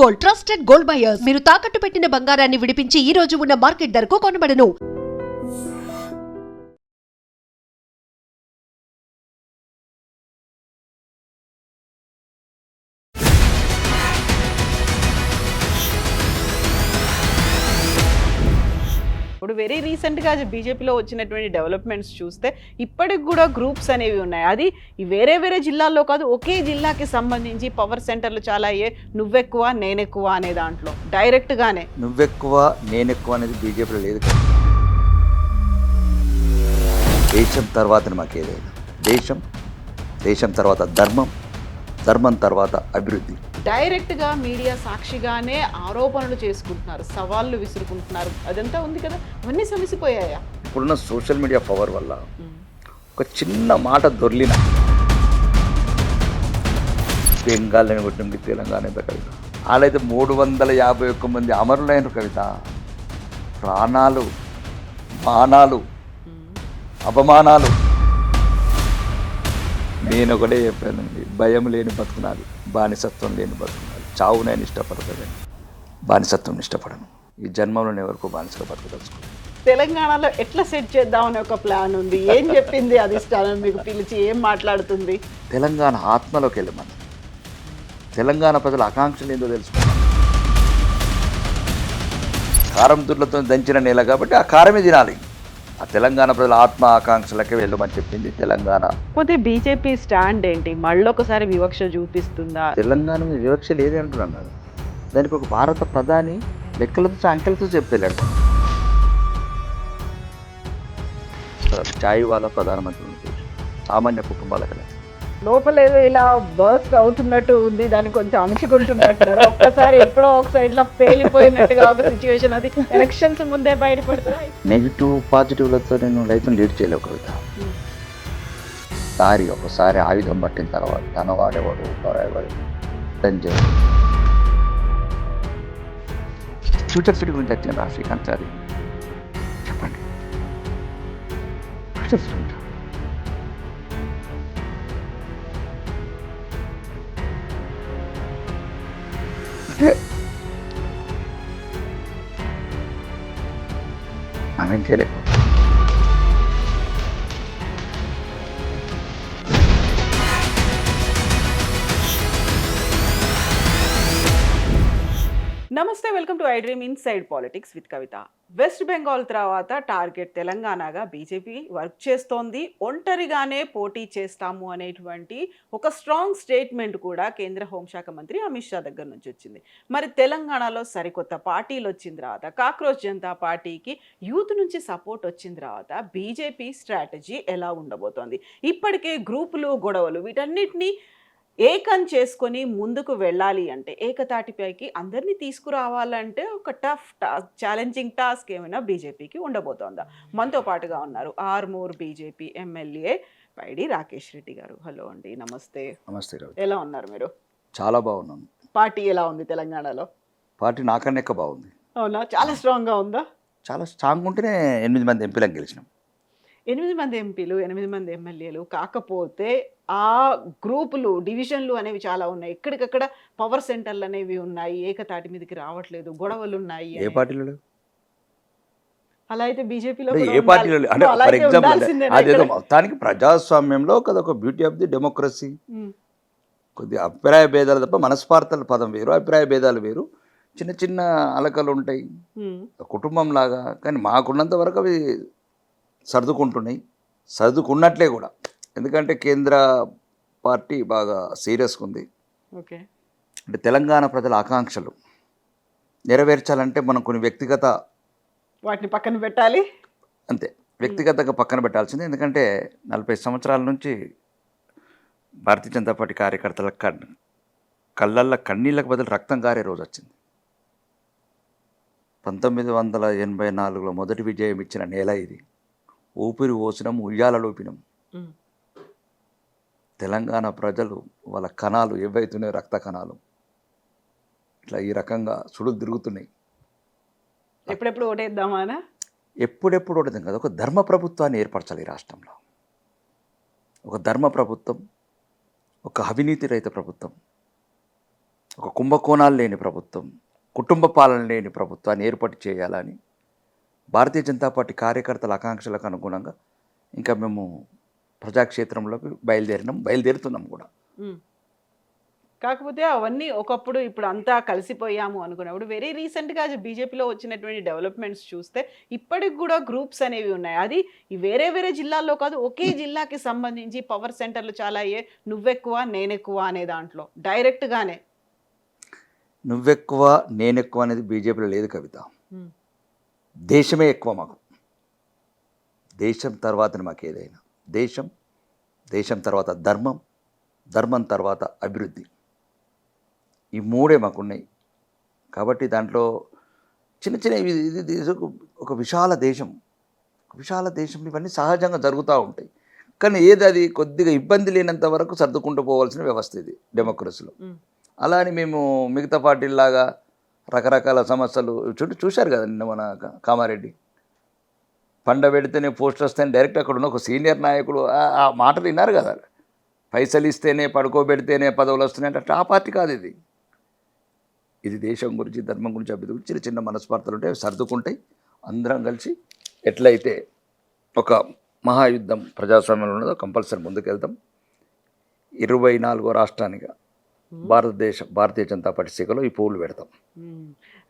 Gold, trusted gold buyers. మీరు తాకట్టు పెట్టిన బంగారాన్ని విడిపించి ఈ రోజు ఉన్న మార్కెట్ ధరకు కొనబడను. ఇప్పుడు వెరీ రీసెంట్గా బీజేపీలో వచ్చినటువంటి డెవలప్మెంట్స్ చూస్తే ఇప్పటికి కూడా గ్రూప్స్ అనేవి ఉన్నాయి. అది వేరే వేరే జిల్లాల్లో కాదు, ఒకే జిల్లాకి సంబంధించి పవర్ సెంటర్లు చాలా అయ్యాయి. నువ్వెక్కువ నేనెక్కువ అనే దాంట్లో డైరెక్ట్గానే నువ్వెక్కువ నేనెక్కువ అనేది బీజేపీలో లేదు. దేశం తర్వాత మాకు ఏదైనా దేశం తర్వాత ధర్మం తర్వాత అభివృద్ధి. డైరెక్ట్గా మీడియా సాక్షిగానే ఆరోపణలు చేసుకుంటున్నారు, సవాళ్ళు విసురుకుంటున్నారు. అదంతా ఉంది కదా, అవన్నీ సమసిపోయాయా? ఇప్పుడున్న సోషల్ మీడియా పవర్ వల్ల ఒక చిన్న మాట దొర్లిన బెంగాల్ని కొట్టింది తెలంగాణ కవిత. వాళ్ళైతే 351 మంది అమరులైన కవిత. ప్రాణాలు, మానాలు, అపమానాలు. నేను ఒకటే చెప్పానండి, భయం లేని బతుకునాలి, బానిసత్వం లేని బతుకునాలి. చావు నేను ఇష్టపడతాను, బానిసత్వం ఇష్టపడను. ఈ జన్మంలో ఎవరికో బానిసగా బతకదలుచుకోను. తెలంగాణలో ఎట్లా సెట్ చేద్దామని ఒక ప్లాన్ ఉంది. ఏం చెప్పింది అధిష్టానం మీకు పిలిచి, ఏం మాట్లాడుతుంది? తెలంగాణ ఆత్మలోకి వెళ్ళమని, తెలంగాణ ప్రజల ఆకాంక్షలు ఏందో తెలుసుకున్నాను. కారం దుర్లతో దంచిన నేల కాబట్టి ఆ కారమే తినాలి. ఆ తెలంగాణ ప్రజల ఆత్మ ఆకాంక్షలకే వెళ్ళమని చెప్పింది తెలంగాణ. పోతే బీజేపీ స్టాండ్ ఏంటి? మళ్ళొకసారి వివక్ష చూపిస్తుందా? తెలంగాణ మీద వివక్ష లేదే అంటున్నాను. దానికి ఒక భారత ప్రధాని లెక్కలతో అంకెలతో చెప్పేలాడు. చాయ్ వాళ్ళ ప్రధానమంత్రి సామాన్య కుటుంబాలకు లోపల ఏదో ఇలా బర్స్ట్ అవుతున్నట్టు ఉంది, దాన్ని కొంచెం అణుచుకుంటున్నట్టు. ఒక్కసారి ఎప్పుడో ఒక సైడ్ లో పేలిపోయినట్టుగా ఒక సిచ్యువేషన్. అది ఎలక్షన్స్ ముందే బయటపడుతుంది. నెగిటివ్ పాజిటివ్లతో నేను లైఫ్ని లీడ్ చేయలేవు కవిత. ఒకసారి ఆయుధం పట్టిన తర్వాత తన వాడేవాడు ఫ్యూచర్ సిటీ గురించి వచ్చిన శ్రీకాంత్ సార్ చెప్పండి. ఫ్యూచర్ సిటీ మనం చేయలేము. నమస్తే, welcome to I dream inside politics with Kavitha. West Bengal తర్వాత టార్గెట్ తెలంగాణగా బీజేపీ వర్క్ చేస్తోంది. ఒంటరిగానే పోటీ చేస్తాము అనేటువంటి ఒక స్ట్రాంగ్ స్టేట్మెంట్ కూడా కేంద్ర హోంశాఖ మంత్రి అమిత్ షా దగ్గర నుంచి వచ్చింది. మరి తెలంగాణలో సరికొత్త పార్టీలు వచ్చిన తర్వాత, కాక్రోచ్ జనతా పార్టీకి యూత్ నుంచి సపోర్ట్ వచ్చిన తర్వాత బీజేపీ స్ట్రాటజీ ఎలా ఉండబోతోంది? ఇప్పటికే గ్రూపులు, గొడవలు వీటన్నిటినీ ఏకం చేసుకొని ముందుకు వెళ్ళాలి అంటే, ఏకతాటిపైకి అందరినీ తీసుకురావాలంటే ఒక టఫ్ ఛాలెంజింగ్ టాస్క్ ఏమైనా బీజేపీకి ఉండబోతోందా? మనతో పాటుగా ఉన్నారు ఆర్మూర్ బీజేపీ ఎమ్మెల్యే పైడి రాకేష్ రెడ్డి గారు. హలో అండి, నమస్తే. నమస్తే. ఎలా ఉన్నారు మీరు? చాలా బాగున్నాను. పార్టీ ఎలా ఉంది తెలంగాణలో? పార్టీ నాకన్నా ఎక్కువ బాగుంది. అవునా? చాలా స్ట్రాంగ్గా ఉందా? చాలా స్ట్రాంగ్ ఉంటేనే 8 మంది ఎంపీలకు గెలిచినాం. 8 మంది ఎంపీలు, 8 మంది ఎమ్మెల్యేలు. కాకపోతే ఆ గ్రూపులు, డివిజన్లు అనేవి చాలా ఉన్నాయి. ఎక్కడికక్కడ పవర్ సెంటర్లు అనేవి ఉన్నాయి. ఏకతాటి మీదకి రావట్లేదు, గొడవలు ఉన్నాయి. ఏ పార్టీలో? అలా అయితే బీజేపీలో ఏ పార్టీలో అంటే ఫర్ ఎగ్జాంపుల్ అదేదో మొత్తానికి ప్రజాస్వామ్యంలో ఒక బ్యూటీ ఆఫ్ ది డెమోక్రసీ. కొద్దిగా అభిప్రాయ భేదాలు తప్ప మనస్పార్థల పదం వేరు, అభిప్రాయ భేదాలు వేరు. చిన్న చిన్న అలకలు ఉంటాయి కుటుంబం లాగా. కానీ మాకున్నంత వరకు అవి సర్దుకుంటున్నాయి, సర్దుకున్నట్లే కూడా. ఎందుకంటే కేంద్ర పార్టీ బాగా సీరియస్గా ఉంది. ఓకే, అంటే తెలంగాణ ప్రజల ఆకాంక్షలు నెరవేర్చాలంటే మనం కొన్ని వ్యక్తిగత వాటిని పక్కన పెట్టాలి. అంతే, వ్యక్తిగతంగా పక్కన పెట్టాల్సిందే. ఎందుకంటే 40 సంవత్సరాల నుంచి భారతీయ జనతా పార్టీ కార్యకర్తల కళ్ళల్లో కన్నీళ్ళకు బదులు రక్తం కారే రోజు వచ్చింది. 1984లో మొదటి విజయం ఇచ్చిన నేల ఇది. ఊపిరి పోసినాం, ఉయ్యాలలోపినాం. తెలంగాణ ప్రజలు వాళ్ళ కణాలు ఏవైతున్నాయి, రక్త కణాలు ఇట్లా ఈ రకంగా సుడులు తిరుగుతున్నాయి. ఎప్పుడెప్పుడు ఓటేద్దామానా? ఎప్పుడెప్పుడు ఓటేద్దాం కదా. ఒక ధర్మ ప్రభుత్వాన్ని ఏర్పరచాలి ఈ రాష్ట్రంలో. ఒక ధర్మ ప్రభుత్వం, ఒక అవినీతి రహిత ప్రభుత్వం, ఒక కుంభకోణాలు లేని ప్రభుత్వం, కుటుంబ పాలన లేని ప్రభుత్వాన్ని ఏర్పాటు చేయాలని భారతీయ జనతా పార్టీ కార్యకర్తల ఆకాంక్షలకు అనుగుణంగా ఇంకా మేము ప్రజాక్షేత్రంలోకి బయలుదేరుతున్నాం కూడా. కాకపోతే అవన్నీ ఒకప్పుడు ఇప్పుడు అంతా కలిసిపోయాము అనుకున్నప్పుడు వెరీ రీసెంట్గా బీజేపీలో వచ్చినటువంటి డెవలప్మెంట్స్ చూస్తే ఇప్పటికి కూడా గ్రూప్స్ అనేవి ఉన్నాయి. అది ఈ వేరే వేరే జిల్లాల్లో కాదు, ఒకే జిల్లాకి సంబంధించి పవర్ సెంటర్లు చాలా అయ్యే, నువ్వెక్కువ నేనెక్కువ అనే దాంట్లో డైరెక్ట్గానే. నువ్వెక్కువ నేనెక్కువ అనేది బీజేపీలో లేదు కవిత. దేశమే ఎక్కువ మాకు. దేశం తర్వాతనే మాకు ఏదైనా. దేశం తర్వాత ధర్మం, ధర్మం తర్వాత అభివృద్ధి. ఈ మూడే మాకున్నాయి. కాబట్టి దాంట్లో చిన్న చిన్న ఇది ఒక విశాల దేశంలో ఇవన్నీ సహజంగా జరుగుతూ ఉంటాయి. కానీ ఏది అది కొద్దిగా ఇబ్బంది లేనంత వరకు సర్దుకుంటూ పోవాల్సిన వ్యవస్థ ఇది డెమోక్రసీలో. అలా అని మేము మిగతా పార్టీలాగా రకరకాల సమస్యలు చూశారు కదా. నిన్న మన కామారెడ్డి పండ పెడితేనే పోస్టర్ వస్తేనే డైరెక్ట్ అక్కడ ఉన్న ఒక సీనియర్ నాయకుడు ఆ మాటలు విన్నారు కదా. పైసలు ఇస్తేనే పడుకోబెడితేనే పదవులు వస్తున్నాయి అంటే ఆ పార్టీ కాదు ఇది. ఇది దేశం గురించి, ధర్మం గురించి, అభివృద్ధి గురించి చిన్న చిన్న మనస్పార్థలు ఉంటాయి, సర్దుకుంటాయి. అందరం కలిసి ఎట్లయితే ఒక మహాయుద్ధం ప్రజాస్వామ్యంలో ఉన్నదో కంపల్సరీ ముందుకెళ్తాం. 24వ రాష్ట్రానిగా భారతీయ జనతా పార్టీ శాఖలో ఈ పువ్వులు పెడతాం.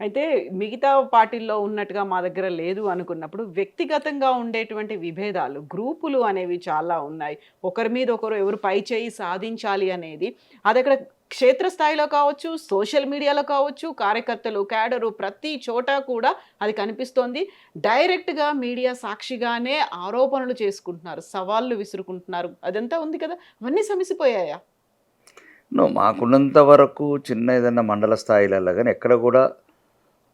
అయితే మిగతా పార్టీల్లో ఉన్నట్టుగా మా దగ్గర లేదు అనుకున్నప్పుడు వ్యక్తిగతంగా ఉండేటువంటి విభేదాలు, గ్రూపులు అనేవి చాలా ఉన్నాయి. ఒకరి మీద ఒకరు ఎవరు పై చేయి సాధించాలి అనేది అది అక్కడ క్షేత్రస్థాయిలో కావచ్చు, సోషల్ మీడియాలో కావచ్చు, కార్యకర్తలు, క్యాడరు ప్రతి చోట కూడా అది కనిపిస్తోంది. డైరెక్ట్గా మీడియా సాక్షిగానే ఆరోపణలు చేసుకుంటున్నారు, సవాళ్ళు విసురుకుంటున్నారు. అదంతా ఉంది కదా, అవన్నీ సమసిపోయాయా? మాకున్నంత వరకు చిన్న ఏదన్నా మండల స్థాయిలలో కానీ ఎక్కడ కూడా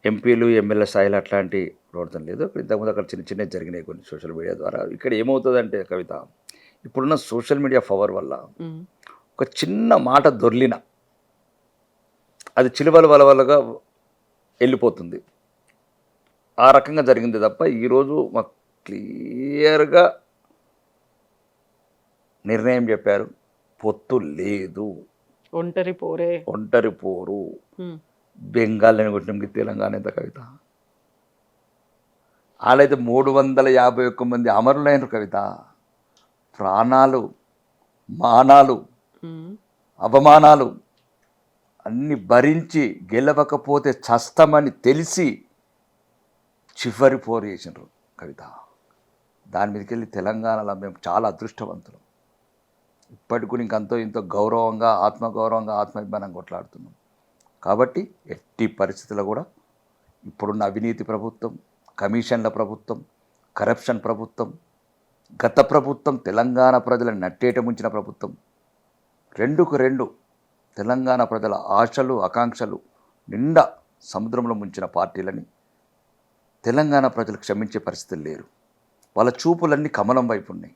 ఎంపీలు ఎమ్మెల్యే స్థాయిలో అట్లాంటి ప్రవర్తన లేదు. ఇంతకుముందు అక్కడ చిన్న చిన్నవి జరిగినాయి కొన్ని సోషల్ మీడియా ద్వారా. ఇక్కడ ఏమవుతుందంటే కవిత, ఇప్పుడున్న సోషల్ మీడియా పవర్ వల్ల ఒక చిన్న మాట దొర్లిన అది చిలువల వలవలుగా వెళ్ళిపోతుంది. ఆ రకంగా జరిగింది తప్ప ఈరోజు మాకు క్లియర్గా నిర్ణయం చెప్పారు, పొత్తు లేదు, ఒంటరి పోరు. బెంగాల్ని కొట్టిన తెలంగాణ ఎంత కవిత. వాళ్ళైతే 351 మంది అమరులైన కవిత. ప్రాణాలు, మానాలు, అవమానాలు అన్ని భరించి గెలవకపోతే చస్తామని తెలిసి చివరి పోరు చేసినారు కవిత. దాని మీదకి వెళ్ళి తెలంగాణలో మేము చాలా అదృష్టవంతులు. ఇప్పటికి కూడా ఇంకంతో ఇంతో గౌరవంగా, ఆత్మగౌరవంగా, ఆత్మాభిమానంగా కొట్లాడుతున్నాం. కాబట్టి ఎట్టి పరిస్థితుల్లో కూడా ఇప్పుడున్న అవినీతి ప్రభుత్వం, కమిషన్ల ప్రభుత్వం, కరప్షన్ ప్రభుత్వం, గత ప్రభుత్వం తెలంగాణ ప్రజలను నట్టేట ముంచిన ప్రభుత్వం, 2కు 2 తెలంగాణ ప్రజల ఆశలు, ఆకాంక్షలు నిండా సముద్రంలో ముంచిన పార్టీలని తెలంగాణ ప్రజలు క్షమించే పరిస్థితులు లేరు. వాళ్ళ చూపులన్నీ కమలం వైపు ఉన్నాయి,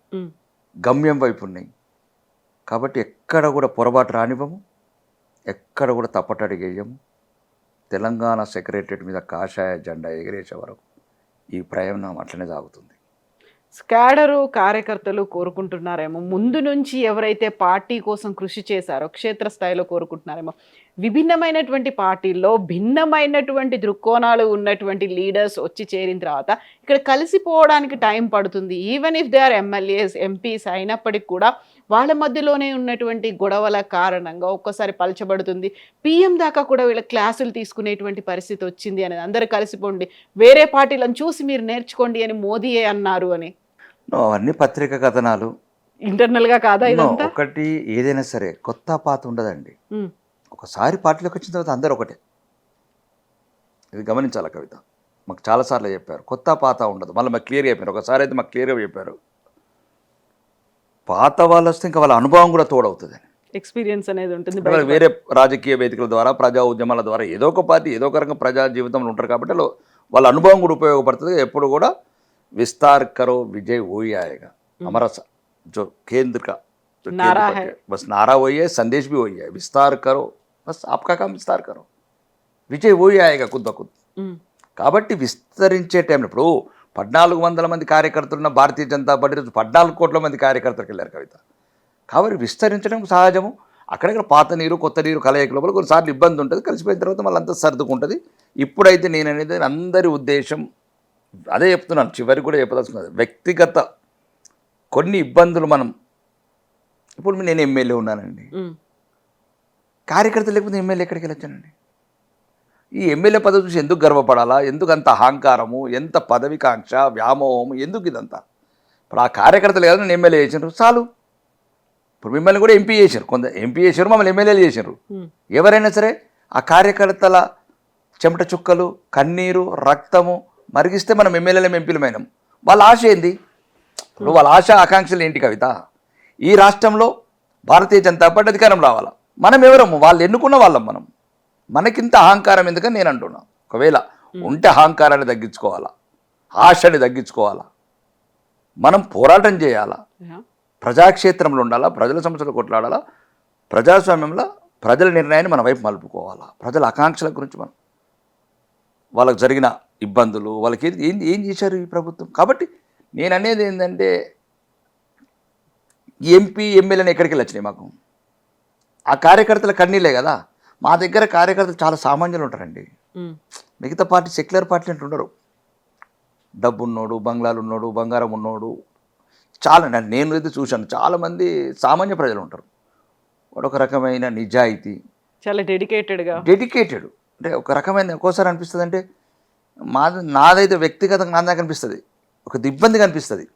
గమ్యం వైపు ఉన్నాయి. కాబట్టి ఎక్కడ కూడా పొరపాటు రానివ్వము, ఎక్కడ కూడా తప్పటడిగేయము. తెలంగాణ సెక్రటరియట్ మీద కాషాయ జెండా ఎగిరేసే వరకు ఈ ప్రయాణం అట్లనే సాగుతుంది. క్యాడరు కార్యకర్తలు కోరుకుంటున్నారేమో, ముందు నుంచి ఎవరైతే పార్టీ కోసం కృషి చేశారో క్షేత్రస్థాయిలో కోరుకుంటున్నారేమో, విభిన్నమైనటువంటి పార్టీల్లో భిన్నమైనటువంటి దృక్కోణాలు ఉన్నటువంటి లీడర్స్ వచ్చి చేరిన తర్వాత ఇక్కడ కలిసిపోవడానికి టైం పడుతుంది. Even if they are MLAs, MPs అయినప్పటికీ కూడా వాళ్ళ మధ్యలోనే ఉన్నటువంటి గొడవల కారణంగా ఒక్కోసారి పలచబడుతుంది. పిఎం దాకా కూడా వీళ్ళ క్లాసులు తీసుకునేటువంటి పరిస్థితి వచ్చింది అనేది. అందరూ కలిసిపోండి, వేరే పార్టీలను చూసి మీరు నేర్చుకోండి అని మోదీయే అన్నారు అని. అవన్నీ పత్రికా కథనాలు, ఇంటర్నల్గా కాదా ఇదంతా? ఒకటి ఏదైనా సరే కొత్త పాత ఉండదండి. ఒకసారి పార్టీలోకి వచ్చిన తర్వాత అందరూ ఒకటే. ఇది గమనించాలి కవిత. మాకు చాలాసార్లు చెప్పారు కొత్త పాత ఉండదు. మళ్ళీ మాకు క్లియర్గా చెప్పారు. ఒకసారి అయితే మాకు క్లియర్గా చెప్పారు, పాత వాళ్ళు వస్తే ఇంకా వాళ్ళ అనుభవం కూడా తోడవుతుంది, ఎక్స్పీరియన్స్ అనేది ఉంటుంది. వేరే రాజకీయ వేదికల ద్వారా, ప్రజా ఉద్యమాల ద్వారా ఏదో ఒక పార్టీ ఏదో ఒక రకంగా ప్రజా జీవితంలో ఉంటారు. కాబట్టి వాళ్ళ అనుభవం కూడా ఉపయోగపడుతుంది. ఎప్పుడు కూడా विस्तार करो विजय वही आएगा, हमारा जो केंद्र का नारा है, बस नारा वही है, संदेश भी वही है, विस्तार करो, बस आपका काम विस्तार करो, విజయ్ వోయి ఆయగా ఖుద్ బఖుద్. కాబట్టి విస్తరించే టైంలో ఇప్పుడు 1400 మంది కార్యకర్తలు ఉన్న భారతీయ జనతా పార్టీ 14 కోట్ల మంది కార్యకర్తలకు వెళ్ళారు కవిత. కాబట్టి విస్తరించడం సహజము. అక్కడక్కడ పాత నీరు కొత్త నీరు కలయిక లోపల కొన్నిసార్లు ఇబ్బంది ఉంటుంది, కలిసిపోయిన తర్వాత మళ్ళీ అంతా సర్దుకుంటుంది. ఇప్పుడైతే నేను అనేది అందరి ఉద్దేశం అదే చెప్తున్నాను, చివరికి కూడా చెప్పదలుచుకున్నది, వ్యక్తిగత కొన్ని ఇబ్బందులు మనం ఇప్పుడు నేను ఎమ్మెల్యే ఉన్నానండి, కార్యకర్త లేకపోతే ఎమ్మెల్యే ఎక్కడికి వెళ్ళొచ్చానండి? ఈ ఎమ్మెల్యే పదవి చూసి ఎందుకు గర్వపడాలా? ఎందుకు అంత అహంకారము, ఎంత పదవికాంక్ష, వ్యామోహం, ఎందుకు ఇదంతా? ఇప్పుడు ఆ కార్యకర్తలు కదా నేను ఎమ్మెల్యే చేసినారు చాలు. ఇప్పుడు మిమ్మల్ని కూడా ఎంపీ చేశారు, కొంత ఎంపీ చేశారు, మమ్మల్ని ఎమ్మెల్యేలు చేశారు. ఎవరైనా సరే ఆ కార్యకర్తల చెమట చుక్కలు, కన్నీరు, రక్తము మరిగిస్తే మనం ఎమ్మెల్యేలం ఎంపీలమైనాం. వాళ్ళ ఆశ ఏంది? ఇప్పుడు వాళ్ళ ఆశ ఆకాంక్షలు ఏంటి కవిత? ఈ రాష్ట్రంలో భారతీయ జనతా పార్టీ అధికారం రావాలా. మనం ఎవరము? వాళ్ళు ఎన్నుకున్న వాళ్ళం మనం. మనకింత అహంకారం ఎందుకని నేను అంటున్నా. ఒకవేళ ఉంటే అహంకారాన్ని తగ్గించుకోవాలా, ఆశని తగ్గించుకోవాలా, మనం పోరాటం చేయాలా, ప్రజాక్షేత్రంలో ఉండాలా, ప్రజల సమస్యలు కొట్లాడాలా, ప్రజాస్వామ్యంలో ప్రజల నిర్ణయాన్ని మన వైపు మలుపుకోవాలా, ప్రజల ఆకాంక్షల గురించి మనం, వాళ్ళకి జరిగిన ఇబ్బందులు, వాళ్ళకి ఏం చేశారు ఈ ప్రభుత్వం. కాబట్టి నేను అనేది ఏంటంటే ఎంపీ ఎమ్మెల్యేని ఎక్కడికి వెళ్ళొచ్చినాయి మాకు? ఆ కార్యకర్తల కన్నీలే కదా. మా దగ్గర కార్యకర్తలు చాలా సామాన్యులు ఉంటారండి. మిగతా పార్టీ సెక్యులర్ పార్టీ అంటే ఉండరు. డబ్బు ఉన్నోడు, బంగ్లాలు ఉన్నోడు, బంగారం ఉన్నోడు, చాలా నేను అయితే చూశాను, చాలామంది సామాన్య ప్రజలు ఉంటారు. వాడు ఒక రకమైన నిజాయితీ, చాలా డెడికేటెడ్ అంటే ఒక రకమైన ఒక్కోసారి అనిపిస్తుంది అంటే నాదైతే వ్యక్తిగతంగా నాదాకా అనిపిస్తుంది, ఒక ఇబ్బందిగా అనిపిస్తుంది.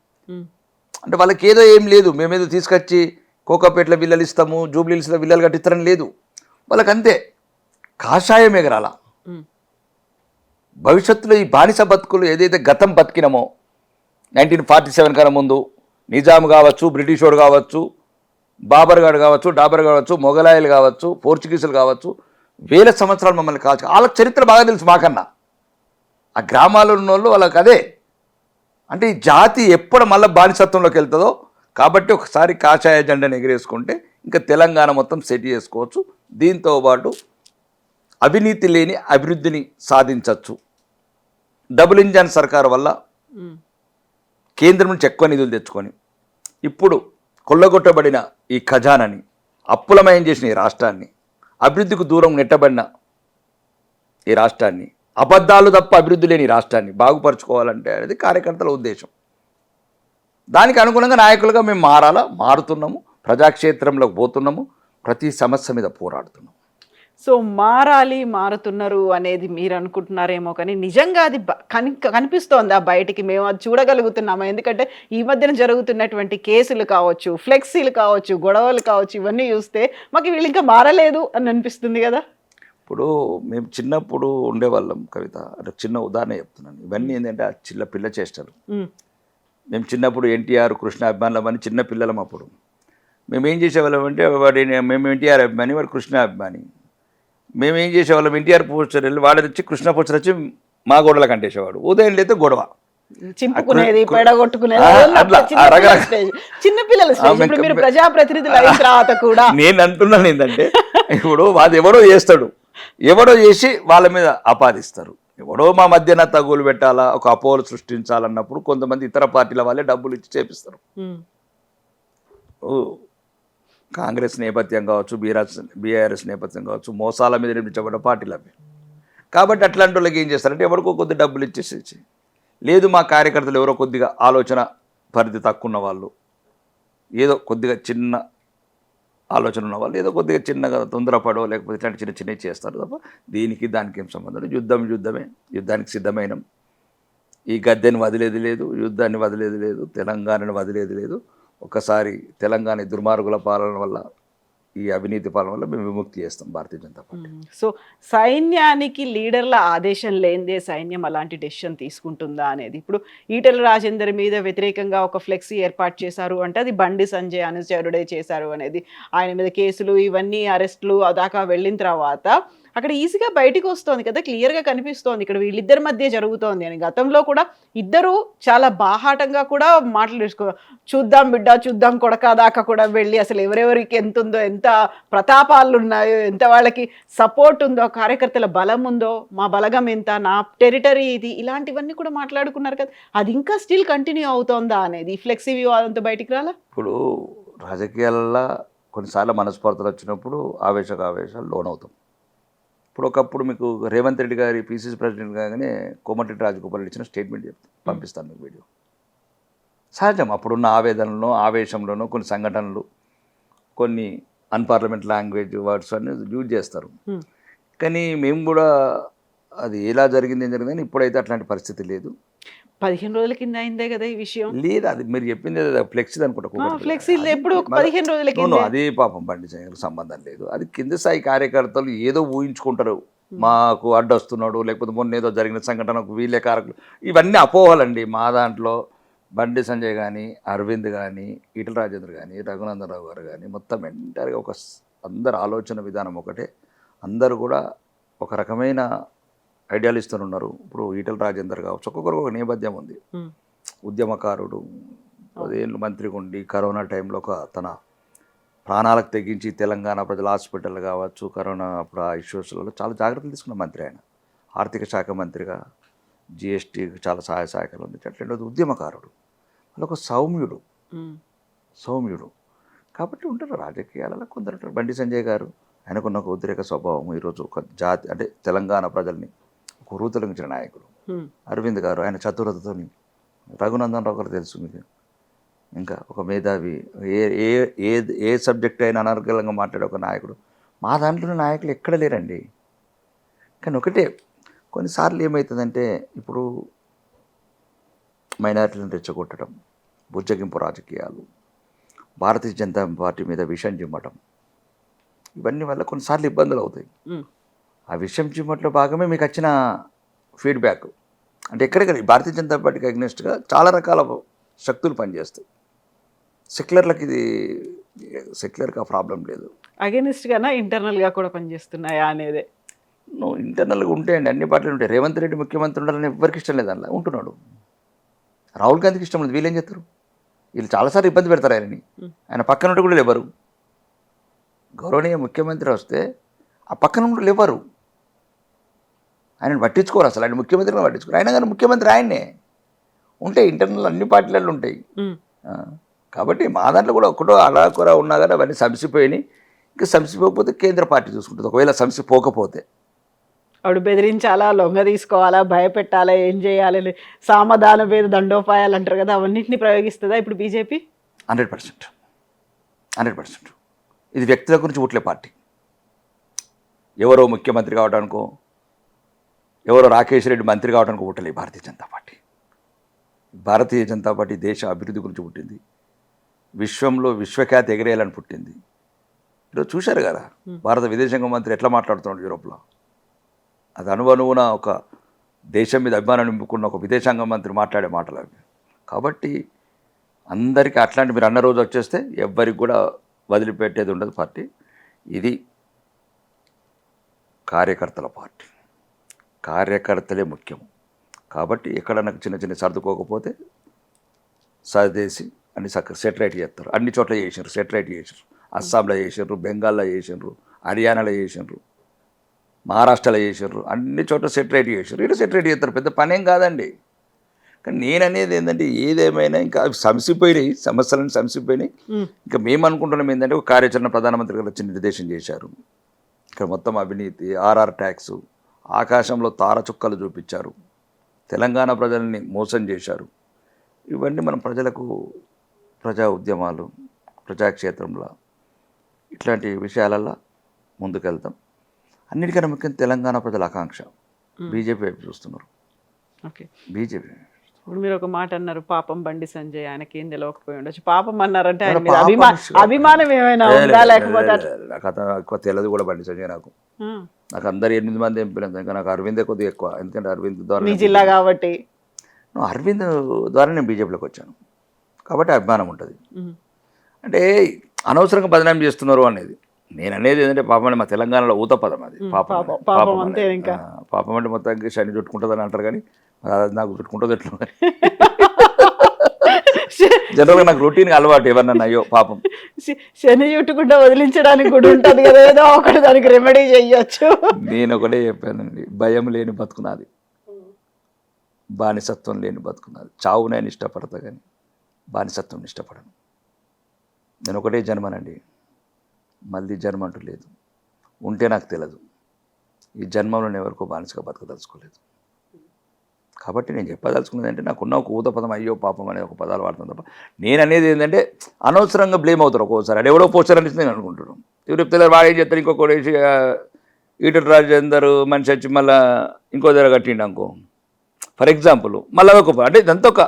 అంటే వాళ్ళకి ఏదో ఏం లేదు, మేమేదో తీసుకొచ్చి కోకాపేటలో విల్లలు ఇస్తాము, జూబ్లీహిల్స్లో విల్లలు కట్టిస్తారని లేదు. వాళ్ళకి అంతే కాషాయం ఎగరాల. భవిష్యత్తులో ఈ బానిస బతుకులు ఏదైతే గతం బతికినామో 1947 కన్నా ముందు నిజాం కావచ్చు, బ్రిటిష్ వాడు కావచ్చు, బాబర్గాడు కావచ్చు, డాబర్ కావచ్చు, మొఘలాయలు కావచ్చు, పోర్చుగీసులు కావచ్చు, వేల సంవత్సరాలు మమ్మల్ని కావచ్చు. వాళ్ళకి చరిత్ర బాగా తెలుసు మాకన్నా. ఆ గ్రామాల్లో ఉన్న వాళ్ళు వాళ్ళకి అదే. అంటే ఈ జాతి ఎప్పుడు మళ్ళీ బానిసత్వంలోకి వెళ్తుందో కాబట్టి ఒకసారి కాషాయ జెండాను ఎగిరేసుకుంటే ఇంకా తెలంగాణ మొత్తం సెట్ చేసుకోవచ్చు. దీంతో పాటు అవినీతి లేని అభివృద్ధిని సాధించవచ్చు. డబుల్ ఇంజన్ సర్కారు వల్ల కేంద్రం నుంచి ఎక్కువ నిధులు తెచ్చుకొని ఇప్పుడు కొల్లగొట్టబడిన ఈ ఖజానాని అప్పులమయం చేసిన ఈ రాష్ట్రాన్ని, అభివృద్ధికి దూరం నెట్టబడిన ఈ రాష్ట్రాన్ని, అబద్ధాలు తప్ప అభివృద్ధి లేని రాష్ట్రాన్ని బాగుపరుచుకోవాలంటే అనేది కార్యకర్తల ఉద్దేశం. దానికి అనుగుణంగా నాయకులుగా మేము మారుతున్నాము, ప్రజాక్షేత్రంలోకి పోతున్నాము, ప్రతి సమస్య మీద పోరాడుతున్నాము. సో మారుతున్నారు అనేది మీరు అనుకుంటున్నారేమో, కానీ నిజంగా అది కనిపిస్తోందా బయటికి? మేము అది చూడగలుగుతున్నాము? ఎందుకంటే ఈ మధ్యన జరుగుతున్నటువంటి కేసులు కావచ్చు, ఫ్లెక్సీలు కావచ్చు, గొడవలు కావచ్చు, ఇవన్నీ చూస్తే మాకు వీళ్ళు ఇంకా మారలేదు అని అనిపిస్తుంది కదా. ఇప్పుడు మేము చిన్నప్పుడు ఉండేవాళ్ళం కవిత, అంటే చిన్న ఉదాహరణ చెప్తున్నాను. ఇవన్నీ ఏంటంటే ఆ పిల్ల చేస్తారు. మేము చిన్నప్పుడు ఎన్టీఆర్ కృష్ణ అభిమానులం అని చిన్న పిల్లలం. అప్పుడు మేము ఏం చేసేవాళ్ళం అంటే మేము ఎన్టీఆర్ అభిమాని, వాడు కృష్ణ అభిమాని. మేము ఏం చేసేవాళ్ళం, ఎన్టీఆర్ పోస్టర్ వెళ్ళి వాడు వచ్చి కృష్ణ పోస్టర్ వచ్చి మా గోడలకు అంటేసేవాడు. ఉదయం లేతే గొడవ, చింపుకునేది, పెడగొట్టుకునేది. చిన్నపిల్లల స్టేజ్. మీరు ప్రజాప్రతినిధులు అయిన తర్వాత కూడా నేను అంటున్నాను ఏంటంటే ఇప్పుడు అది ఎవడో చేస్తాడు, ఎవడో చేసి వాళ్ళ మీద ఆపాదిస్తారు. ఎవడో మా మధ్యన తగులు పెట్టాలా, ఒక అపోహలు సృష్టించాలన్నప్పుడు కొంతమంది ఇతర పార్టీల వాళ్ళే డబ్బులు ఇచ్చి చేపిస్తారు. కాంగ్రెస్ నేపథ్యం కావచ్చు, బీఆర్ఎస్ నేపథ్యం కావచ్చు, మోసాల మీద నిర్మించబడ్డ పార్టీలు అవి. కాబట్టి అట్లాంటి వాళ్ళకి ఏం చేస్తారంటే ఎవరికో కొద్ది డబ్బులు ఇచ్చేసి, లేదు మా కార్యకర్తలు ఎవరో కొద్దిగా ఆలోచన పరిధి తక్కువ ఉన్న వాళ్ళు, ఏదో కొద్దిగా చిన్న ఆలోచన ఉన్న వాళ్ళు ఏదో కొద్దిగా చిన్నగా తొందరపడో లేకపోతే ఇట్లాంటి చిన్నవి చేస్తారు తప్ప దీనికి దానికి ఏం సంబంధం లేదు. యుద్ధమే, యుద్ధానికి సిద్ధమైనం. ఈ గద్దెని వదిలేది లేదు, యుద్ధాన్ని వదిలేది లేదు, తెలంగాణను వదిలేది లేదు. ఒకసారి తెలంగాణ దుర్మార్గుల పాలన వల్ల, ఈ అవినీతి పాలన వల్ల మేము విముక్తి చేస్తాం భారతీయ జనతా పార్టీ. సో సైన్యానికి లీడర్ల ఆదేశం లేనిదే సైన్యం అలాంటి డెసిషన్ తీసుకుంటుందా అనేది. ఇప్పుడు ఈటెల రాజేందర్ మీద వ్యతిరేకంగా ఒక ఫ్లెక్సీ ఏర్పాటు చేశారు అంటే అది బండి సంజయ్ అనుచరుడే చేశారు అనేది, ఆయన మీద కేసులు ఇవన్నీ అరెస్టులు దాకా వెళ్ళిన తర్వాత అక్కడ ఈజీగా బయటికి వస్తోంది కదా, క్లియర్గా కనిపిస్తోంది ఇక్కడ వీళ్ళిద్దరి మధ్య జరుగుతోంది అని. గతంలో కూడా ఇద్దరు చాలా బాహాటంగా కూడా మాట్లాడేసుకో, చూద్దాం బిడ్డ చూద్దాం కొడక దాకా కూడా వెళ్ళి అసలు ఎవరెవరికి ఎంత ఉందో, ఎంత ప్రతాపాలు ఉన్నాయో, ఎంత వాళ్ళకి సపోర్ట్ ఉందో, కార్యకర్తల బలం ఉందో, మా బలగం ఎంత, నా టెరిటరీ ఇది, ఇలాంటివన్నీ కూడా మాట్లాడుకున్నారు కదా. అది ఇంకా స్టిల్ కంటిన్యూ అవుతోందా అనేది ఈ ఫ్లెక్సీ వివాదంతో బయటికి రాలా? ఇప్పుడు రాజకీయాలలో కొన్నిసార్లు మనస్పర్ధలు వచ్చినప్పుడు ఆవేశాలు లోనవుతాం. ఇప్పుడు ఒకప్పుడు మీకు రేవంత్ రెడ్డి గారి పీసీసీ ప్రెసిడెంట్ కాగానే కోమటిరెడ్డి రాజగోపాల్ ఇచ్చిన స్టేట్మెంట్ పంపిస్తాను మీకు వీడియో. సహజం అప్పుడున్న ఆవేదనలో ఆవేశంలోనూ కొన్ని సంఘటనలు, కొన్ని అన్పార్లమెంట్ లాంగ్వేజ్ వర్డ్స్ అన్ని యూజ్ చేస్తారు. కానీ మేము కూడా అది ఎలా జరిగింది ఏం జరిగిందని ఇప్పుడైతే అట్లాంటి పరిస్థితి లేదు. 15 రోజుల కింద అయిందే కదా ఈ విషయం. లేదు, అది మీరు చెప్పింది ఫ్లెక్సీ అనుకుంటా. ఫ్లెక్సీ ఎప్పుడు 15 రోజుల కింద. అది పాపం బండి సంజయ్కి సంబంధం లేదు. అది కింద స్థాయి కార్యకర్తలు ఏదో ఊహించుకుంటారు, మాకు అడ్డొస్తున్నాడు, లేకపోతే మొన్న ఏదో జరిగిన సంఘటనకు వీళ్ళే కారకులు. ఇవన్నీ అపోహలండి. మా దాంట్లో బండి సంజయ్ కానీ, అరవింద్ కానీ, ఈటల రాజేంద్ర కానీ, రఘునందన్ రావు గారు కానీ మొత్తం ఎంటర్గా ఒక అందరు ఆలోచన విధానం ఒకటే. అందరూ కూడా ఒక రకమైన ఐడియాలిస్టులు ఉన్నారు. ఇప్పుడు ఈటల రాజేందర్ కావచ్చు, ఒక్కొక్కరు ఒక నేపథ్యం ఉంది. ఉద్యమకారుడు, 10 ఏళ్ళు మంత్రిగా ఉండి కరోనా టైంలో తన ప్రాణాలకు తెగించి తెలంగాణ ప్రజల హాస్పిటల్ కావచ్చు, కరోనా అప్పుడు ఆ ఇష్యూస్లలో చాలా జాగ్రత్తలు తీసుకున్న మంత్రి ఆయన. ఆర్థిక శాఖ మంత్రిగా జిఎస్టీకి చాలా సహాయ సహాయకాలు ఉంది. అట్లాంటి ఉద్యమకారుడు, వాళ్ళొక సౌమ్యుడు కాబట్టి ఉంటారు. రాజకీయాలలో కొందరు ఉంటారు. బండి సంజయ్ గారు ఆయనకున్న ఒక ఉద్రేక స్వభావం. ఈరోజు ఒక జాతి అంటే తెలంగాణ ప్రజల్ని ఒక రూతులంచిన నాయకుడు. అరవింద్ గారు ఆయన చతురతతోని, రఘునందన్ రావు గారు తెలుసు మీకు, ఇంకా ఒక మేధావి, ఏ సబ్జెక్ట్ అయినా అనర్గళంగా మాట్లాడే ఒక నాయకుడు. మా దాంట్లోని నాయకులు ఎక్కడ లేరండి. కానీ ఒకటే, కొన్నిసార్లు ఏమవుతుందంటే ఇప్పుడు మైనారిటీలను రెచ్చగొట్టడం, బుజ్జగింపు రాజకీయాలు, భారతీయ జనతా పార్టీ మీద విషం చిమ్మటం, ఇవన్నీ వల్ల కొన్నిసార్లు ఇబ్బందులు అవుతాయి. ఆ విషయం చిమ్మట్లో భాగమే మీకు వచ్చిన ఫీడ్బ్యాక్. అంటే ఎక్కడెక్కడ భారతీయ జనతా పార్టీకి అగ్నెస్ట్గా చాలా రకాల శక్తులు పనిచేస్తాయి. సెక్యులర్కి ఆ ప్రాబ్లం లేదు. అగెనిస్ట్గానా ఇంటర్నల్గా కూడా పనిచేస్తున్నాయా అనేది నువ్వు ఇంటర్నల్గా ఉంటాయండి, అన్ని పార్టీలు ఉంటాయి. రేవంత్ రెడ్డి ముఖ్యమంత్రి ఉండాలని ఎవరికి ఇష్టం లేదు, అందులో ఉంటున్నాడు. రాహుల్ గాంధీకి ఇష్టం లేదు, వీళ్ళు ఏం చేస్తారు? వీళ్ళు చాలాసార్లు ఇబ్బంది పెడతారు ఆయనని. ఆయన పక్కన ఉంటే కూడా లేవరు. గౌరవనీయ ముఖ్యమంత్రి వస్తే ఆ పక్కన ఉంటే లేవరు, ఆయనను పట్టించుకోరు. అసలు ఆయన ముఖ్యమంత్రిని పట్టించుకోరు. అయినా కానీ ముఖ్యమంత్రి ఆయన్నే. ఉంటాయి ఇంటర్నల్, అన్ని పార్టీలలో ఉంటాయి. కాబట్టి మా దాంట్లో కూడా ఒకటో అడాకొర ఉన్నా కానీ అవన్నీ సంసిపోయినాయి. ఇంకా సంసిపోకపోతే కేంద్ర పార్టీ చూసుకుంటుంది. ఒకవేళ సంసిపోకపోతే ఆవిడ బెదిరించాలా, లొంగ తీసుకోవాలా, భయపెట్టాలా, ఏం చేయాలి, సామధాన భేద దండోపాయాలు అంటారు కదా, అవన్నింటినీ ప్రయోగిస్తుందా ఇప్పుడు బీజేపీ? 100%. ఇది వ్యక్తుల గురించి పుట్లే పార్టీ. ఎవరో ముఖ్యమంత్రి కావడానికో, ఎవరో రాకేష్ రెడ్డి మంత్రి కావడానికి పుట్టలే భారతీయ జనతా పార్టీ. భారతీయ జనతా పార్టీ దేశ అభివృద్ధి గురించి పుట్టింది. విశ్వంలో విశ్వఖ్యాతి ఎగరేయాలని పుట్టింది. ఈరోజు చూశారు కదా భారత విదేశాంగ మంత్రి ఎట్లా మాట్లాడుతున్నాడు యూరోప్లో. అది అనువనువున ఒక దేశం మీద అభిమానం నింపుకున్న ఒక విదేశాంగ మంత్రి మాట్లాడే మాటలు అవి. కాబట్టి అందరికీ అట్లాంటి మీరు అన్న రోజు వచ్చేస్తే ఎవ్వరికి కూడా వదిలిపెట్టేది ఉండదు పార్టీ. ఇది కార్యకర్తల పార్టీ, కార్యకర్తలే ముఖ్యం. కాబట్టి ఎక్కడ నాకు చిన్న సర్దుకోకపోతే సర్దేసి అన్ని సెటరైట్ చేస్తారు. అన్ని చోట్ల చేసినారు, సెటరైట్ చేసారు. అస్సాంలో చేసినారు, బెంగాల్లో చేసినారు, హర్యానాలో చేసినారు, మహారాష్ట్రలో చేసారు, అన్ని చోట్ల సెటరైట్ చేసారు. ఇటు సెటరైట్ చేస్తారు, పెద్ద పనేం కాదండి. కానీ నేను అనేది ఏంటంటే ఏదేమైనా ఇంకా సంసిపోయినాయి, సమస్యలను సంసిపోయినాయి. ఇంకా మేము అనుకుంటున్నాం ఏంటంటే ఒక కార్యాచరణ ప్రధానమంత్రి గారు వచ్చి నిర్దేశం చేశారు. ఇక్కడ మొత్తం అవినీతి, ఆర్ఆర్ ట్యాక్స్, ఆకాశంలో తార చుక్కలు చూపించారు, తెలంగాణ ప్రజల్ని మోసం చేశారు. ఇవన్నీ మనం ప్రజలకు ప్రజా ఉద్యమాలు, ప్రజాక్షేత్రంలో ఇట్లాంటి విషయాలలో ముందుకెళ్తాం. అన్నిటికన్నా ముఖ్యం తెలంగాణ ప్రజల ఆకాంక్ష. బీజేపీ వైపు చూస్తున్నారు. Okay, BJP. ఇప్పుడు మీరు ఒక మాట అన్నారు, పాపం బండి సంజయ్, ఆయనకి ఏం తెలియకపోయి ఉండొచ్చు. పాపం అన్నారంటే ఆయన మీద అభిమానం ఏమైనా ఉందా? లేకపోతే నాకు ఎక్కువ తెలియదు కూడా బండి సంజయ్. నాకు అందరు 8 మంది ఎంపీలు, ఇంకా నాకు అరవిందే కొద్దిగా ఎక్కువ. ఎందుకంటే అరవింద్ ద్వారా, మీ జిల్లా కాబట్టి, అరవింద్ ద్వారా నేను బీజేపీలోకి వచ్చాను కాబట్టి అభిమానం ఉంటుంది. అంటే అనవసరంగా బదనాం చేస్తున్నారు అనేది నేను అనేది ఏంటంటే పాపం మా తెలంగాణలో ఊత పదం అది. పాపం అంతే. ఇంకా పాపం అంటే మొత్తానికి శని చుట్టుకుంటుందని అంటారు, కానీ అది నాకు చుట్టుకుంటుంది ఎట్లా. జనరల్గా నాకు రొటీన్ అలవాటు ఎవరన్నా అయ్యో పాపం శని చుట్టుకుంటే వదిలించడానికి కూడా ఉంటుంది కదా, ఏదో ఒకటి దానికి రెమెడీ చెయ్యొచ్చు. నేను ఒకటే చెప్పానండి, భయం లేని బతుకున్నది, బానిసత్వం లేని బతుకున్నది. చావు నేను ఇష్టపడతా కానీ బానిసత్వం ఇష్టపడను. నేను ఒకటే జన్మనండి, మళ్ళీ జన్మ అంటూ లేదు, ఉంటే నాకు తెలియదు. ఈ జన్మలో నేను ఎవరికో బానిసగా బతకదలుచుకోలేదు. కాబట్టి నేను చెప్పదలుచుకున్నది అంటే నాకున్న ఒక ఊత పదం అయ్యో పాపం అనే ఒక పదాలు వాడుతాను తప్ప, నేను అనేది ఏంటంటే అనవసరంగా బ్లేమ్ అవుతారు ఒక్కోసారి. అది ఎవడో పోస్టర్ అనిపిస్తుంది నేను అనుకుంటున్నాను. ఎవరు చెప్తారు వాడు ఏం చెప్తారు, ఇంకొకటి వేసి ఈటల రాజేందర్ మనిషి వచ్చి మళ్ళీ ఇంకో దగ్గర కట్టిండు అనుకో ఫర్ ఎగ్జాంపుల్, మళ్ళీ ఒక అంటే ఇదంతా ఒక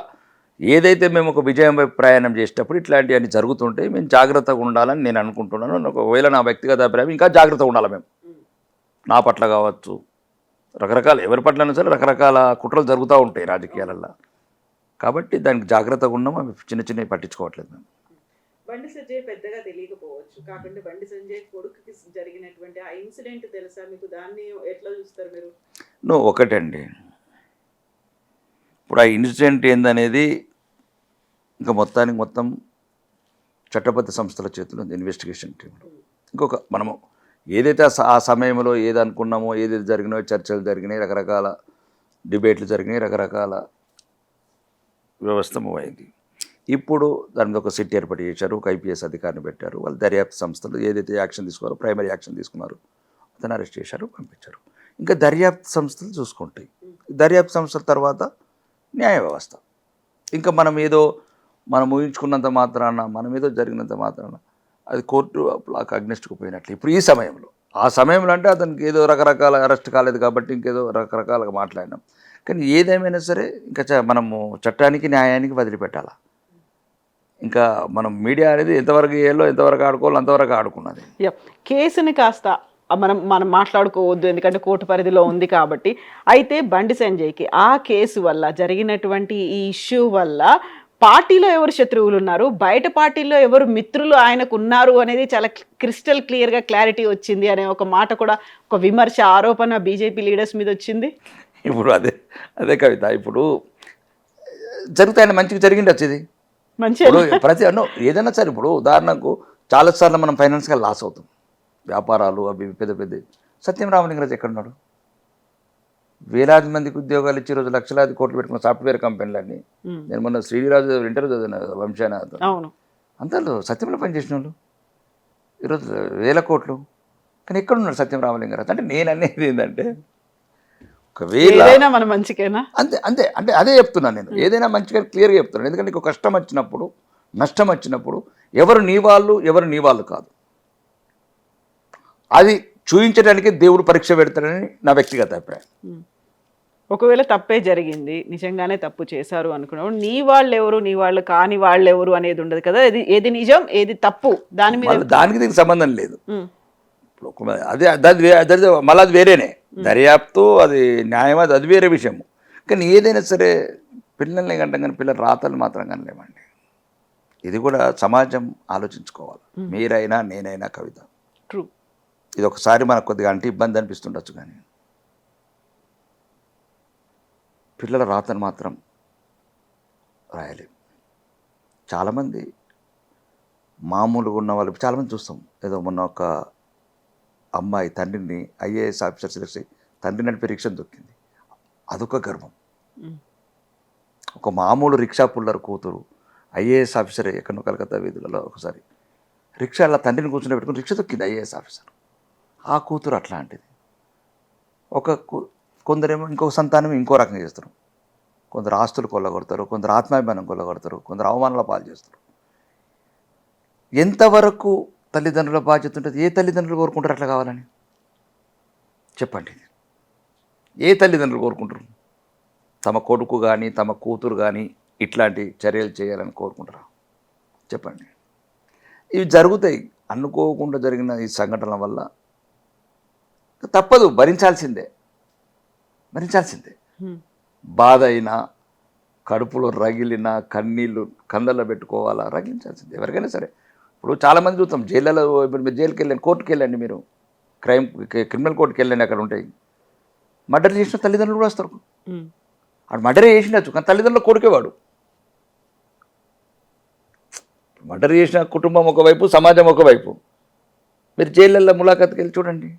ఏదైతే మేము ఒక విజయం వైపు ప్రయాణం చేసేటప్పుడు ఇట్లాంటివన్నీ జరుగుతుంటాయి, మేము జాగ్రత్తగా ఉండాలని నేను అనుకుంటున్నాను. ఒకవేళ నా వ్యక్తిగత అభిప్రాయం ఇంకా జాగ్రత్తగా ఉండాలి మేము, నా పట్ల కావచ్చు, రకరకాల ఎవరి పట్ల సరే రకరకాల కుట్రలు జరుగుతూ ఉంటాయి రాజకీయాలలో. కాబట్టి దానికి జాగ్రత్తగా ఉన్నాం, అవి చిన్న చిన్నవి పట్టించుకోవట్లేదు మేము. బండి సంజయ్ పెద్దగా తెలియకపోవచ్చు, కాకుండా బండి సంజయ్ కొడుకుకి జరిగినటువంటి ఆ ఇన్సిడెంట్ తెలుసా మీకు? దాన్ని ఎట్లా చూస్తారు మీరు? ఒకటండి, ఇప్పుడు ఆ ఇన్సిడెంట్ ఏందనేది ఇంకా మొత్తం చట్టబద్ధ సంస్థల చేతిలో ఉంది, ఇన్వెస్టిగేషన్ టీంలో. ఇంకొక మనము ఏదైతే ఆ సమయంలో ఏది అనుకున్నామో, ఏదైతే జరిగినాయో, చర్చలు జరిగినాయి, రకరకాల డిబేట్లు జరిగినాయి, రకరకాల వ్యవస్థ మూవ్ అయింది. ఇప్పుడు దాని మీద ఒక సిట్ ఏర్పాటు చేశారు, ఒక ఐపీఎస్ అధికారిని పెట్టారు. వాళ్ళు దర్యాప్తు సంస్థలు ఏదైతే యాక్షన్ తీసుకున్నారో, ప్రైమరీ యాక్షన్ తీసుకున్నారు, అతను అరెస్ట్ చేశారు, పంపించారు. ఇంకా దర్యాప్తు సంస్థలు చూసుకుంటాయి. దర్యాప్తు సంస్థల తర్వాత న్యాయ వ్యవస్థ. ఇంకా మనం ఊహించుకున్నంత మాత్రాన, మనం ఏదో జరిగినంత మాత్రాన అది కోర్టు లాక్ అగ్నెస్ట్కు పోయినట్లు ఇప్పుడు ఈ సమయంలో. ఆ సమయంలో అంటే అతనికి ఏదో రకరకాల అరెస్ట్ కాలేదు కాబట్టి ఇంకేదో రకరకాలుగా మాట్లాడినాం. కానీ ఏదేమైనా సరే ఇంకా మనము చట్టానికి న్యాయానికి వదిలిపెట్టాలి. ఇంకా మనం మీడియా అనేది ఎంతవరకు చేయాలో, ఎంతవరకు ఆడుకోవాలో అంతవరకు ఆడుకున్నది. కేసుని కాస్త మనం మాట్లాడుకోవద్దు, ఎందుకంటే కోర్టు పరిధిలో ఉంది కాబట్టి. అయితే బండి సంజయ్కి ఆ కేసు వల్ల, జరిగినటువంటి ఈ ఇష్యూ వల్ల పార్టీలో ఎవరు శత్రువులు ఉన్నారు, బయట పార్టీలో ఎవరు మిత్రులు ఆయనకు ఉన్నారు అనేది చాలా క్రిస్టల్ క్లియర్గా క్లారిటీ వచ్చింది అనే ఒక మాట కూడా, ఒక విమర్శ, ఆరోపణ బీజేపీ లీడర్స్ మీద వచ్చింది. ఇప్పుడు అదే కవిత, ఇప్పుడు జరుగుతాయని మంచిగా జరిగింది వచ్చేది మంచిగా ప్రతి ఏదైనా సరే. ఇప్పుడు ఉదాహరణకు చాలాసార్లు మనం ఫైనాన్స్గా లాస్ అవుతాం, వ్యాపారాలు అవి పెద్ద సత్యం రామలింగరాజు ఎక్కడున్నాడు? వేలాది మందికి ఉద్యోగాలు ఇచ్చి రోజు లక్షలాది కోట్లు పెట్టుకున్న సాఫ్ట్వేర్ కంపెనీలన్నీ. నేను మొన్న శ్రీనిరాజు ఇంటర్వ్యూ చదివిన వంశానాథ్, అంతా సత్యంలో పనిచేసిన వాళ్ళు ఈరోజు 1000 కోట్లు. కానీ ఎక్కడున్నాడు సత్యం రామలింగరాజు? అంటే నేను అనేది ఏంటంటే, ఒకవేళ మన మంచికేనా, అంతే అంటే అదే చెప్తున్నాను నేను. ఏదైనా మంచిగా క్లియర్గా చెప్తున్నాను. ఎందుకంటే నీకు కష్టం వచ్చినప్పుడు, నష్టం వచ్చినప్పుడు ఎవరు నీ వాళ్ళు కాదు, అది చూపించడానికి దేవుడు పరీక్ష పెడతాడని నా వ్యక్తిగత అభిప్రాయం. ఒకవేళ తప్పే జరిగింది, నిజంగానే తప్పు చేశారు అనుకున్నప్పుడు నీ వాళ్ళు ఎవరు, నీ వాళ్ళు కాని వాళ్ళు ఎవరు అనేది ఉండదు కదా. ఏది నిజం, ఏది తప్పు, దానికి దీనికి సంబంధం లేదు. అదే మళ్ళీ అది వేరేనే దర్యాప్తు, అది న్యాయం, అది వేరే విషయం. కానీ ఏదైనా సరే పిల్లల్ని కంటాం కానీ పిల్లల రాతలు మాత్రం కనలేమండి. ఇది కూడా సమాజం ఆలోచించుకోవాలి. మీరైనా నేనైనా కవిత, ట్రూ. ఇది ఒకసారి మనకు కొద్దిగా అంటే ఇబ్బంది అనిపిస్తుండొచ్చు, కానీ పిల్లల రాతను మాత్రం రాయలేము. చాలామంది మామూలుగా ఉన్న వాళ్ళు చాలామంది చూస్తాం. ఏదో మొన్న ఒక అమ్మాయి తండ్రిని ఐఏఎస్ ఆఫీసర్ చేసి తండ్రి నడిపే రిక్షా దొక్కింది, అదొక గర్వం. ఒక మామూలు రిక్షా పుల్లర్ కూతురు ఐఏఎస్ ఆఫీసర్ ఎక్కడో కలకత్తా వీధులలో ఒకసారి రిక్షాలో తండ్రిని కూర్చుని పెట్టుకుని రిక్షా దొక్కింది ఐఏఎస్ ఆఫీసర్. ఆ కూతురు అట్లాంటిది. కొందరేమో ఇంకొక సంతానం ఇంకో రకంగా చేస్తారు. కొందరు ఆస్తులు కొల్లగొడతారు, కొందరు ఆత్మాభిమానం కొల్లగొడతారు, కొందరు అవమానాల పాలు చేస్తారు. ఎంతవరకు తల్లిదండ్రుల బాధ్యత ఉంటుంది? ఏ తల్లిదండ్రులు కోరుకుంటారు అట్లా కావాలని? చెప్పండి. ఏ తల్లిదండ్రులు కోరుకుంటారు తమ కొడుకు కానీ తమ కూతురు కానీ ఇట్లాంటి చర్యలు చేయాలని కోరుకుంటారా? చెప్పండి. ఇవి జరుగుతాయి. అనుకోకుండా జరిగిన ఈ సంఘటనల వల్ల తప్పదు, భరించాల్సిందే. బాధ అయినా, కడుపులో రగిలిన కన్నీళ్ళు కళ్ళల్లో పెట్టుకోవాలా, రగిలించాల్సిందే ఎవరికైనా సరే. ఇప్పుడు చాలామంది చూస్తాం జైళ్ళలో, ఇప్పుడు మీరు జైలుకి వెళ్ళండి, కోర్టుకి వెళ్ళండి, మీరు క్రిమినల్ కోర్టుకి వెళ్ళండి, అక్కడ ఉంటాయి మర్డర్ చేసిన తల్లిదండ్రులు కూడా వస్తారు. వాడు మర్డర్ చేసినచ్చు, కానీ తల్లిదండ్రులు కొడుకేవాడు. మర్డర్ చేసిన కుటుంబం ఒకవైపు, సమాజం ఒకవైపు. మీరు జైళ్ళల్లో ములాఖాత్కి వెళ్ళి చూడండి,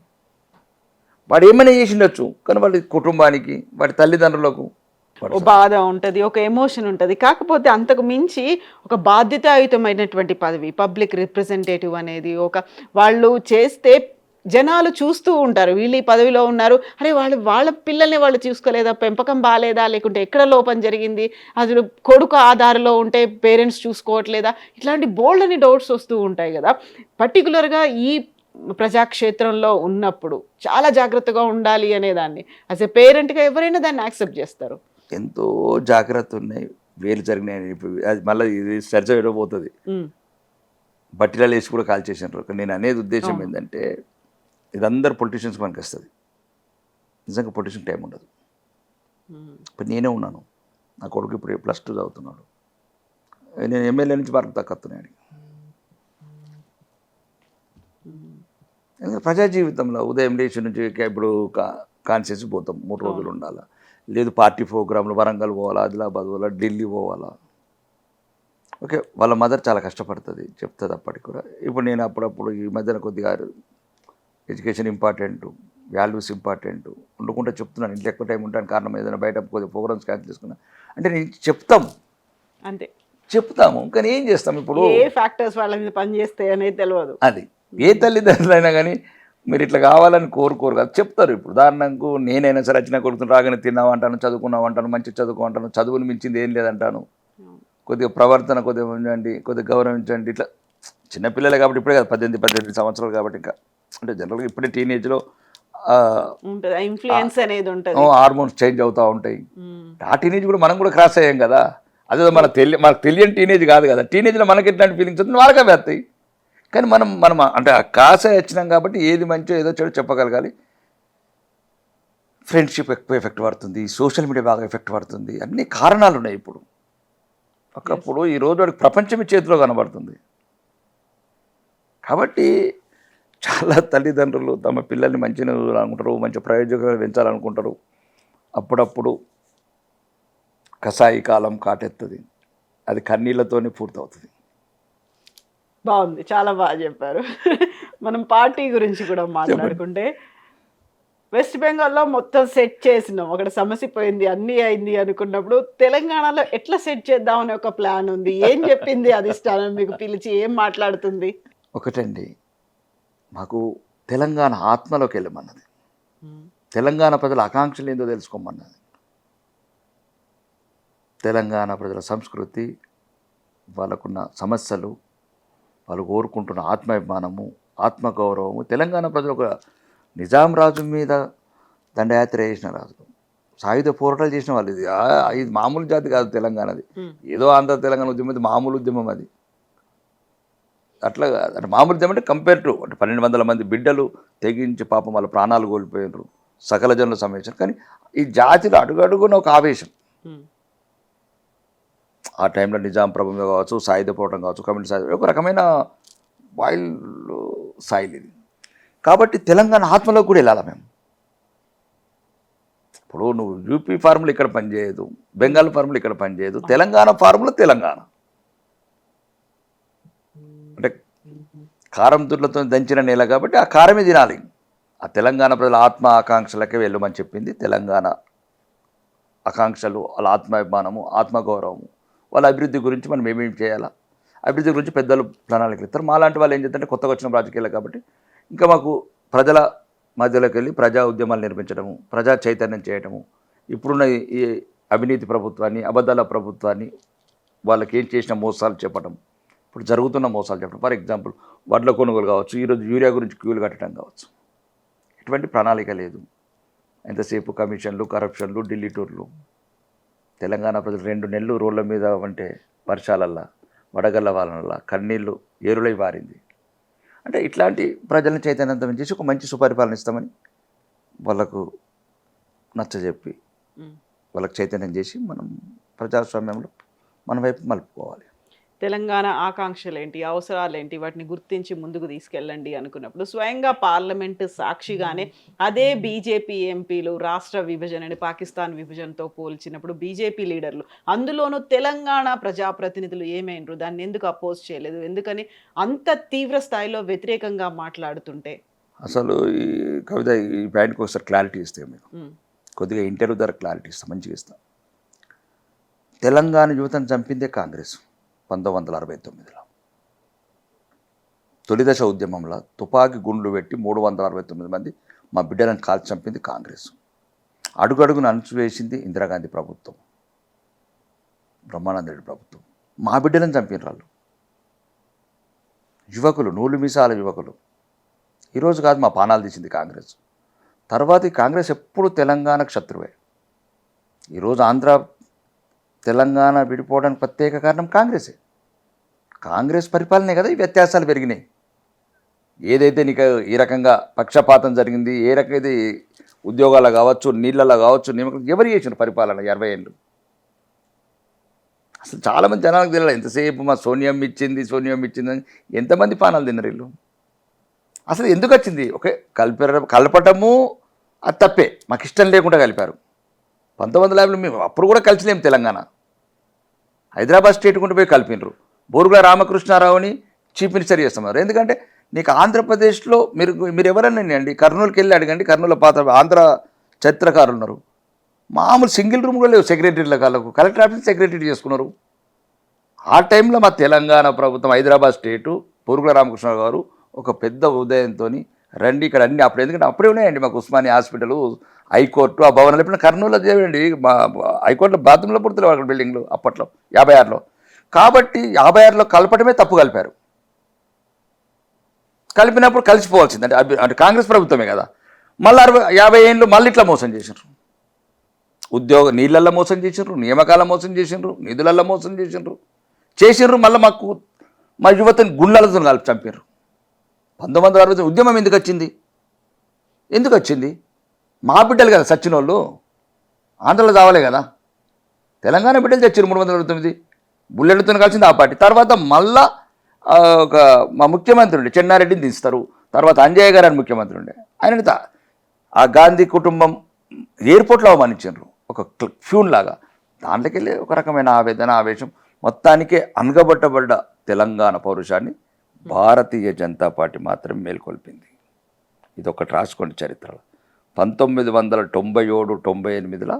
వాడు ఏమైనా చేసిండొచ్చు, కానీ వాడి కుటుంబానికి, వాడి తల్లిదండ్రులకు ఓ బాధ ఉంటుంది, ఒక ఎమోషన్ ఉంటుంది. కాకపోతే అంతకు మించి ఒక బాధ్యతాయుతమైనటువంటి పదవి పబ్లిక్ రిప్రజెంటేటివ్ అనేది వాళ్ళు చేస్తే జనాలు చూస్తూ ఉంటారు. వీళ్ళు ఈ పదవిలో ఉన్నారు, అరే వాళ్ళ పిల్లల్ని వాళ్ళు చూసుకోలేదా, పెంపకం బాగాలేదా, లేకుంటే ఎక్కడ లోపం జరిగింది, అసలు కొడుకు ఆధారలో ఉంటే పేరెంట్స్ చూసుకోవట్లేదా, ఇట్లాంటి బోల్డ్ అని డౌట్స్ వస్తూ ఉంటాయి కదా. పర్టికులర్గా ఈ ప్రజాక్షేత్రంలో ఉన్నప్పుడు చాలా జాగ్రత్తగా ఉండాలి అనేదాన్ని యాజ్ ఎ పేరెంట్గా ఎవరైనా దాన్ని యాక్సెప్ట్ చేస్తారు. ఎంతో జాగ్రత్త ఉన్నాయి, వేలు జరిగినాయి. ఇప్పుడు అది మళ్ళీ ఇది చర్చ విడబోతుంది. బట్టిలలో వేసి కూడా కాల్ చేసినారు. నేను అనేది ఉద్దేశం ఏంటంటే, ఇది అందరు పొలిటీషియన్స్ మనకి వస్తుంది. నిజంగా పొలిటీషియన్ టైం ఉండదు. ఇప్పుడు నేనే ఉన్నాను, నా కొడుకు ఇప్పుడు +2 చదువుతున్నాడు. నేను ఎమ్మెల్యే నుంచి మార్కు తక్కుతున్నాయి. ఎందుకంటే ప్రజా జీవితంలో ఉదయం లేచి నుంచి ఇప్పుడు కాన్షియస్ పోతాం, 3 రోజులు ఉండాలా, లేదు పార్టీ ప్రోగ్రాంలు వరంగల్ పోవాలా, ఆదిలాబాద్ పోవాలా, ఢిల్లీ పోవాలా. ఓకే, వాళ్ళ మదర్ చాలా కష్టపడుతుంది, చెప్తుంది అప్పటికి కూడా. ఇప్పుడు నేను అప్పుడప్పుడు ఈ మధ్యన కొద్దిగా ఎడ్యుకేషన్ ఇంపార్టెంట్, వాల్యూస్ ఇంపార్టెంట్ ఉండకుండా చెప్తున్నాను. ఇంట్లో ఎక్కువ టైం ఉంటాను, కారణం ఏదైనా బయట కొద్దిగా ప్రోగ్రామ్స్ క్యాన్సిల్ చేసుకున్నా అంటే నేను చెప్తాము, అంతే చెప్తాము. కానీ ఏం చేస్తాం, ఇప్పుడు ఏ ఫ్యాక్టర్స్ వాళ్ళ మీద పనిచేస్తాయి అనేది తెలియదు. అది ఏ తల్లిదండ్రులైనా కానీ మీరు ఇట్లా కావాలని కోరుకోరు కదా, చెప్తారు. ఇప్పుడు ఉదాహరణకు నేనైనా సరే వచ్చిన కొడుకుని రాగానే తిన్నావు అంటాను, చదువుకున్నావు అంటాను, మంచి చదువుకో అంటాను, చదువుని మించింది ఏం లేదంటాను, కొద్దిగా ప్రవర్తన కొద్దిగా ఉంచండి, కొద్దిగా గౌరవించండి. ఇట్లా చిన్నపిల్లలే కాబట్టి ఇప్పుడే కదా 18 సంవత్సరాలు కాబట్టి, ఇంకా అంటే జనరల్గా ఇప్పుడే టీనేజ్లో ఇన్ఫ్లుయెన్స్ అనేది ఉంటుంది, హార్మోన్స్ చేంజ్ అవుతూ ఉంటాయి. ఆ టీనేజ్ కూడా మనం కూడా క్రాస్ అయ్యాం కదా. అదే మనకు తెలియని టీనేజ్ కాదు కదా. టీనేజ్లో మనకి ఎట్లాంటి ఫీలింగ్స్ వస్తుంది వాళ్ళకే వేస్తాయి. కానీ మనం అంటే ఆ క్రాస్ అయ్యి వచ్చినాం కాబట్టి ఏది మంచో ఏదో చెడు చెప్పగలగాలి. ఫ్రెండ్షిప్ ఎక్కువ ఎఫెక్ట్ పడుతుంది, సోషల్ మీడియా బాగా ఎఫెక్ట్ పడుతుంది, అన్ని కారణాలు ఉన్నాయి. ఇప్పుడు ఒకప్పుడు ఈ రోజు వాడికి ప్రపంచమే చేతిలో కనబడుతుంది. కాబట్టి చాలా తల్లిదండ్రులు తమ పిల్లల్ని మంచిగా అనుకుంటారు, మంచి ప్రయోజకులు పెంచాలనుకుంటారు. అప్పుడప్పుడు కషాయి కాలం కాటెత్తుంది, అది కన్నీళ్లతోనే పూర్తవుతుంది. బాగుంది, చాలా బాగా చెప్పారు. మనం పార్టీ గురించి కూడా మాట్లాడుకుంటే, వెస్ట్ బెంగాల్లో మొత్తం సెట్ చేసినాం, అక్కడ సమస్య పోయింది, అన్నీ అయింది అనుకున్నప్పుడు తెలంగాణలో ఎట్లా సెట్ చేద్దామని ఒక ప్లాన్ ఉంది. ఏం చెప్పింది అధిష్టానం మీకు పిలిచి, ఏం మాట్లాడుతుంది? ఒకటండి, మాకు తెలంగాణ ఆత్మలోకి వెళ్ళమన్నది, తెలంగాణ ప్రజల ఆకాంక్షలు ఏందో తెలుసుకోమన్నది, తెలంగాణ ప్రజల సంస్కృతి, వాళ్ళకున్న సమస్యలు, వాళ్ళు కోరుకుంటున్న ఆత్మాభిమానము, ఆత్మగౌరవము. తెలంగాణ ప్రజలు ఒక నిజాం రాజు మీద దండయాత్ర చేసిన రాజులు, సాయుధ పోరాటాలు చేసిన వాళ్ళు. ఇది మామూలు జాతి కాదు తెలంగాణది. ఏదో ఆంధ్ర తెలంగాణ ఉద్యమం అది మామూలు ఉద్యమం, అది అట్లా కాదు. అంటే మామూలు ఉద్యమం అంటే కంపేర్ టు అంటే 1200 మంది బిడ్డలు తెగించి పాపం వాళ్ళ ప్రాణాలు కోల్పోయినారు, సకల జనుల సమావేశం. కానీ ఈ జాతిలో అడుగడుగున ఒక ఆవేశం. ఆ టైంలో నిజాం ప్రభుత్వం కావచ్చు, సాయుధ పోరాటం కావచ్చు, కమ్యూనిస్ట్ సాయుధ, ఒక రకమైన వైల్డ్ సాయిల్ ఇది. కాబట్టి తెలంగాణ ఆత్మలోకి కూడా వెళ్ళాలి మేము. ఇప్పుడు నువ్వు యూపీ ఫార్ములా ఇక్కడ పనిచేయదు, బెంగాల్ ఫార్ములా ఇక్కడ పనిచేయదు, తెలంగాణ ఫార్ములా తెలంగాణ. అంటే కారం దుడ్లతో దంచిన నేల కాబట్టి ఆ కారమే తినాలి. ఆ తెలంగాణ ప్రజల ఆత్మ ఆకాంక్షలకే వెళ్ళమని చెప్పింది. తెలంగాణ ఆకాంక్షలు, వాళ్ళ ఆత్మాభిమానము, ఆత్మగౌరవము, వాళ్ళ అభివృద్ధి గురించి మనం ఏమేమి చేయాలా, అభివృద్ధి గురించి పెద్దలు ప్రణాళికలు ఇస్తారు. మాలాంటి వాళ్ళు ఏం చేస్తారంటే కొత్తగా వచ్చిన రాజకీయాలు కాబట్టి ఇంకా మాకు ప్రజల మధ్యలోకి వెళ్ళి ప్రజా ఉద్యమాలు నిర్మించడము, ప్రజా చైతన్యం చేయడము, ఇప్పుడున్న ఈ అవినీతి ప్రభుత్వాన్ని, అబద్ధాల ప్రభుత్వాన్ని, వాళ్ళకి ఏం చేసిన మోసాలు చెప్పడం, ఇప్పుడు జరుగుతున్న మోసాలు చెప్పడం. ఫర్ ఎగ్జాంపుల్ వడ్ల కొనుగోలు కావచ్చు, ఈరోజు యూరియా గురించి క్యూలు కట్టడం కావచ్చు. ఎటువంటి ప్రణాళిక లేదు, ఎంతసేపు కమిషన్లు, కరప్షన్లు, ఢిల్లీ టూర్లు. తెలంగాణ ప్రజలు 2 నెలలు రోడ్ల మీద అంటే వర్షాలల్లా, వడగళ్ళ వాళ్ళ కన్నీళ్ళు ఏరులై పారింది. అంటే ఇట్లాంటి ప్రజలను చైతన్యవంతం చేసి ఒక మంచి సుపరిపాలన ఇస్తామని వాళ్ళకు నచ్చజెప్పి వాళ్ళకి చైతన్యం చేసి మనం ప్రజాస్వామ్యంలో మన వైపు మలుపుకోవాలి. తెలంగాణ ఆకాంక్షలు ఏంటి, అవసరాలు ఏంటి, వాటిని గుర్తించి ముందుకు తీసుకెళ్ళండి అనుకున్నప్పుడు స్వయంగా పార్లమెంటు సాక్షిగానే అదే బీజేపీ ఎంపీలు రాష్ట్ర విభజనని పాకిస్తాన్ విభజనతో పోల్చినప్పుడు బీజేపీ లీడర్లు, అందులోనూ తెలంగాణ ప్రజాప్రతినిధులు ఏమైనరు, దాన్ని ఎందుకు అపోజ్ చేయలేదు, ఎందుకని అంత తీవ్ర స్థాయిలో వ్యతిరేకంగా మాట్లాడుతుంటే? అసలు ఈ కవిత ఈ పాయింట్కి ఒకసారి క్లారిటీ ఇస్తే మీరు కొద్దిగా ఇంటర్వ్యూ ద్వారా క్లారిటీ ఇస్తాం, మంచిగా ఇస్తాం. తెలంగాణ యువతను చంపిందే కాంగ్రెస్ 1969లో. తొలిదశ ఉద్యమంలో తుపాకీ గుండ్లు పెట్టి 369 మంది మా బిడ్డలను కాల్చి చంపింది కాంగ్రెస్. అడుగడుగును అణచివేసింది ఇందిరాగాంధీ ప్రభుత్వం, బ్రహ్మానంద రెడ్డి ప్రభుత్వం. మా బిడ్డలను చంపిన వాళ్ళు యువకులు, నూలు మీసాల యువకులు. ఈరోజు కాదు మా పానాలు తీసింది కాంగ్రెస్. తర్వాత ఈ కాంగ్రెస్ ఎప్పుడు తెలంగాణకు శత్రువే. ఈరోజు ఆంధ్ర తెలంగాణ విడిపోవడానికి ప్రత్యేక కారణం కాంగ్రెసే. కాంగ్రెస్ పరిపాలనే కదా ఈ వ్యత్యాసాలు పెరిగినాయి. ఏదైతే నీకు ఈ రకంగా పక్షపాతం జరిగింది, ఏ రకమైతే ఉద్యోగాలు కావచ్చు, నీళ్ళలో కావచ్చు, నియమకం ఎవరు చేసిన పరిపాలన 20 ఏళ్ళు? అసలు చాలామంది జనాలకు తెలియదు. ఎంతసేపు మా సోనియం ఇచ్చింది అని ఎంతమంది పానాలు తిన్నారు వీళ్ళు? అసలు ఎందుకు వచ్చింది? ఓకే, కలపటము అది తప్పే, మాకు ఇష్టం లేకుండా కలిపారు. 1950లో మేము అప్పుడు కూడా కలిసిలేము. తెలంగాణ హైదరాబాద్ స్టేట్ కుంటూ పోయి కలిపినరు. బోరుగుల రామకృష్ణారావుని చీఫ్ మినిస్టర్ చేస్తున్నారు. ఎందుకంటే నీకు ఆంధ్రప్రదేశ్లో మీరు ఎవరన్నా అండి, కర్నూలుకి వెళ్ళి అడగండి, కర్నూలు పాత ఆంధ్ర చరిత్రకారులు ఉన్నారు. మామూలు సింగిల్ రూమ్ కూడా లేవు సెక్రటరీల కాళ్ళకు. కలెక్టర్ ఆఫీస్ సెక్రటరీ చేసుకున్నారు. ఆ టైంలో మా తెలంగాణ ప్రభుత్వం, హైదరాబాద్ స్టేటు, బోరుగుల రామకృష్ణరావు గారు ఒక పెద్ద ఉదయంతో రండి ఇక్కడ అన్ని అప్పుడు, ఎందుకంటే అప్పుడే ఉన్నాయండి మాకు ఉస్మానియా హాస్పిటల్, హైకోర్టు, ఆ భవనాలు. ఎప్పుడైనా కర్నూలులో చేయండి, మా హైకోర్టులో బాత్రూంలో పుడుతున్నారు అక్కడ బిల్డింగ్లు అప్పట్లో 56లో. కాబట్టి 56లో కలపడమే తప్పు కలిపారు. కలిపినప్పుడు కలిసిపోవాల్సింది అంటే కాంగ్రెస్ ప్రభుత్వమే కదా. మళ్ళీ 50 ఏళ్ళు మళ్ళీ ఇట్లా మోసం చేసినారు. నీళ్ళల్లో మోసం చేసినారు, నియామకాల మోసం చేసినారు, నిధులల్లో మోసం చేసినారు. మళ్ళీ మా యువతని గుండెలతో కలిపి చంపారు. 1960 ఉద్యమం ఎందుకు వచ్చింది? మా బిడ్డలు కదా సచ్చిన వాళ్ళు. ఆంధ్రలో చావలే కదా, తెలంగాణ బిడ్డలు చచ్చారు 369. బుల్లెట్లతో కలిసింది ఆ పార్టీ. తర్వాత మళ్ళా ఒక మా ముఖ్యమంత్రి ఉండే చెన్నారెడ్డిని దించుతారు. తర్వాత అంజయ్య గారు అని ముఖ్యమంత్రి ఉండే, ఆయన ఆ గాంధీ కుటుంబం ఎయిర్పోర్ట్లో అవమానించారు ఒక ఫ్యూన్ లాగా. దాంట్లోకి వెళ్ళి ఒక రకమైన ఆవేదన, ఆవేశం. మొత్తానికే అనగబట్టబడ్డ తెలంగాణ పౌరుషాన్ని భారతీయ జనతా పార్టీ మాత్రం మేల్కొల్పింది. ఇది ఒకటి రాసుకోండి చరిత్రలో. 1997, 98లో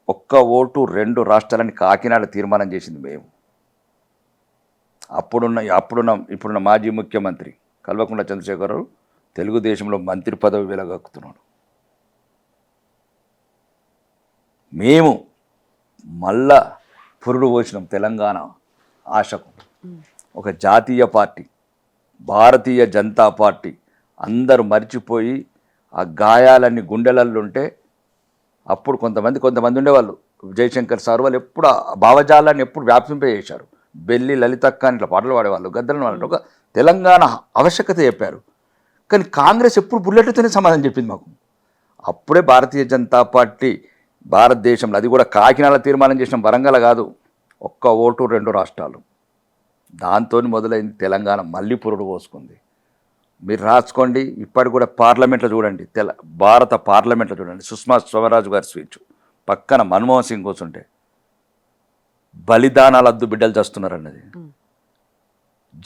ఒక్క ఓటు 2 రాష్ట్రాలని కాకినాడ తీర్మానం చేసింది మేము. ఇప్పుడున్న మాజీ ముఖ్యమంత్రి కల్వకుంట్ల చంద్రశేఖరరావు తెలుగుదేశంలో మంత్రి పదవి వెలగక్కుతున్నాడు. మేము మళ్ళా పురుడు పోసినాం తెలంగాణ ఆశకు. ఒక జాతీయ పార్టీ, భారతీయ జనతా పార్టీ అందరూ మర్చిపోయి ఆ గాయాలన్నీ గుండెలల్లో ఉంటే అప్పుడు కొంతమంది ఉండేవాళ్ళు. జయశంకర్ సార్ వాళ్ళు ఎప్పుడు ఆ భావజాలాన్ని ఎప్పుడు వ్యాపింపజేశారు. బెల్లి, లలితక్క అని ఇట్లా పాటలు పాడేవాళ్ళు, గద్దలను వాళ్ళు ఒక తెలంగాణ ఆవశ్యకత చెప్పారు. కానీ కాంగ్రెస్ ఎప్పుడు బుల్లెట్లతోనే సమాధానం చెప్పింది మాకు. అప్పుడే భారతీయ జనతా పార్టీ భారతదేశంలో, అది కూడా కాకినాడ తీర్మానం చేసిన, వరంగల్ కాదు, ఒక్క ఓటు 2 రాష్ట్రాలు. దాంతో మొదలైంది తెలంగాణ మళ్ళీ పురుడు పోసుకుంది. మీరు రాసుకోండి. ఇప్పటి కూడా పార్లమెంట్లో చూడండి, భారత పార్లమెంట్లో చూడండి, సుష్మా స్వరాజ్ గారి స్పీచ్ పక్కన మన్మోహన్ సింగ్ కూర్చుంటే బలిదానాలద్దు బిడ్డలు చేస్తున్నారు అన్నది.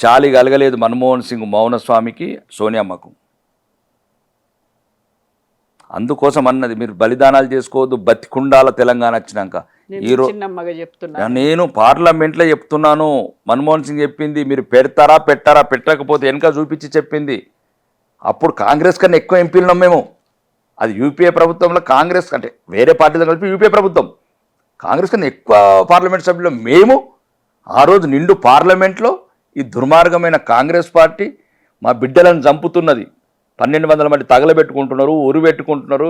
జాలి కలగలేదు మన్మోహన్ సింగ్ మౌనస్వామికి, సోనియమ్మకు. అందుకోసం అన్నది మీరు బలిదానాలు చేసుకోవద్దు, బతికుండాల తెలంగాణ వచ్చినాక. నేను పార్లమెంట్లో చెప్తున్నాను, మన్మోహన్ సింగ్ చెప్పింది మీరు పెట్టారా పెట్టకపోతే వెనక చూపించి చెప్పింది. అప్పుడు కాంగ్రెస్ కన్నా ఎక్కువ ఎంపీలున్నాం మేము. అది యూపీఏ ప్రభుత్వంలో కాంగ్రెస్ అంటే వేరే పార్టీతో కలిపి యూపీఏ ప్రభుత్వం, కాంగ్రెస్ కన్నా ఎక్కువ పార్లమెంట్ సభ్యులు మేము. ఆ రోజు నిండు పార్లమెంట్లో ఈ దుర్మార్గమైన కాంగ్రెస్ పార్టీ మా బిడ్డలను చంపుతున్నది. 1200 మంది తగలబెట్టుకుంటున్నారు, ఉరి పెట్టుకుంటున్నారు.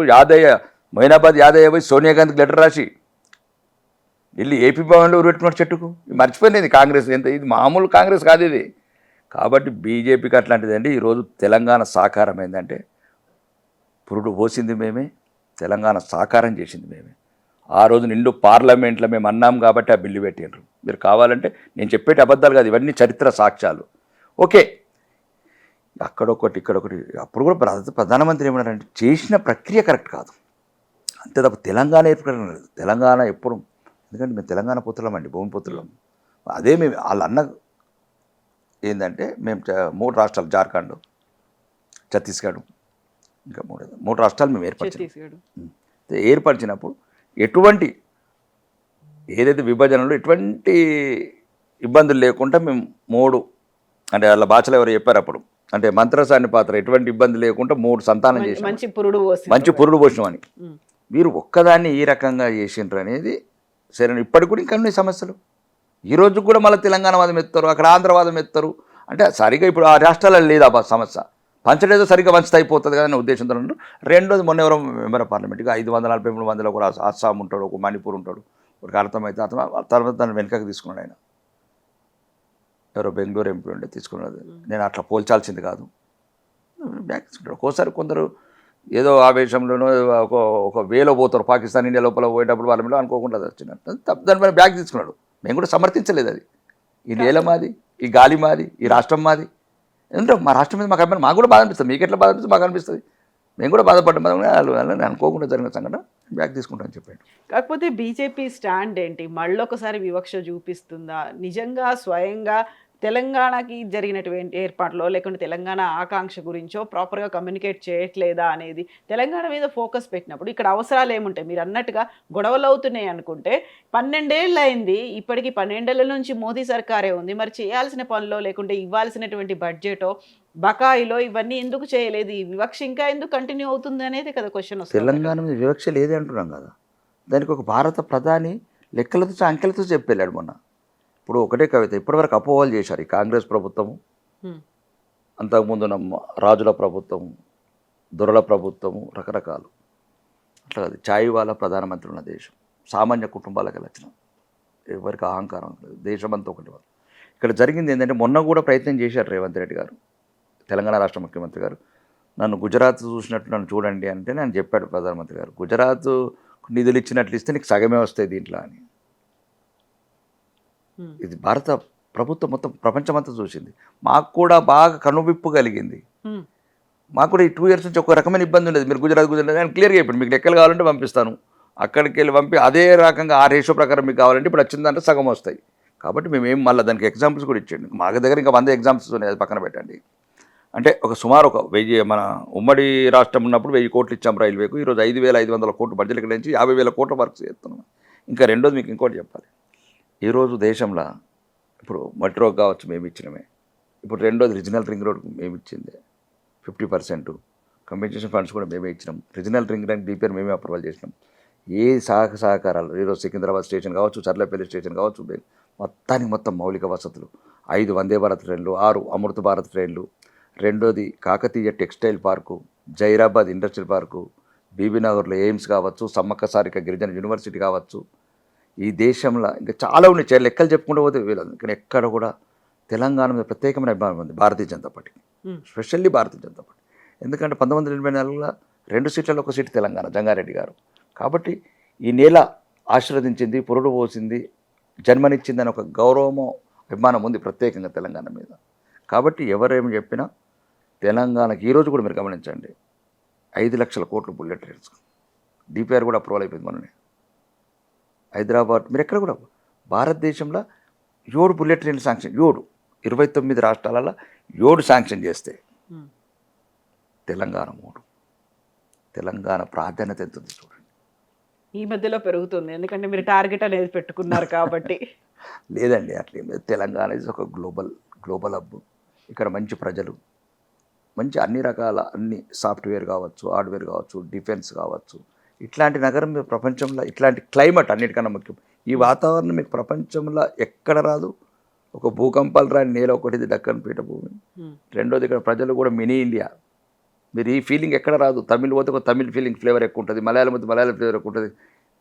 మొయినాబాద్ యాదయ్య పోయి సోనియా గాంధీకి లెటర్ రాసి వెళ్ళి ఏపీ భవన్లో ఉరి పెట్టుకున్నారు చెట్టుకు. మర్చిపోయింది కాంగ్రెస్ ఎంత, ఇది మామూలు కాంగ్రెస్ కాదు ఇది. కాబట్టి బీజేపీకి అట్లాంటిది అండి. ఈరోజు తెలంగాణ సాకారం ఏంటంటే పురుడు పోసింది మేమే, తెలంగాణ సాకారం చేసింది మేమే. ఆ రోజు నిండు పార్లమెంట్లో మేము అన్నాం కాబట్టి ఆ బిల్లు పెట్టిండ్రు. మీరు కావాలంటే నేను చెప్పేటి అబద్ధాలు కాదు, ఇవన్నీ చరిత్ర సాక్ష్యాలు. ఓకే, అక్కడొకటి ఇక్కడొకటి. అప్పుడు కూడా ప్రధానమంత్రి ఏమన్నారంటే చేసిన ప్రక్రియ కరెక్ట్ కాదు, అంతే తప్ప తెలంగాణ ఏర్పడడం లేదు. తెలంగాణ ఎప్పుడు, ఎందుకంటే మేము తెలంగాణ పుత్రులం అండి, భూమిపుత్రులం. అదే మేము వాళ్ళ అన్న ఏంటంటే మేము 3 రాష్ట్రాలు, జార్ఖండ్, ఛత్తీస్గఢ్, ఇంకా 3 రాష్ట్రాలు మేము ఏర్పరిచినప్పుడు ఎటువంటి ఏదైతే విభజనలో ఎటువంటి ఇబ్బందులు లేకుండా మేము 3 అంటే వాళ్ళ భాషలో ఎవరు చెప్పారు అప్పుడు, అంటే మంత్రసాని పాత్ర ఎటువంటి ఇబ్బంది లేకుండా 3 సంతానం చేసాం, మంచి పురుడు పోసి మంచి పురుడు పోషణం అని. మీరు ఒక్కదాన్ని ఈ రకంగా చేసిండ్రు అనేది సరే. ఇప్పటికి కూడా ఇంకా ఉన్నాయి సమస్యలు. ఈ రోజు కూడా మళ్ళీ తెలంగాణ వాదం ఎత్తారు, అక్కడ ఆంధ్రవాదం ఎత్తారు. అంటే సరిగా ఇప్పుడు ఆ రాష్ట్రాలలో లేదు ఆ సమస్య, పంచలేదో సరిగ్గా వంచితే అయిపోతుంది కదా అనే ఉద్దేశంతో ఉన్నారు. రెండోది మొన్న ఎవరో మెంబర్ ఆఫ్ పార్లమెంట్గా 543 మందిలో కూడా అస్సాం ఉంటాడు, ఒక మణిపూర్ ఉంటాడు, ఒక అర్థమైతే తర్వాత దాన్ని వెనకకి తీసుకున్నాడు ఆయన. ఎవరో బెంగళూరు ఎంపీ ఉండే తీసుకున్నది. నేను అట్లా పోల్చాల్సింది కాదు, బ్యాక్ తీసుకుంటాడు. ఒక్కోసారి కొందరు ఏదో ఆవేశంలోనో ఒక వేలో పోతారు, పాకిస్తాన్ ఇండియా లోపల పోయేటప్పుడు వాళ్ళ మీద అనుకోకుండా వచ్చినట్టు దానిపైన బ్యాక్ తీసుకున్నాడు. మేము కూడా సమర్థించలేదు. అది ఈ నేల మాది, ఈ గాలి మాది, ఈ రాష్ట్రం మాది. ఎందుకంటే మా రాష్ట్రం మీద మాకు అభిమానం, మాకు కూడా బాధ అనిపిస్తుంది. మీకు ఎట్లా బాధ అనిపిస్తుంది మాకు అనిపిస్తుంది. మేము కూడా బాధపడ్డాం. వాళ్ళు అనుకోకుండా జరిగిన సంఘటన బ్యాక్ తీసుకుంటామని చెప్పాడు. కాకపోతే బీజేపీ స్టాండ్ ఏంటి? మళ్ళొకసారి వివక్ష చూపిస్తుందా? నిజంగా స్వయంగా తెలంగాణకి జరిగినటువంటి ఏర్పాట్లో లేకుంటే తెలంగాణ ఆకాంక్ష గురించో ప్రాపర్గా కమ్యూనికేట్ చేయట్లేదా అనేది తెలంగాణ మీద ఫోకస్ పెట్టినప్పుడు ఇక్కడ అవసరాలు ఏముంటాయి? మీరు అన్నట్టుగా గొడవలు అవుతున్నాయి అనుకుంటే 12 ఏళ్ళు అయింది, ఇప్పటికి 12 ఏళ్ళ నుంచి మోదీ సర్కారే ఉంది. మరి చేయాల్సిన పనులో లేకుంటే ఇవ్వాల్సినటువంటి బడ్జెటో బకాయిలో ఇవన్నీ ఎందుకు చేయలేదు? ఈ వివక్ష ఇంకా ఎందుకు కంటిన్యూ అవుతుంది అనేది కదా క్వశ్చన్ వస్తుంది. తెలంగాణ మీద వివక్ష లేదే అంటున్నాం కదా. దానికి ఒక భారత ప్రధాని లెక్కలతో అంకెలతో చెప్పేళ్ళాడు మొన్న. ఇప్పుడు ఒకటే కవిత, ఇప్పటివరకు అపోహలు చేశారు ఈ కాంగ్రెస్ ప్రభుత్వము, అంతకుముందు రాజుల ప్రభుత్వము, దొరల ప్రభుత్వము, రకరకాలు. అట్లా కాదు, ఛాయ్ వాళ్ళ ప్రధానమంత్రి ఉన్న దేశం, సామాన్య కుటుంబాలకు లక్షణం, ఎవరికి అహంకారం లేదు, దేశమంతా ఒకటి. వాళ్ళు ఇక్కడ జరిగింది ఏంటంటే మొన్న కూడా ప్రయత్నం చేశారు రేవంత్ రెడ్డి గారు, తెలంగాణ రాష్ట్ర ముఖ్యమంత్రి గారు. నన్ను గుజరాత్ చూసినట్టు నన్ను చూడండి అంటే నేను చెప్పాడు ప్రధానమంత్రి గారు, గుజరాత్ నిధులు ఇచ్చినట్లు ఇస్తే నీకు సగమే వస్తాయి దీంట్లో అని. ఇది భారత ప్రభుత్వం మొత్తం ప్రపంచమంతా చూసింది. మాకు కూడా బాగా కనువిప్పు కలిగింది. మాకు కూడా ఈ 2 years నుంచి ఒక రకమైన ఇబ్బంది ఉండేది. మీరు గుజరాత్ అని క్లియర్గా చెప్పండి, మీకు లెక్కలు కావాలంటే పంపిస్తాను, అక్కడికి వెళ్ళి పంపి అదే రకంగా ఆ రేషియో ప్రకారం మీకు కావాలంటే ఇప్పుడు వచ్చిందంటే సగం వస్తాయి. కాబట్టి మేము మళ్ళీ దానికి ఎగ్జాంపుల్స్ కూడా ఇచ్చేయండి. మా దగ్గర ఇంకా 100 ఎగ్జాంపుల్స్ ఉన్నాయి, అది పక్కన పెట్టండి. అంటే సుమారు 1000, మన ఉమ్మడి రాష్ట్రం ఉన్నప్పుడు 1000 కోట్లు ఇచ్చాం రైల్వేకు. ఈరోజు 5500 కోట్లు బడ్జెట్ నుంచి 50,000 కోట్ల వర్క్ చేస్తున్నాం. ఇంకా రెండోది మీకు ఇంకోటి చెప్పాలి. ఈరోజు దేశంలో ఇప్పుడు మట్టి రోడ్ కావచ్చు మేము ఇచ్చినమే, ఇప్పుడు రెండోది రీజనల్ రింగ్ రోడ్ మేము ఇచ్చిందే 50%. కంపెన్సేషన్ ఫండ్స్ కూడా మేమే ఇచ్చినాం. రీజనల్ రింగ్ రోడ్ డిపిఆర్ మేమే అప్రూవల్ చేసినాం. ఏ సహకారాలు ఈరోజు సికింద్రాబాద్ స్టేషన్ కావచ్చు, చర్లపల్లి స్టేషన్ కావచ్చు, మొత్తానికి మొత్తం మౌలిక వసతులు, 5 వందే భారత్ ట్రైన్లు, 6 అమృత భారత్ ట్రైన్లు, రెండోది Kakatiya textile park, Zaheerabad industrial park, బీబీనగర్లో ఎయిమ్స్ కావచ్చు, సమ్మక్క సారిక గిరిజన యూనివర్సిటీ కావచ్చు. ఈ దేశంలో ఇంకా చాలా ఉన్నాయి, లెక్కలు చెప్పుకుంటూ పోతే వీళ్ళది. కానీ ఎక్కడ కూడా తెలంగాణ మీద ప్రత్యేకమైన అభిమానం ఉంది భారతీయ జనతా పార్టీకి, స్పెషల్లీ భారతీయ జనతా పార్టీ. ఎందుకంటే 1984లో 2 సీట్లలో 1 సీటు తెలంగాణ, జంగారెడ్డి గారు. కాబట్టి ఈ నేల ఆశీర్వదించింది, పురుడు పోసింది, జన్మనిచ్చింది అని ఒక గౌరవము, అభిమానం ఉంది ప్రత్యేకంగా తెలంగాణ మీద. కాబట్టి ఎవరేమి చెప్పినా తెలంగాణకి ఈరోజు కూడా మీరు గమనించండి, 5 లక్షల కోట్లు బుల్లెట్ ట్రైన్స్, డిపిఆర్ కూడా అప్రూవల్ అయిపోయింది మనని. హైదరాబాద్ మీరు ఎక్కడ కూడా భారతదేశంలో 7 బుల్లెట్ ట్రైన్లు శాంక్షన్, 29 రాష్ట్రాలలో 7 శాంక్షన్ చేస్తే తెలంగాణ 3. తెలంగాణ ప్రాధాన్యత ఎంత ఉంది చూడండి. ఈ మధ్యలో పెరుగుతుంది, ఎందుకంటే మీరు టార్గెట్ అనేది పెట్టుకున్నారు కాబట్టి. లేదండి అట్లేం లేదు. తెలంగాణ ఇస్ ఒక గ్లోబల్ హబ్. ఇక్కడ మంచి ప్రజలు, మంచి అన్ని రకాల సాఫ్ట్వేర్ కావచ్చు, హార్డ్వేర్ కావచ్చు, డిఫెన్స్ కావచ్చు, ఇట్లాంటి నగరం మీకు ప్రపంచంలో, ఇట్లాంటి క్లైమేట్ అన్నిటికన్నా ముఖ్యం. ఈ వాతావరణం మీకు ప్రపంచంలో ఎక్కడ రాదు. ఒక భూకంపాలు రాని నేల ఒకటిది దక్కన్ పీఠభూమి. రెండోది ఇక్కడ ప్రజలు కూడా మినీ ఇండియా. మీరు ఈ ఫీలింగ్ ఎక్కడ రాదు. తమిళ్ పోతే ఒక తమిళ్ ఫీలింగ్ ఫ్లేవర్ ఎక్కువ ఉంటుంది, మలయాళం పోతే మలయాళం ఫ్లేవర్ ఎక్కువ ఉంటుంది.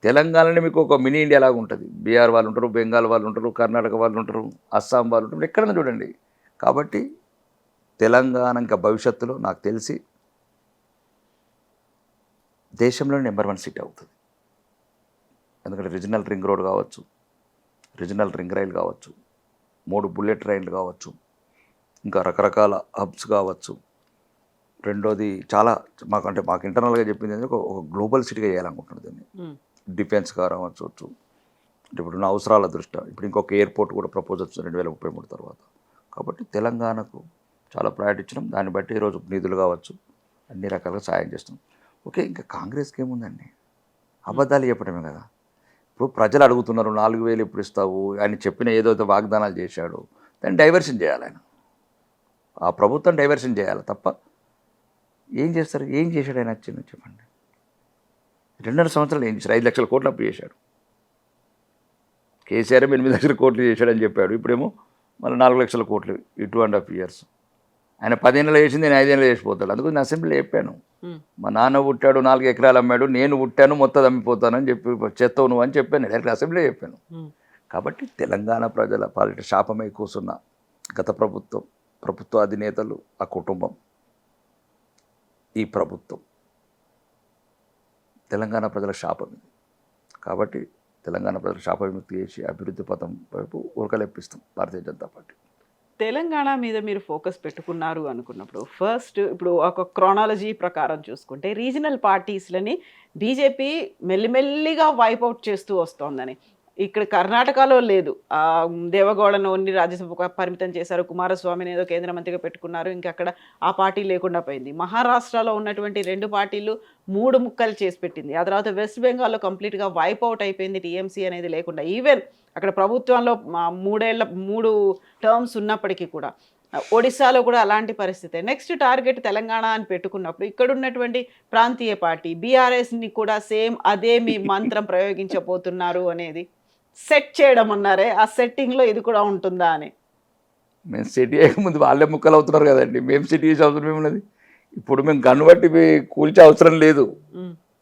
తెలంగాణలో మీకు ఒక మినీ ఇండియా లాగా ఉంటుంది. బీహార్ వాళ్ళు ఉంటారు, బెంగాల్ వాళ్ళు ఉంటారు, కర్ణాటక వాళ్ళు ఉంటారు, అస్సాం వాళ్ళు ఉంటారు, ఎక్కడైనా చూడండి. కాబట్టి తెలంగాణ ఇంకా భవిష్యత్తులో నాకు తెలిసి దేశంలో నెంబర్ 1 సీట్ అవుతుంది. ఎందుకంటే రీజనల్ రింగ్ రోడ్ కావచ్చు, రీజనల్ రింగ్ రైల్ కావచ్చు, 3 బుల్లెట్ ట్రైన్లు కావచ్చు, ఇంకా రకరకాల హబ్స్ కావచ్చు. రెండోది చాలా మాకు ఇంటర్నల్గా చెప్పింది ఒక గ్లోబల్ సిటీగా చేయాలనుకుంటున్నాను దీన్ని. డిఫెన్స్ కావచ్చు, అంటే ఇప్పుడున్న అవసరాల దృష్ట్యా ఇప్పుడు ఇంకొక ఎయిర్పోర్ట్ కూడా ప్రపోజల్స్ 2033 తర్వాత. కాబట్టి తెలంగాణకు చాలా ప్రయారిటీ ఇచ్చినాం. దాన్ని బట్టి ఈరోజు నిధులు కావచ్చు, అన్ని రకాలుగా సాయం చేస్తున్నాం. ఓకే, ఇంకా కాంగ్రెస్కి ఏముందండి, అబద్ధాలు చెప్పడమే కదా. ఇప్పుడు ప్రజలు అడుగుతున్నారు 4,000 ఎప్పుడు ఇస్తావు, ఆయన చెప్పిన ఏదైతే వాగ్దానాలు చేశాడో దాన్ని డైవర్షన్ చేయాలి ఆయన, ఆ ప్రభుత్వం డైవర్షన్ చేయాలి తప్ప ఏం చేస్తారు? ఏం చేశాడు ఆయన వచ్చింది చెప్పండి. 2.5 సంవత్సరాలు ఏం చేశాడు? 5 లక్షల కోట్లు అప్పు చేశాడు. కేసీఆర్ 8 లక్షల కోట్లు చేశాడని చెప్పాడు, ఇప్పుడేమో మళ్ళీ 4 లక్షల కోట్లు ఈ 2.5 years. ఆయన 10 ఏళ్ళు చేసింది, నేను 5 ఏళ్ళు చేసిపోతాడు. అందుకు నేను అసెంబ్లీలో చెప్పాను, మా నాన్న పుట్టాడు 4 ఎకరాలు అమ్మాడు, నేను పుట్టాను మొత్తం అమ్మిపోతానని చెప్పి చెత్తవు నువ్వు అని చెప్పాను, డైరెక్ట్ అసెంబ్లీలో చెప్పాను. కాబట్టి తెలంగాణ ప్రజల పాలిట శాపమై కూర్చున్న గత ప్రభుత్వ అధినేతలు, ఆ కుటుంబం, ఈ ప్రభుత్వం తెలంగాణ ప్రజల శాపం ఇది. కాబట్టి తెలంగాణ ప్రజల శాప విముక్తి చేసి అభివృద్ధి పథం వైపు ఉరకలెప్పిస్తాం భారతీయ జనతా పార్టీ. తెలంగాణ మీద మీరు ఫోకస్ పెట్టుకున్నారు అనుకున్నప్పుడు ఫస్ట్ ఇప్పుడు ఒక క్రానాలజీ ప్రకారం చూసుకుంటే రీజనల్ పార్టీస్లని బీజేపీ మెల్లిమెల్లిగా వైపౌట్ చేస్తూ వస్తోందని. ఇక్కడ కర్ణాటకలో లేదు, దేవగౌడను ఓన్లీ రాజ్యసభకు పరిమితం చేశారు, కుమారస్వామిని ఏదో కేంద్ర మంత్రిగా పెట్టుకున్నారు, ఇంకా అక్కడ ఆ పార్టీ లేకుండా పోయింది. మహారాష్ట్రలో ఉన్నటువంటి 2 పార్టీలు 3 ముక్కలు చేసి పెట్టింది. ఆ తర్వాత వెస్ట్ బెంగాల్లో కంప్లీట్గా వైపౌట్ అయిపోయింది, టీఎంసీ అనేది లేకుండా. ఈవెన్ అక్కడ ప్రభుత్వంలో 3 టర్మ్స్ ఉన్నప్పటికీ కూడా ఒడిశాలో కూడా అలాంటి పరిస్థితే. నెక్స్ట్ టార్గెట్ తెలంగాణ అని పెట్టుకున్నప్పుడు ఇక్కడ ఉన్నటువంటి ప్రాంతీయ పార్టీ బీఆర్ఎస్ని కూడా సేమ్ అదే మీ మంత్రం ప్రయోగించబోతున్నారు అనేది సెట్ చేయడం అన్నారే, ఆ సెట్టింగ్లో ఇది కూడా ఉంటుందా అని. మేము సెట్ చేయకముందు వాళ్ళే ముక్కలు అవుతున్నారు కదండి, మేము సెట్ చేసే అవసరం ఏమున్నది? ఇప్పుడు మేము గన్ను బట్టి కూల్చే అవసరం లేదు,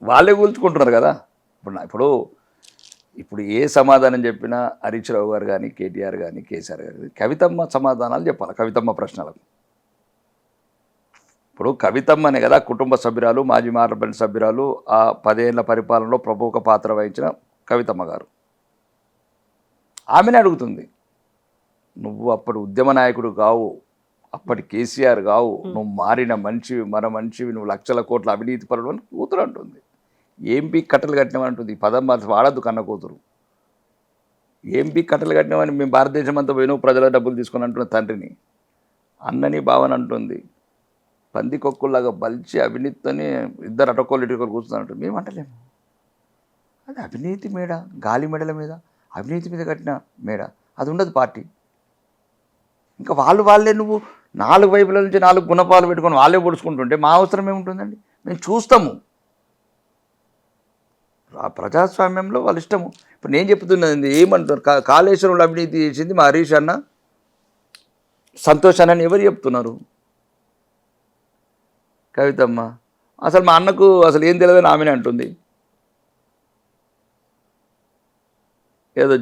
వాళ్ళే కూల్చుకుంటున్నారు కదా. ఇప్పుడు ఏ సమాధానం చెప్పినా హరీష్ రావు గారు కానీ, కేటీఆర్ కానీ, కేసీఆర్ గారు కవితమ్మ సమాధానాలు చెప్పాలి. కవితమ్మ ప్రశ్నలకు ఇప్పుడు కవితమ్మనే కదా కుటుంబ సభ్యురాలు, మాజీ పార్లమెంట్ సభ్యురాలు, ఆ 10 ఏళ్ల పరిపాలనలో ప్రముఖ పాత్ర వహించిన కవితమ్మ గారు. ఆమెనే అడుగుతుంది, నువ్వు అప్పటి ఉద్యమ నాయకుడు కావు, అప్పటి కేసీఆర్ కావు, నువ్వు మారిన మనిషివి, మన మనిషివి, నువ్వు లక్షల కోట్ల అవినీతి పరుడు అని కూతురు అంటుంది. ఏంపీ కట్టలు కట్టినామంటుంది, ఈ పదం వాడద్దు కన్న కూతురు. ఏంపీ కట్టలు కట్టినామని మేము భారతదేశం అంతా పోయినా ప్రజల డబ్బులు తీసుకొని అంటున్న తండ్రిని, అన్నని భావన అంటుంది. పందికొక్కుల్లాగా బలిచి అవినీతితోనే ఇద్దరు అటకోళ్ళు ఇటుకోలు కూర్చున్నట్టు మేము అంటలేము. అది అవినీతి మేడ, గాలి మెడల మీద అవినీతి మీద కట్టిన మేడ, అది ఉండదు పార్టీ. ఇంకా వాళ్ళే నువ్వు 4 వైపుల నుంచి 4 గుణపాలు పెట్టుకొని వాళ్ళే పొడుచుకుంటుంటే మా అవసరం ఏముంటుందండి? మేము చూస్తాము. ఆ ప్రజాస్వామ్యంలో వాళ్ళ ఇష్టము. ఇప్పుడు నేను చెప్తున్నది ఏమంటున్నారు, కాళేశ్వరంలో అవినీతి చేసింది మా హరీష్ అన్న, సంతోష్ అన్న ఎవరు చెప్తున్నారు? కవితమ్మ. అసలు మా అన్నకు అసలు ఏం తెలియదని ఆమెనే అంటుంది. ఏదో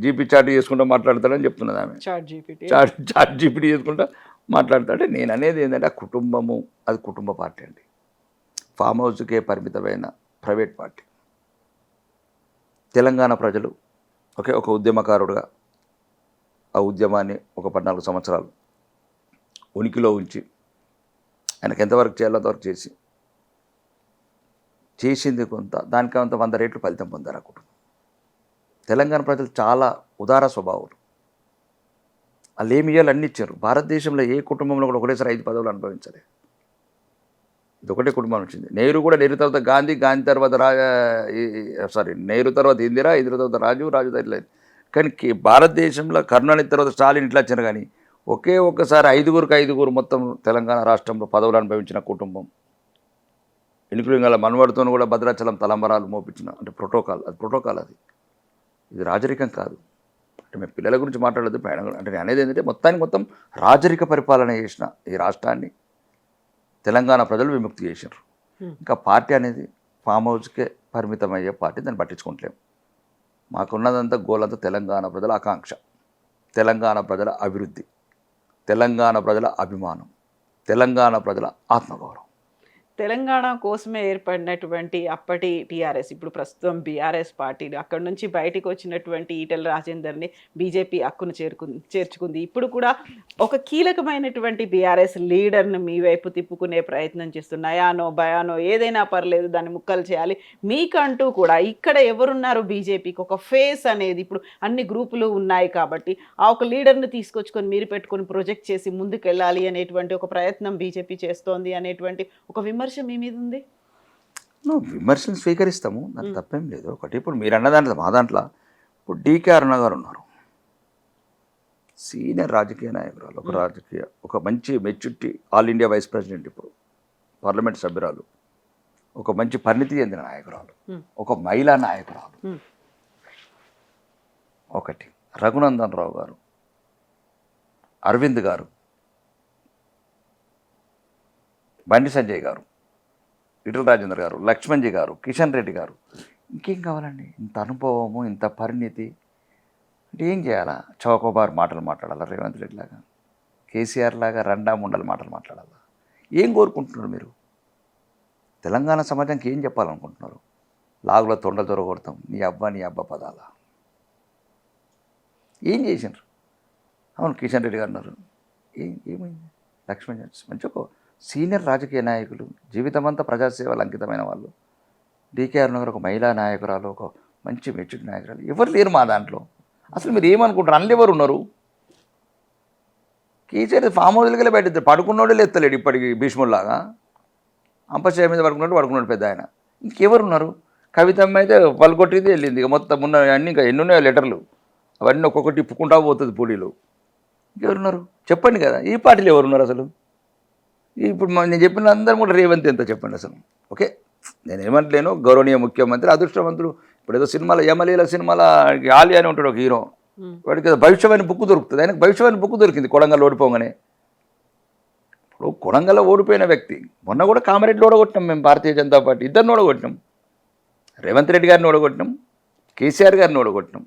జీపీ చాట్ చేసుకుంటూ మాట్లాడతాడని చెప్తున్నది ఆమె. చాట్ జీపీటీ చేసుకుంటా మాట్లాడతాడే. నేను అనేది ఏంటంటే ఆ కుటుంబము, అది కుటుంబ పార్టీ అండి, ఫామ్ హౌస్కే పరిమితమైన ప్రైవేట్ పార్టీ. తెలంగాణ ప్రజలు ఒక ఉద్యమకారుడుగా ఆ ఉద్యమాన్ని ఒక 14 సంవత్సరాలు ఉనికిలో ఉంచి ఆయనకు ఎంతవరకు చేయాలో అంతవరకు చేసింది కొంత, దానికి అంత 100 రెట్లు ఫలితం పొందారు ఆ కుటుంబం. తెలంగాణ ప్రజలు చాలా ఉదార స్వభావాలు, వాళ్ళు ఏమి ఇవ్వాలి అన్ని ఇచ్చారు. భారతదేశంలో ఏ కుటుంబంలో కూడా ఒకటేసారి 5 పదవులు అనుభవించలేదు. ఇది ఒకటే కుటుంబం వచ్చింది. నెహ్రూ తర్వాత గాంధీ తర్వాత నెహ్రూ తర్వాత ఇందిరా తర్వాత రాజు తర్వాత. కానీ భారతదేశంలో కరుణానిధి తర్వాత స్టాలిన్ ఇట్లా వచ్చారు. కానీ ఒక్కసారి 5 మొత్తం తెలంగాణ రాష్ట్రంలో పదవులు అనుభవించిన కుటుంబం. ఇంక్లూడింగ్ అలా మనవాడితో కూడా భద్రాచలం తలంబరాలు మోపించిన, అంటే ప్రోటోకాల్, అది ప్రోటోకాల్, ఇది రాజరికం కాదు. అంటే మేము పిల్లల గురించి మాట్లాడలేదు, అంటే నేను అనేది ఏంటంటే మొత్తం రాజరిక పరిపాలన చేసిన ఈ రాష్ట్రాన్ని తెలంగాణ ప్రజలు విముక్తి చేశారు. ఇంకా పార్టీ అనేది ఫామ్ హౌస్కే పరిమితమయ్యే పార్టీ, దాన్ని పట్టించుకుంటలేము. మాకున్నదంతా గోలంతా తెలంగాణ ప్రజల ఆకాంక్ష, తెలంగాణ ప్రజల అభివృద్ధి, తెలంగాణ ప్రజల అభిమానం, తెలంగాణ ప్రజల ఆత్మగౌరవం. తెలంగాణ కోసమే ఏర్పడినటువంటి అప్పటి టీఆర్ఎస్, ఇప్పుడు ప్రస్తుతం బీఆర్ఎస్ పార్టీలు, అక్కడ నుంచి బయటకు వచ్చినటువంటి ఈటెల రాజేందర్ని బీజేపీ హక్కును చేర్చుకుంది. ఇప్పుడు కూడా ఒక కీలకమైనటువంటి బీఆర్ఎస్ లీడర్ని మీ వైపు తిప్పుకునే ప్రయత్నం చేస్తుంది. నయానో భయానో ఏదైనా పర్లేదు, దాన్ని ముక్కలు చేయాలి. మీకంటూ కూడా ఇక్కడ ఎవరున్నారు బీజేపీకి ఒక ఫేస్ అనేది? ఇప్పుడు అన్ని గ్రూపులు ఉన్నాయి కాబట్టి ఆ ఒక లీడర్ని తీసుకొచ్చుకొని మీరు పెట్టుకొని ప్రొజెక్ట్ చేసి ముందుకెళ్ళాలి అనేటువంటి ఒక ప్రయత్నం బీజేపీ చేస్తోంది అనేటువంటి ఒక విమర్శ మీ మీద ఉంది. విమర్శలు స్వీకరిస్తాము, దానికి తప్పేం లేదు. ఒకటి ఇప్పుడు మీరు అన్న దాంట్లో మా దాంట్లో ఇప్పుడు డీకే అరుణ గారు ఉన్నారు, సీనియర్ రాజకీయ నాయకురాలు, ఒక మంచి maturity all India vice president, ఇప్పుడు పార్లమెంట్ సభ్యురాలు, ఒక మంచి పరిణితి చెందిన నాయకురాలు, ఒక మహిళా నాయకురాలు. ఒకటి రఘునందన్ రావు గారు, అరవింద్ గారు, బండి సంజయ్ గారు, ఈటల రాజేందర్ గారు, లక్ష్మణ్జీ గారు, కిషన్ రెడ్డి గారు. ఇంకేం కావాలండి? ఇంత అనుభవము, ఇంత పరిణితి. అంటే ఏం చేయాలా? చౌకబార్ మాటలు మాట్లాడాలా? రేవంత్ రెడ్డి లాగా, కేసీఆర్ లాగా రెండా ముండల మాటలు మాట్లాడాలా? ఏం కోరుకుంటున్నారు మీరు? తెలంగాణ సమాజానికి ఏం చెప్పాలనుకుంటున్నారు? లాగులో తొండ దొరకొడతాం, నీ అబ్బా పదాలా? ఏం చేసినారు? అవును, కిషన్ రెడ్డి గారు అన్నారు, ఏమైంది? లక్ష్మణ్ మంచి ఒక సీనియర్ రాజకీయ నాయకులు, జీవితమంతా ప్రజాసేవలు అంకితమైన వాళ్ళు. డీకే అరుణ గారు ఒక మహిళా నాయకురాలు, ఒక మంచి మెచ్యూరిటీ నాయకురాలు. ఎవరు లేరు మా దాంట్లో. అసలు మీరు ఏమనుకుంటారు? అందులో ఎవరు ఉన్నారు? కేసీఆర్ ఫామ్ హౌస్లకెళ్ళి బయట పడుకున్నోడే లేస్తలేడు ఇప్పటికి, భీష్ముల్లాగా అంపశయ మీద పడుకున్నాడు పెద్ద ఆయన. ఇంకెవరు ఉన్నారు? కవితమ్మ అయితే పలుకొట్టింది వెళ్ళింది. ఇక మొత్తం ఉన్న అన్నీ ఇంకా ఎన్ని ఉన్నాయో లెటర్లు, అవన్నీ ఒక్కొక్కటి ఇప్పుకుంటా పోతుంది పూడీలు. ఇంకెవరున్నారు చెప్పండి కదా? ఈ పార్టీలు ఎవరున్నారు అసలు? ఇప్పుడు నేను చెప్పిన అందరూ కూడా రేవంత్ ఎంత చెప్పండి అసలు? ఓకే, నేను ఏమంటలేను, గౌరవనీయ ముఖ్యమంత్రి, అదృష్టవంతుడు. ఇప్పుడు ఏదో సినిమాలో యమలీల సినిమాలో ఆలి అని ఉంటాడు ఒక హీరో, వాడికి భవిష్యవాణి బుక్ దొరుకుతుంది. ఆయనకు భవిష్యవాణి బుక్ దొరికింది కొడంగల్ ఓడిపోగానే. ఇప్పుడు కొడంగల్లో ఓడిపోయిన వ్యక్తి, మొన్న కూడా కామారెడ్డిలో ఓడగొట్టినాం మేము, భారతీయ జనతా పార్టీ ఇద్దరిని ఓడగొట్టినాం. రేవంత్ రెడ్డి గారిని ఓడగొట్టినాం, కేసీఆర్ గారిని ఓడగొట్టినాం.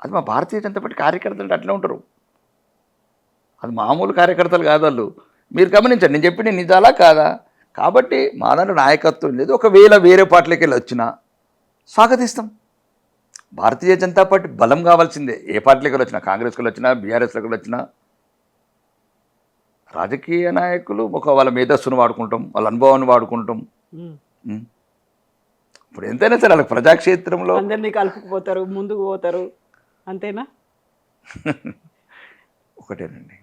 అది మా భారతీయ జనతా పార్టీ కార్యకర్తలు అట్లా ఉంటారు. అది మామూలు కార్యకర్తలు కాదు వాళ్ళు. మీరు గమనించండి, నేను చెప్పిన నిజాలా కాదా? కాబట్టి మా దాంట్లో నాయకత్వం లేదు. ఒకవేళ వేరే పార్టీలకి వెళ్ళి వచ్చినా స్వాగతిస్తాం. భారతీయ జనతా పార్టీ బలం కావాల్సిందే. ఏ పార్టీలకి వచ్చినా, కాంగ్రెస్కి వచ్చినా, బీఆర్ఎస్లోకి వచ్చినా, రాజకీయ నాయకులు ఒక వాళ్ళ మేధస్సును వాడుకుంటాం, వాళ్ళ అనుభవాన్ని వాడుకుంటాం. ఇప్పుడు ఎంతైనా సరే వాళ్ళకి ప్రజాక్షేత్రంలో అందరినీ కలుపుకుపోతారు, ముందుకు పోతారు, అంతేనా? ఒకటేనండి,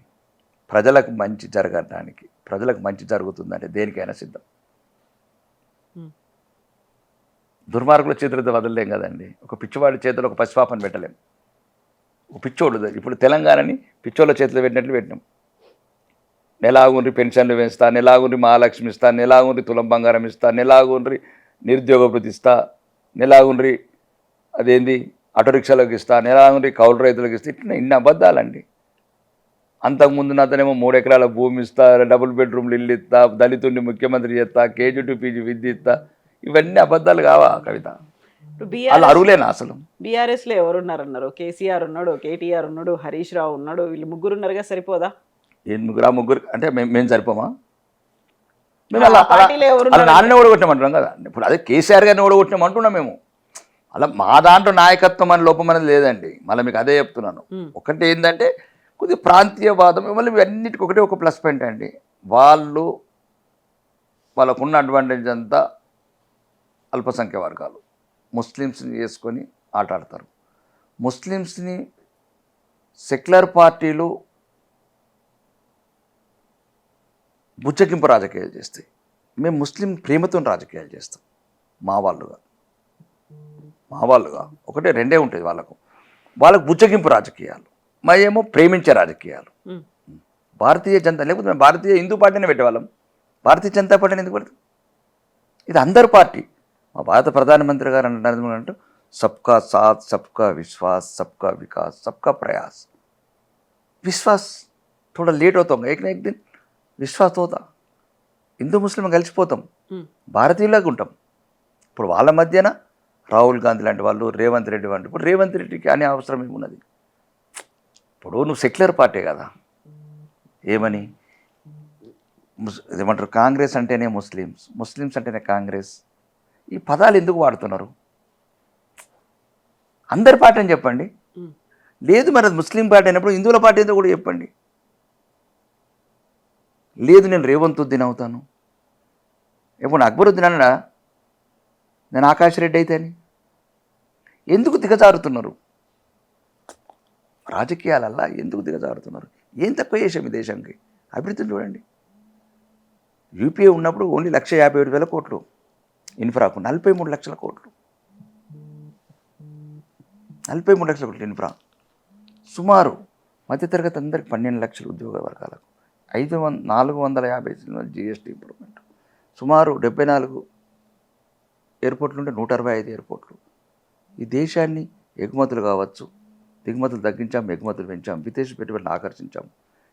ప్రజలకు మంచి జరగడానికి, ప్రజలకు మంచి జరుగుతుందంటే దేనికైనా సిద్ధం. దుర్మార్గుల చేతులతో వదలలేం కదండి. ఒక పిచ్చివాడి చేతిలో ఒక పసిపాపని పెట్టలేం. ఒక పిచ్చోడు ఇప్పుడు తెలంగాణని పిచ్చోళ్ళ చేతిలో పెట్టినట్లు పెట్టినాం. నెలాగుండ్రి పెన్షన్లు వేస్తా, నెలాగుండ్రి మహాలక్ష్మి ఇస్తా, నెలాగుండ్రి తులం బంగారం ఇస్తా, నెలాగుండ్రి నిరుద్యోగ భృతి ఇస్తా, నెలాగుండ్రి అదేంది ఆటో రిక్షాలకు ఇస్తా, నెలాగుండ్రి కౌలు రైతులకు ఇస్తా. ఇట్లా ఇన్ని అబద్ధాలండి. అంతకుముందు నాతనేమో 3 ఎకరాల భూమి ఇస్తా, డబుల్ బెడ్రూమ్లు ఇల్లు ఇస్తా, దళితుడిని ముఖ్యమంత్రి చేస్తా, కేజీ టు పీజీ విద్య ఇస్తా. ఇవన్నీ అబద్ధాలు కావా కవిత? వాళ్ళు అరువులేనా అసలు? బీఆర్ఎస్లో ఎవరున్నారన్నారు? కేసీఆర్ ఉన్నాడు, కేటీఆర్ ఉన్నాడు, హరీష్ రావు ఉన్నాడు, వీళ్ళు ముగ్గురు ఉన్నారుగా, సరిపోదా? ఏం ముగ్గురు అంటే మేము సరిపోమా? మేము అలా నాన్నని ఓడగొట్టామంటున్నాం కదా. ఇప్పుడు అదే కేసీఆర్ గారిని ఓడగొట్టాం అంటున్నాం మేము. అలా మా దాంట్లో నాయకత్వం అని లోపం అనేది లేదండి. మళ్ళీ మీకు అదే చెప్తున్నాను. ఒకటి ఏంటంటే కొద్దిగా ప్రాంతీయవాదం, మళ్ళీ అన్నిటికీ ఒకటే ఒక ప్లస్ పాయింట్ అండి. వాళ్ళకున్న అడ్వాంటేజ్ అంతా అల్పసంఖ్య వర్గాలు, ముస్లిమ్స్ని చేసుకొని ఆటాడతారు. ముస్లిమ్స్ని సెక్యులర్ పార్టీలు బుచ్చగింపు రాజకీయాలు చేస్తాయి. మేము ముస్లిం ప్రేమతో రాజకీయాలు చేస్తాం. మా వాళ్ళుగా ఒకటే రెండే ఉంటుంది వాళ్ళకు బుచ్చగింపు రాజకీయాలు, మా ఏమో ప్రేమించే రాజకీయాలు. భారతీయ జనతా, లేకపోతే మేము భారతీయ హిందూ పార్టీనే పెట్టేవాళ్ళం. భారతీయ జనతా పార్టీని ఎందుకు పెడతాం? ఇది అందరి పార్టీ. మా భారత ప్రధానమంత్రి గారు అంటున్నారు, సబ్కా సాత్, సబ్కా విశ్వాస్, సబ్కా వికాస్, సబ్కా ప్రయాస్. విశ్వాస్ थोड़ा लेट होता होगा, एक ना एक दिन విశ్వాస్ హోతా. హిందూ ముస్లిం కలిసిపోతాం, భారతీయులాగా ఉంటాం. ఇప్పుడు వాళ్ళ మధ్యన రాహుల్ గాంధీ లాంటి వాళ్ళు, రేవంత్ రెడ్డి వంటి, ఇప్పుడు రేవంత్ రెడ్డికి అనే అవసరం ఏమున్నది? ఇప్పుడు నువ్వు సెక్యులర్ పార్టీ కదా, ఏమని ఏమంటారు, కాంగ్రెస్ అంటేనే ముస్లిమ్స్, ముస్లిమ్స్ అంటేనే కాంగ్రెస్. ఈ పదాలు ఎందుకు వాడుతున్నారు? అందరి పార్టీ అని చెప్పండి. లేదు మరి అది ముస్లిం పార్టీ అయినప్పుడు హిందువుల పార్టీ ఏంటో కూడా చెప్పండి. లేదు నేను రేవంతుద్దీన్ అవుతాను, ఎప్పుడు అక్బరుద్దీన్ అన్నాడా నేను ఆకాష్ రెడ్డి అయితే అని? ఎందుకు దిగజారుతున్నారు? రాజకీయాలల్లా ఎందుకు దిగజారుతున్నారు? ఏం తక్కువ చేసాం ఈ దేశానికి? అభివృద్ధిని చూడండి. యూపీఏ ఉన్నప్పుడు ఓన్లీ 1,57,000 కోట్లు, ఇన్ఫ్రాకు 43 లక్షల కోట్లు, 43 లక్షల కోట్లు ఇన్ఫ్రా. సుమారు మధ్యతరగతి అందరికి 12 లక్షల ఉద్యోగ వర్గాలకు 450 జిఎస్టీ ఇంప్రూవ్మెంట్, సుమారు 74 ఎయిర్పోర్ట్లు ఉంటే 165 ఎయిర్పోర్ట్లు. ఈ దేశాన్ని ఎగుమతులు కావచ్చు, దిగుమతులు తగ్గించాం, ఎగుమతులు పెంచాం, విదేశీ పెట్టుబడులను ఆకర్షించాం.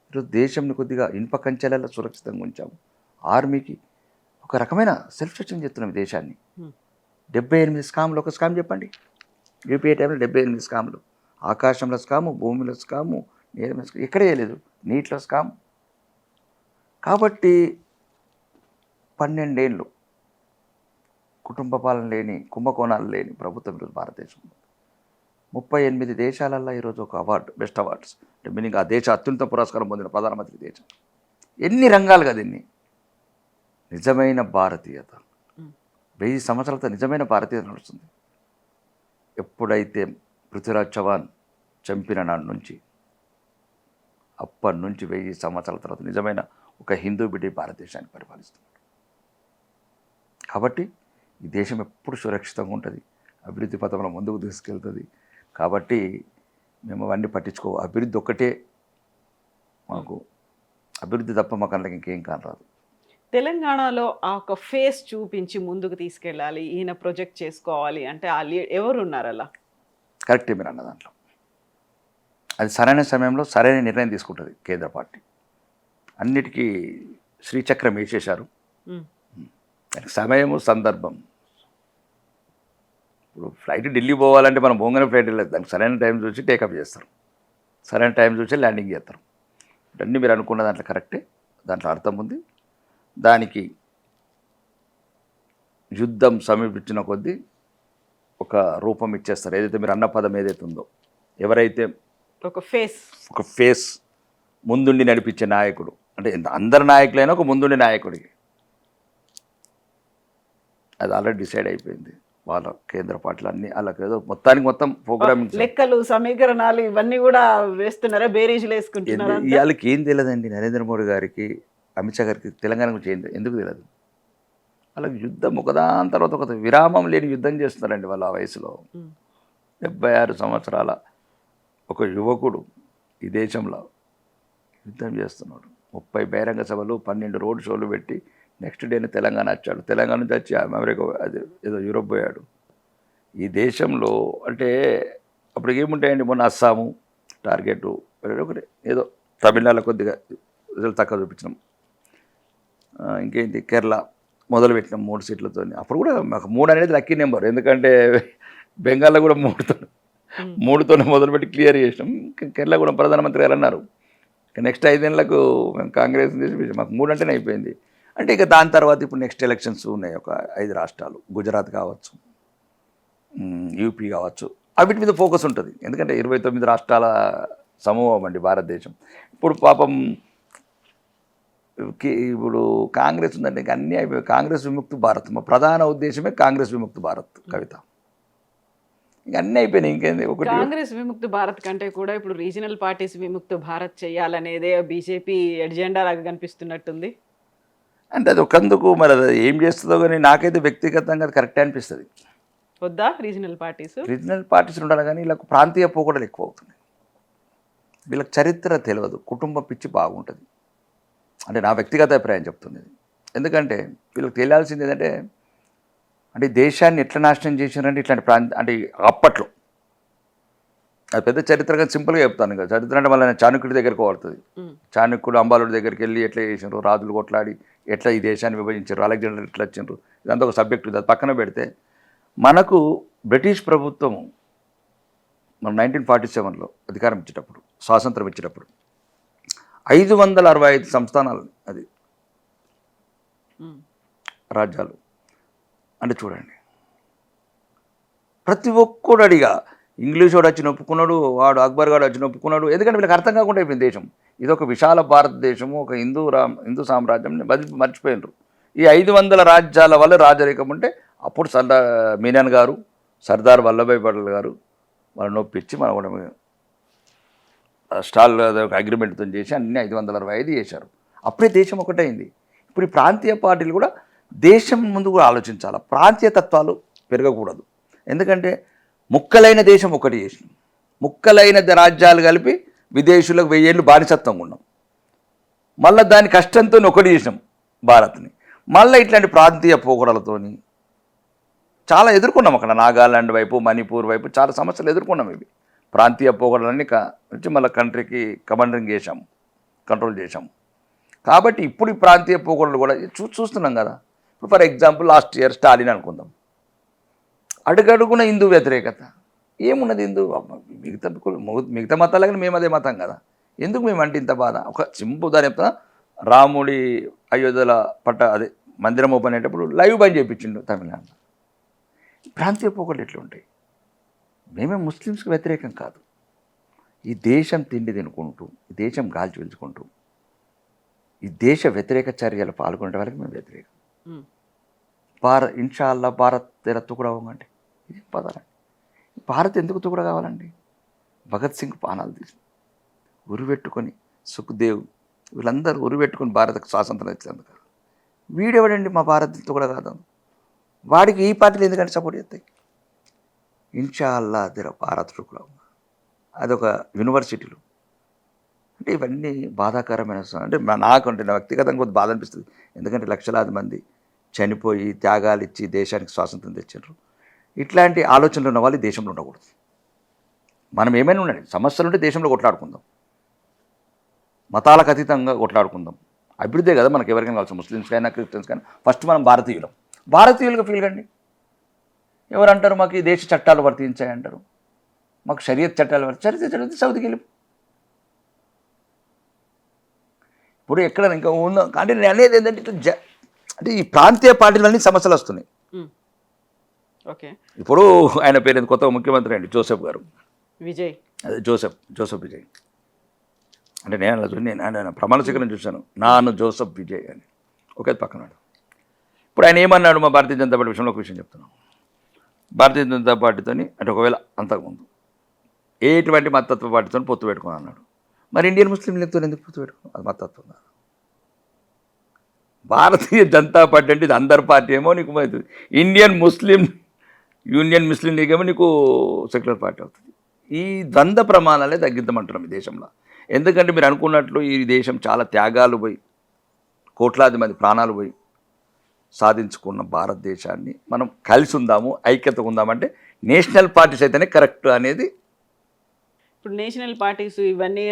ఈరోజు దేశంని కొద్దిగా ఇనుప కంచెలలో సురక్షితంగా ఉంచాము. ఆర్మీకి ఒక రకమైన సెల్ఫ్ సస్టైన్ చేస్తున్నాం ఈ దేశాన్ని. 78 స్కామ్లు, ఒక స్కామ్ చెప్పండి. యూపీఏ టైంలో 78 స్కామ్లు, ఆకాశంలో స్కాము, భూమిలో స్కాము, నీళ్ళ మీద స్కాము, ఎక్కడే లేదు, నీటిలో స్కామ్. కాబట్టి 12 ఏళ్ళు కుటుంబ పాలన లేని, కుంభకోణాలు లేని ప్రభుత్వం ఈరోజు భారతదేశంలో. 38 దేశాలల్లో ఈరోజు ఒక అవార్డు, బెస్ట్ అవార్డ్స్ అంటే మీనింగ్ ఆ దేశ అత్యున్నత పురస్కారం పొందిన ప్రధానమంత్రి దేశం. ఎన్ని రంగాలుగా దీన్ని నిజమైన భారతీయత, 1000 సంవత్సరాలతో నిజమైన భారతీయత నడుస్తుంది. ఎప్పుడైతే పృథ్వీరాజ్ చౌహాన్ చంపిన నాటి నుంచి అప్పటి నుంచి 1000 సంవత్సరాల తర్వాత నిజమైన ఒక హిందూ బిడ్డ భారతదేశాన్ని పరిపాలిస్తున్నాడు. కాబట్టి ఈ దేశం ఎప్పుడు సురక్షితంగా ఉంటుంది, అభివృద్ధి పథంలో ముందుకు తీసుకెళ్తుంది. కాబట్టి మేము అవన్నీ పట్టించుకో, అభివృద్ధి ఒక్కటే మాకు, అభివృద్ధి తప్ప మాకు అందులో ఇంకేం కానరాదు. తెలంగాణలో ఆ ఒక ఫేస్ చూపించి ముందుకు తీసుకెళ్ళాలి, ఈయన ప్రొజెక్ట్ చేసుకోవాలి అంటే ఆ ఎవరు ఉన్నారు అలా? కరెక్టే మీరు అన్న దాంట్లో. అది సరైన సమయంలో సరైన నిర్ణయం తీసుకుంటుంది కేంద్ర పార్టీ. అన్నిటికీ శ్రీచక్రం వేసేశారు. దానికి సమయము, సందర్భం. ఇప్పుడు ఫ్లైట్ ఢిల్లీ పోవాలంటే మనం బొంగనే ఫ్లైట్ వెళ్ళదు, దానికి సరైన టైం చూసి టేకప్ చేస్తారు, సరైన టైం చూసి ల్యాండింగ్ చేస్తారు. అన్నీ మీరు అనుకున్న దాంట్లో కరెక్టే, దాంట్లో అర్థం ఉంది. దానికి యుద్ధం సమీపించిన కొద్దీ ఒక రూపం ఇచ్చేస్తారు. ఏదైతే మీరు అన్న పదం ఏదైతే ఉందో, ఎవరైతే ఒక ఫేస్ ముందుండి నడిపించే నాయకుడు, అంటే అందరి నాయకులైనా ఒక ముందుండి నాయకుడికి, అది ఆల్రెడీ డిసైడ్ అయిపోయింది. వాళ్ళ కేంద్ర పార్టీలు అన్నీ వాళ్ళకి ఏదో మొత్తం ప్రోగ్రామింగ్, లెక్కలు, సమీకరణాలు ఇవన్నీ కూడా వేస్తున్నారా, బేరీజులు వేసుకుంటున్నారా? వాళ్ళకి ఏం తెలియదండి నరేంద్ర మోడీ గారికి, అమిత్ షా గారికి తెలంగాణ గురించి ఎందుకు తెలియదు? వాళ్ళకి యుద్ధం ఒకదాని తర్వాత ఒక విరామం లేని యుద్ధం చేస్తున్నారండి. వాళ్ళ వయసులో 76 సంవత్సరాల ఒక యువకుడు ఈ దేశంలో యుద్ధం చేస్తున్నాడు. 30 బహిరంగ సభలు, 12 రోడ్ షోలు పెట్టి నెక్స్ట్ డేని తెలంగాణ వచ్చాడు. తెలంగాణ నుంచి వచ్చి అమెరికా, అది ఏదో యూరోప్ పోయాడు. ఈ దేశంలో అంటే అప్పుడు ఏముంటాయండి, మొన్న అస్సాము టార్గెట్ ఒకటి, ఏదో తమిళనాడులో కొద్దిగా రిజల్ట్ తక్కువ చూపించినాం, ఇంకేంటి కేరళ మొదలుపెట్టినాం 3 సీట్లతో. అప్పుడు కూడా మాకు 3 అనేది లక్కీ నెంబర్, ఎందుకంటే బెంగాల్లో కూడా 3తోనే మొదలుపెట్టి క్లియర్ చేసినాం. కేరళ కూడా ప్రధానమంత్రి గారు అన్నారు నెక్స్ట్ 5 ఏళ్ళకు మేము కాంగ్రెస్ చేసి మాకు 3 అంటేనే అయిపోయింది. అంటే ఇక దాని తర్వాత ఇప్పుడు నెక్స్ట్ ఎలక్షన్స్ ఉన్నాయి, ఒక 5 రాష్ట్రాలు, గుజరాత్ కావచ్చు, యూపీ కావచ్చు, వీటి మీద ఫోకస్ ఉంటుంది. ఎందుకంటే 29 రాష్ట్రాల సమూహం అండి భారతదేశం. ఇప్పుడు పాపం ఇప్పుడు కాంగ్రెస్ ఉందంటే ఇంక అన్నీ అయిపోయి, కాంగ్రెస్ విముక్తి భారత్, మా ప్రధాన ఉద్దేశమే కాంగ్రెస్ విముక్తి భారత్ కవిత. ఇంక అన్నీ అయిపోయినాయి, ఇంకేంది. ఒకటి కాంగ్రెస్ విముక్తి భారత్ కంటే కూడా ఇప్పుడు రీజనల్ పార్టీస్ విముక్తి భారత్ చేయాలనేదే బీజేపీ ఎజెండా లాగా కనిపిస్తున్నట్టుంది. అంటే అది ఒకందుకు మరి అది ఏం చేస్తుందో కానీ నాకైతే వ్యక్తిగతంగా అది కరెక్టే అనిపిస్తుంది. వద్దా రీజనల్ పార్టీస్ ఉండాలి, కానీ వీళ్ళకు ప్రాంతీయ పోకడలు ఎక్కువ అవుతున్నాయి. వీళ్ళకి చరిత్ర తెలియదు, కుటుంబ పిచ్చి బాగుంటుంది అంటే నా వ్యక్తిగత అభిప్రాయం చెప్తుంది. ఎందుకంటే వీళ్ళకి తెలియాల్సింది ఏంటంటే, అంటే దేశాన్ని ఎట్లా నాశనం చేసినారంటే ఇట్లాంటి అంటే అప్పట్లో అది పెద్ద చరిత్రగా సింపుల్గా చెప్తాను. ఇంకా చరిత్ర అంటే మళ్ళీ చాణక్యుడి దగ్గరకు పడుతుంది. చాణక్యుడు అంబాలుడి దగ్గరికి వెళ్ళి ఎట్లా చేసినారు, రాజులు కొట్లాడి ఎట్లా ఈ దేశాన్ని విభజించారు, అలెగ్జాండర్ ఎట్లా వచ్చినారు, ఇదంతా ఒక సబ్జెక్ట్. అది పక్కన పెడితే మనకు బ్రిటిష్ ప్రభుత్వం మన 1947లో అధికారం ఇచ్చేటప్పుడు, స్వాతంత్రం ఇచ్చేటప్పుడు 565 సంస్థానాలు, అది రాజ్యాలు. అంటే చూడండి, ప్రతి ఒక్కడు అడిగా ఇంగ్లీష్ వాడు వచ్చి ఒప్పుకున్నాడు, వాడు అక్బర్ గారు వచ్చి ఒప్పుకున్నాడు. ఎందుకంటే వీళ్ళకి అర్థం కాకుండా అయిపోయింది దేశం. ఇది ఒక విశాల భారతదేశము, ఒక హిందూ సామ్రాజ్యం మర్చిపోయినారు. ఈ 500 రాజ్యాల వల్ల రాజరికం ఉంటే అప్పుడు మీనన్ గారు, సర్దార్ వల్లభాయ్ పటేల్ గారు వాళ్ళు నొప్పించి మనం కూడా స్టాల్ ఒక అగ్రిమెంట్తో చేసి అన్నీ 565 చేశారు. అప్పుడే దేశం ఒకటైంది. ఇప్పుడు ఈ ప్రాంతీయ పార్టీలు కూడా దేశం ముందు కూడా ఆలోచించాలి. ప్రాంతీయ తత్వాలు పెరగకూడదు. ఎందుకంటే ముక్కలైన దేశం ఒకటి చేసినాం, ముక్కలైన రాజ్యాలు కలిపి విదేశీయులకు 1000 ఏళ్ళు బానిసత్వంగా ఉన్నాం. మళ్ళీ దాని కష్టంతో ఒకటి చేసినాం భారత్ని. మళ్ళీ ఇట్లాంటి ప్రాంతీయ పోకడలతోని చాలా ఎదుర్కొన్నాం. అక్కడ నాగాలాండ్ వైపు, మణిపూర్ వైపు చాలా సమస్యలు ఎదుర్కొన్నాం. ఇవి ప్రాంతీయ పోకడలన్నీ నుంచి మళ్ళీ కంట్రీకి కమాండరింగ్ చేశాము, కంట్రోల్ చేశాము. కాబట్టి ఇప్పుడు ఈ ప్రాంతీయ పోకడలు కూడా చూస్తున్నాం కదా. ఇప్పుడు for example last year Stalin అనుకుందాం, అడుగడుగున హిందూ వ్యతిరేకత. ఏమున్నది హిందూ మిగతా మతాలకి మేము అదే మతం కదా, ఎందుకు మేము అంటే ఇంత బాధ? ఒక సింపుల్ దాని చెప్తున్నా, రాముడి అయోధ్యల అదే మందిరం ఓపెన్ అయ్యేటప్పుడు లైవ్ బంద్ చేయించిండు తమిళనాడు. ప్రాంతీయ పోకడలు ఎట్లా ఉంటాయి? మేమే ముస్లిమ్స్కి వ్యతిరేకం కాదు. ఈ దేశం తిండి తినుకుంటూ, ఈ దేశం గాలి పీల్చుకుంటూ, ఈ దేశ వ్యతిరేక చర్యలు పాల్గొనే వాళ్ళకి మేము వ్యతిరేకం. ఇన్షాల్లా భారత్ తెర తుకుడా అవ్వండి, ఇది పదాలండి. భారత్ ఎందుకు తుకుడా కావాలండి? భగత్ సింగ్ పానాలు తీసి ఉరిపెట్టుకొని, సుఖ్దేవ్ వీళ్ళందరూ ఉరిపెట్టుకొని భారత్కు స్వాతంత్రం ఇచ్చేందుకు. వీడెవడండి మా భారత్ తుకుడా కాదు? వాడికి ఈ పార్టీలు ఎందుకంటే సపోర్ట్ చేస్తాయి? ఇన్షాల్లా తెర భారత్ తుకుడా, అదొక యూనివర్సిటీలు. అంటే ఇవన్నీ బాధాకరమైన అంటే నాకంటే నా వ్యక్తిగతంగా కొద్ది బాధ అనిపిస్తుంది. ఎందుకంటే లక్షలాది మంది చనిపోయి త్యాగాలు ఇచ్చి దేశానికి స్వాతంత్రం తెచ్చారు. ఇట్లాంటి ఆలోచనలు ఉన్న వాళ్ళు ఈ దేశంలో ఉండకూడదు. మనం ఏమైనా ఉండండి, సమస్యలు ఉంటే దేశంలో కొట్లాడుకుందాం, మతాలకు అతీతంగా కొట్లాడుకుందాం. అభివృద్ధే కదా మనకు ఎవరికైనా కావాల్సిన, ముస్లిమ్స్కైనా క్రిస్టియన్స్కైనా. ఫస్ట్ మనం భారతీయులుగా ఫీల్ కండి. ఎవరు అంటారు మాకు ఈ దేశ చట్టాలు వర్తించాయంటారు, మాకు షరియత్ చట్టాలు చదివితే సౌదీకి వెళ్ళి. ఇప్పుడు ఎక్కడ ఇంకా ఉందో అంటే నేను అనేది ఏంటంటే ఇట్లా అంటే ఈ ప్రాంతీయ పార్టీలన్నీ సమస్యలు వస్తున్నాయి. ఓకే, ఇప్పుడు ఆయన పేరు కొత్త ముఖ్యమంత్రి అండి జోసెఫ్ గారు, విజయ్, అదే జోసెఫ్ విజయ్. అంటే నేను ప్రమాణ స్వీకారం చూశాను, నాన్న జోసెఫ్ విజయ్ అని ఒకే పక్కనాడు. ఇప్పుడు ఆయన ఏమన్నాడు? మా భారతీయ జనతా పార్టీ విషయంలో ఒక విషయం చెప్తున్నాను. భారతీయ జనతా పార్టీతో అంటే ఒకవేళ అంతకుముందు ఎటువంటి మతత్వ పార్టీతో పొత్తు పెట్టుకుని అన్నాడు. మరి ఇండియన్ ముస్లిం లీగ్తో ఎందుకు పొత్తు పెట్టుకున్నాను? అది మతత్వం కాదు. భారతీయ జనతా పార్టీ అంటే ఇది అందరి పార్టీ ఏమో నీకు ఇండియన్ యూనియన్ ముస్లిం లీగ్ ఏమో నీకు సెక్యులర్ పార్టీ అవుతుంది. ఈ ద్వంద్వ ప్రమాణాలే తగ్గిద్దామంటున్నాం ఈ దేశంలో. ఎందుకంటే మీరు అనుకున్నట్లు ఈ దేశం చాలా త్యాగాలు పోయి, కోట్లాది మంది ప్రాణాలు పోయి సాధించుకున్న భారతదేశాన్ని మనం కలిసి ఉందాము, ఐక్యతగా ఉందామంటే నేషనల్ పార్టీస్ అయితేనే కరెక్ట్ అనేది. ఇప్పుడు నేషనల్ పార్టీస్ ఇవన్నీ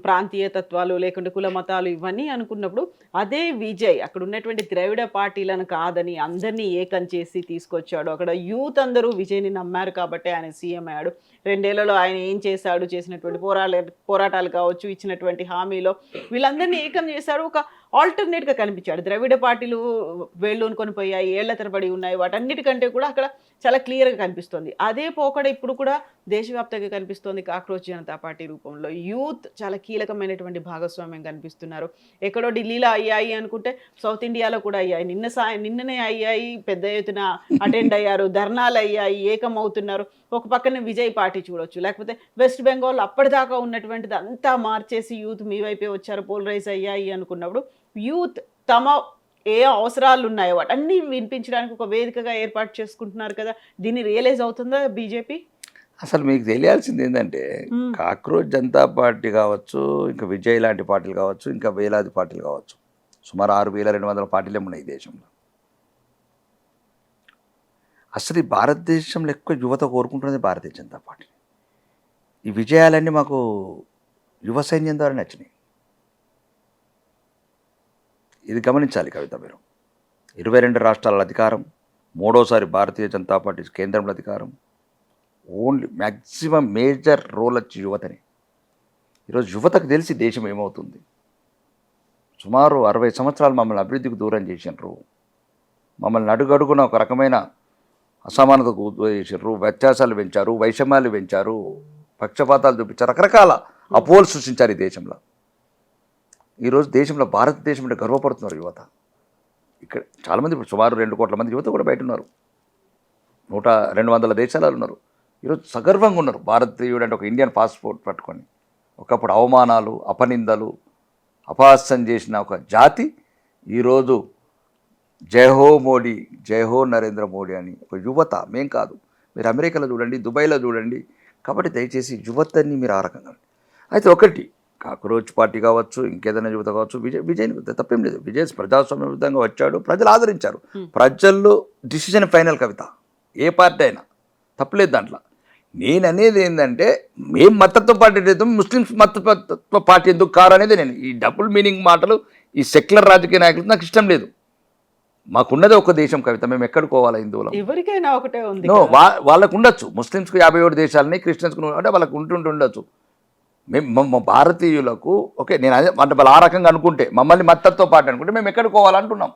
ప్రాంతీయ తత్వాలు లేకుంటే కుల మతాలు ఇవన్నీ అనుకున్నప్పుడు అదే విజయ్ అక్కడ ఉన్నటువంటి ద్రవిడ పార్టీలను కాదని అందరినీ ఏకం చేసి తీసుకొచ్చాడు. అక్కడ యూత్ అందరూ విజయ్ని నమ్మారు కాబట్టి ఆయన సీఎం అయ్యాడు. 2 ఏళ్లలో ఆయన ఏం చేశాడు, చేసినటువంటి పోరాటాలు కావచ్చు, ఇచ్చినటువంటి హామీలో వీళ్ళందరినీ ఏకం చేశాడు. ఒక ఆల్టర్నేట్గా కనిపించాడు. ద్రవిడ పార్టీలు వేళ్ళూనుకొని పోయాయి, ఏళ్ల తరబడి ఉన్నాయి, వాటన్నిటికంటే కూడా అక్కడ చాలా క్లియర్గా కనిపిస్తుంది. అదే పోకడ ఇప్పుడు కూడా దేశవ్యాప్తంగా కనిపిస్తోంది కాక్రోచ్ జనతా పార్టీ రూపంలో. యూత్ చాలా కీలకమైనటువంటి భాగస్వామ్యం కనిపిస్తున్నారు. ఎక్కడో ఢిల్లీలో అయ్యాయి అనుకుంటే సౌత్ ఇండియాలో కూడా అయ్యాయి. నిన్ననే అయ్యాయి, పెద్ద ఎత్తున అటెండ్ అయ్యారు, ధర్నాలు అయ్యాయి, ఏకమవుతున్నారు. ఒక పక్కన విజయ్ పార్టీ చూడొచ్చు, లేకపోతే వెస్ట్ బెంగాల్ అప్పటిదాకా ఉన్నటువంటిది అంతా మార్చేసి యూత్ మీ వైపే వచ్చారు, పోలరైజ్ అయ్యాయి అనుకున్నప్పుడు యూత్ తమ ఏ అవసరాలు ఉన్నాయో వాటన్నీ వినిపించడానికి ఒక వేదికగా ఏర్పాటు చేసుకుంటున్నారు కదా. దీన్ని రియలైజ్ అవుతుందా బీజేపీ? అసలు మీకు తెలియాల్సింది ఏంటంటే కాక్రోచ్ జనతా పార్టీ కావచ్చు, ఇంకా విజయ్ లాంటి పార్టీలు కావచ్చు, ఇంకా వేలాది పార్టీలు కావచ్చు, సుమారు 6200 పార్టీలే ఉన్నాయి ఈ దేశంలో. అసలు ఈ భారతదేశంలో ఎక్కువ యువత కోరుకుంటున్నది భారతీయ జనతా పార్టీ. ఈ విజయాలన్నీ మాకు యువ సైన్యం ద్వారా నచ్చినాయి. ఇది గమనించాలి కవిత మీరు. 22 రాష్ట్రాల అధికారం, 3వసారి భారతీయ జనతా పార్టీ కేంద్రంలో అధికారం, ఓన్లీ మ్యాక్సిమం మేజర్ రోల్ వచ్చి యువతని. ఈరోజు యువతకు తెలిసి దేశం ఏమవుతుంది. సుమారు 60 సంవత్సరాలు మమ్మల్ని అభివృద్ధికి దూరం చేసినారు, మమ్మల్ని అడుగడుగున ఒక రకమైన అసమానతకు చేసారు, వ్యత్యాసాలు పెంచారు, వైషమ్యాలు పెంచారు, పక్షపాతాలు చూపించారు, రకరకాల అపోహలు సృష్టించారు ఈ దేశంలో. ఈరోజు దేశంలో భారతదేశంలో గర్వపడుతున్నారు యువత. ఇక్కడ చాలామంది ఇప్పుడు సుమారు 2 కోట్ల మంది యువత కూడా బయట ఉన్నారు, 200 దేశాలలో ఉన్నారు. ఈరోజు సగర్వంగా ఉన్నారు. భారతీయుడు అంటే ఒక ఇండియన్ పాస్పోర్ట్ పట్టుకొని ఒకప్పుడు అవమానాలు, అపనిందలు, అపహాస్యం చేసిన ఒక జాతి ఈరోజు జై హో మోడీ, జై హో నరేంద్ర మోడీ అని ఒక యువత, మేం కాదు, మీరు అమెరికాలో చూడండి, దుబాయ్లో చూడండి. కాబట్టి దయచేసి యువతని మీరు ఆ రకంగా. అయితే ఒకటి, కాక్రోచ్ పార్టీ కావచ్చు, ఇంకేదైనా యువత కావచ్చు, విజయ్ తప్పేం లేదు. విజయ్ ప్రజాస్వామ్యబద్ధంగా వచ్చాడు, ప్రజలు ఆదరించారు. ప్రజల్లో డిసిషన్ ఫైనల్ కవిత, ఏ పార్టీ అయినా తప్పలేదు దాంట్లో. నేను అనేది ఏంటంటే మేం మతత్వ పార్టీ అయితే ముస్లిమ్స్ మతత్వ పార్టీ ఎందుకు కారు అనేది నేను ఈ డబుల్ మీనింగ్ మాటలు, ఈ సెక్యులర్ రాజకీయ నాయకులు నాకు ఇష్టం లేదు. మాకున్నదే ఒక దేశం కవిత, మేము ఎక్కడికి పోవాలా హిందువులు? ఎవరికైనా ఒకటే ఉంది. నో, వాళ్ళకు ఉండొచ్చు, ముస్లిమ్స్కి 57 దేశాలని, క్రిస్టియన్స్కి అంటే వాళ్ళకు ఉండొచ్చు. మేము భారతీయులకు ఓకే, నేను అదే అంటే వాళ్ళు ఆ రకంగా అనుకుంటే, మమ్మల్ని మతత్వ పార్టీ అనుకుంటే మేము ఎక్కడికి పోవాలంటున్నాం.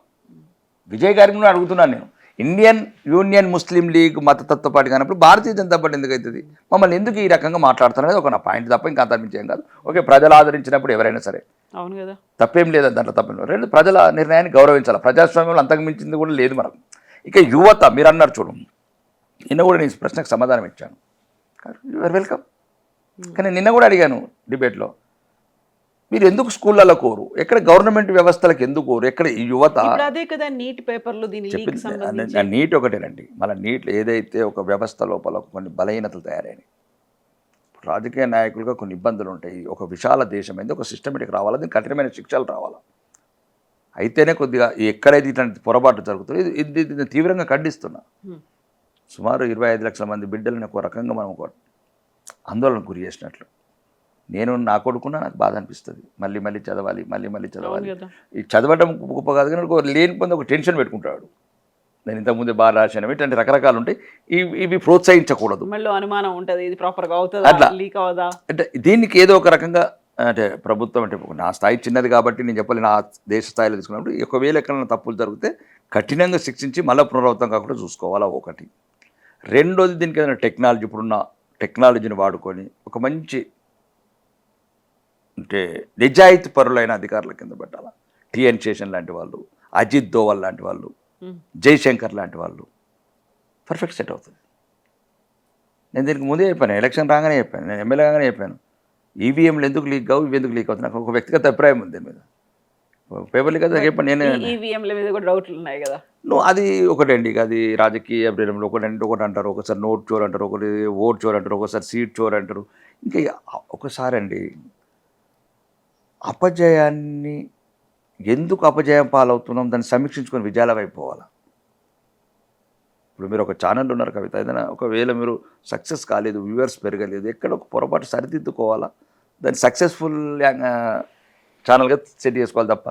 విజయ్ గారికి కూడా అడుగుతున్నాను నేను, ఇండియన్ యూనియన్ ముస్లిం లీగ్ మతతత్వ పార్టీ కానప్పుడు భారతీయ జనతా పార్టీ ఎందుకు అవుతుంది? మమ్మల్ని ఎందుకు ఈ రకంగా మాట్లాడుతున్నది ఒక నా పాయింట్ తప్ప ఇంకా అంతమించేం కాదు. ఓకే, ప్రజలు ఆదరించినప్పుడు ఎవరైనా సరే అవును కదా, తప్పేం లేదు, దాంట్లో తప్పేం లేదు. రెండు, ప్రజల నిర్ణయాన్ని గౌరవించాలి. ప్రజాస్వామ్యంలో అంతకు మించింది కూడా లేదు మనకు. ఇక యువత మీరు అన్నారు చూడు, నిన్న కూడా నేను ప్రశ్నకు సమాధానం ఇచ్చాను, యువర్ వెల్కమ్. కానీ నిన్న కూడా అడిగాను డిబేట్లో, మీరు ఎందుకు స్కూళ్ళలో కోరు, ఎక్కడ గవర్నమెంట్ వ్యవస్థలకు ఎందుకు కోరు, ఎక్కడ ఈ యువత? అదే కదా నీట్ పేపర్లు దీని లీక్ సంబంధించి. నీట్ ఒకటేనండి, మళ్ళీ నీట్ ఏదైతే ఒక వ్యవస్థ లోపల కొన్ని బలహీనతలు తయారైనాయి, రాజకీయ నాయకులుగా కొన్ని ఇబ్బందులు ఉంటాయి. ఒక విశాల దేశం అయింది, ఒక సిస్టమేటిక్ రావాలి, దీనికి కఠినమైన శిక్షలు రావాలి. అయితేనే కొద్దిగా ఎక్కడైతే ఇట్లాంటి పొరపాటు జరుగుతుందో ఇది తీవ్రంగా ఖండిస్తున్నా. సుమారు 25 లక్షల మంది బిడ్డలని ఒక రకంగా మనం ఒక ఆందోళనకు గురి చేసినట్లు. నేను నా కొడుకున్నా నాకు బాధ అనిపిస్తుంది, మళ్ళీ చదవాలి, మళ్ళీ చదవాలి. ఈ చదవడం గొప్ప కాదు, కానీ లేనిపోతే ఒక టెన్షన్ పెట్టుకుంటాడు. నేను ఇంతకుముందే బాగా రాశాను, ఇట్లాంటి రకరకాలు ఉంటాయి. ఇవి ప్రోత్సహించకూడదు, మళ్ళీ అనుమానం ఉంటుంది, ఇది ప్రాపర్గా అవుతుందా, అట్లా లీక్ అవుదా అంటే. దీనికి ఏదో ఒక రకంగా అంటే ప్రభుత్వం అంటే నా స్థాయి చిన్నది కాబట్టి నేను చెప్పాలి, నా దేశ స్థాయిలో తీసుకున్నప్పుడు ఒకవేళ ఎక్కడైనా తప్పులు జరిగితే కఠినంగా శిక్షించి మళ్ళీ పునరావృతం కాకుండా చూసుకోవాలా ఒకటి. రెండోది, దీనికి ఏదైనా టెక్నాలజీ, ఇప్పుడున్న టెక్నాలజీని వాడుకొని ఒక మంచి అంటే నిజాయితీ పరులైన అధికారుల కింద పెట్టాలి. టిఎన్ శేషన్ లాంటి వాళ్ళు, అజిత్ దోవల్ లాంటి వాళ్ళు, జైశంకర్ లాంటి వాళ్ళు పర్ఫెక్ట్ సెట్ అవుతుంది. నేను దీనికి ముందే చెప్పాను, ఎలక్షన్ రాగానే చెప్పాను, నేను ఎమ్మెల్యే రాగానే చెప్పాను, ఈవీఎంలు ఎందుకు లీక్ కావు, ఇవి ఎందుకు లీక్ అవుతుంది, నాకు ఒక వ్యక్తిగత అభిప్రాయం ఉంది దీని మీద. పేపర్ లీక్ అయితే చెప్పాను నేను. ఈవీఎంల మీద కూడా డౌట్లు ఉన్నాయి కదా. అది ఒకటండి, అది రాజకీయ అభిప్రాయంలో ఒకటి అంటారు, ఒకసారి నోట్ చోర్ అంటారు, ఒకటి ఓట్ చోర్ అంటారు, ఒకసారి సీట్ చోర్ అంటారు. ఇంకా ఒకసారి అండి, అపజయాన్ని ఎందుకు అపజయం పాలవుతున్నాం దాన్ని సమీక్షించుకొని విజయాల వైపు పోవాలి. ఇప్పుడు మీరు ఒక ఛానల్ ఉన్నారు కవిత, ఏదైనా ఒకవేళ మీరు సక్సెస్ కాలేదు, వ్యూవర్స్ పెరగలేదు, ఎక్కడ ఒక పొరపాటు సరిదిద్దుకోవాలా, దాన్ని సక్సెస్ఫుల్ ఛానల్గా సెట్ చేసుకోవాలి తప్ప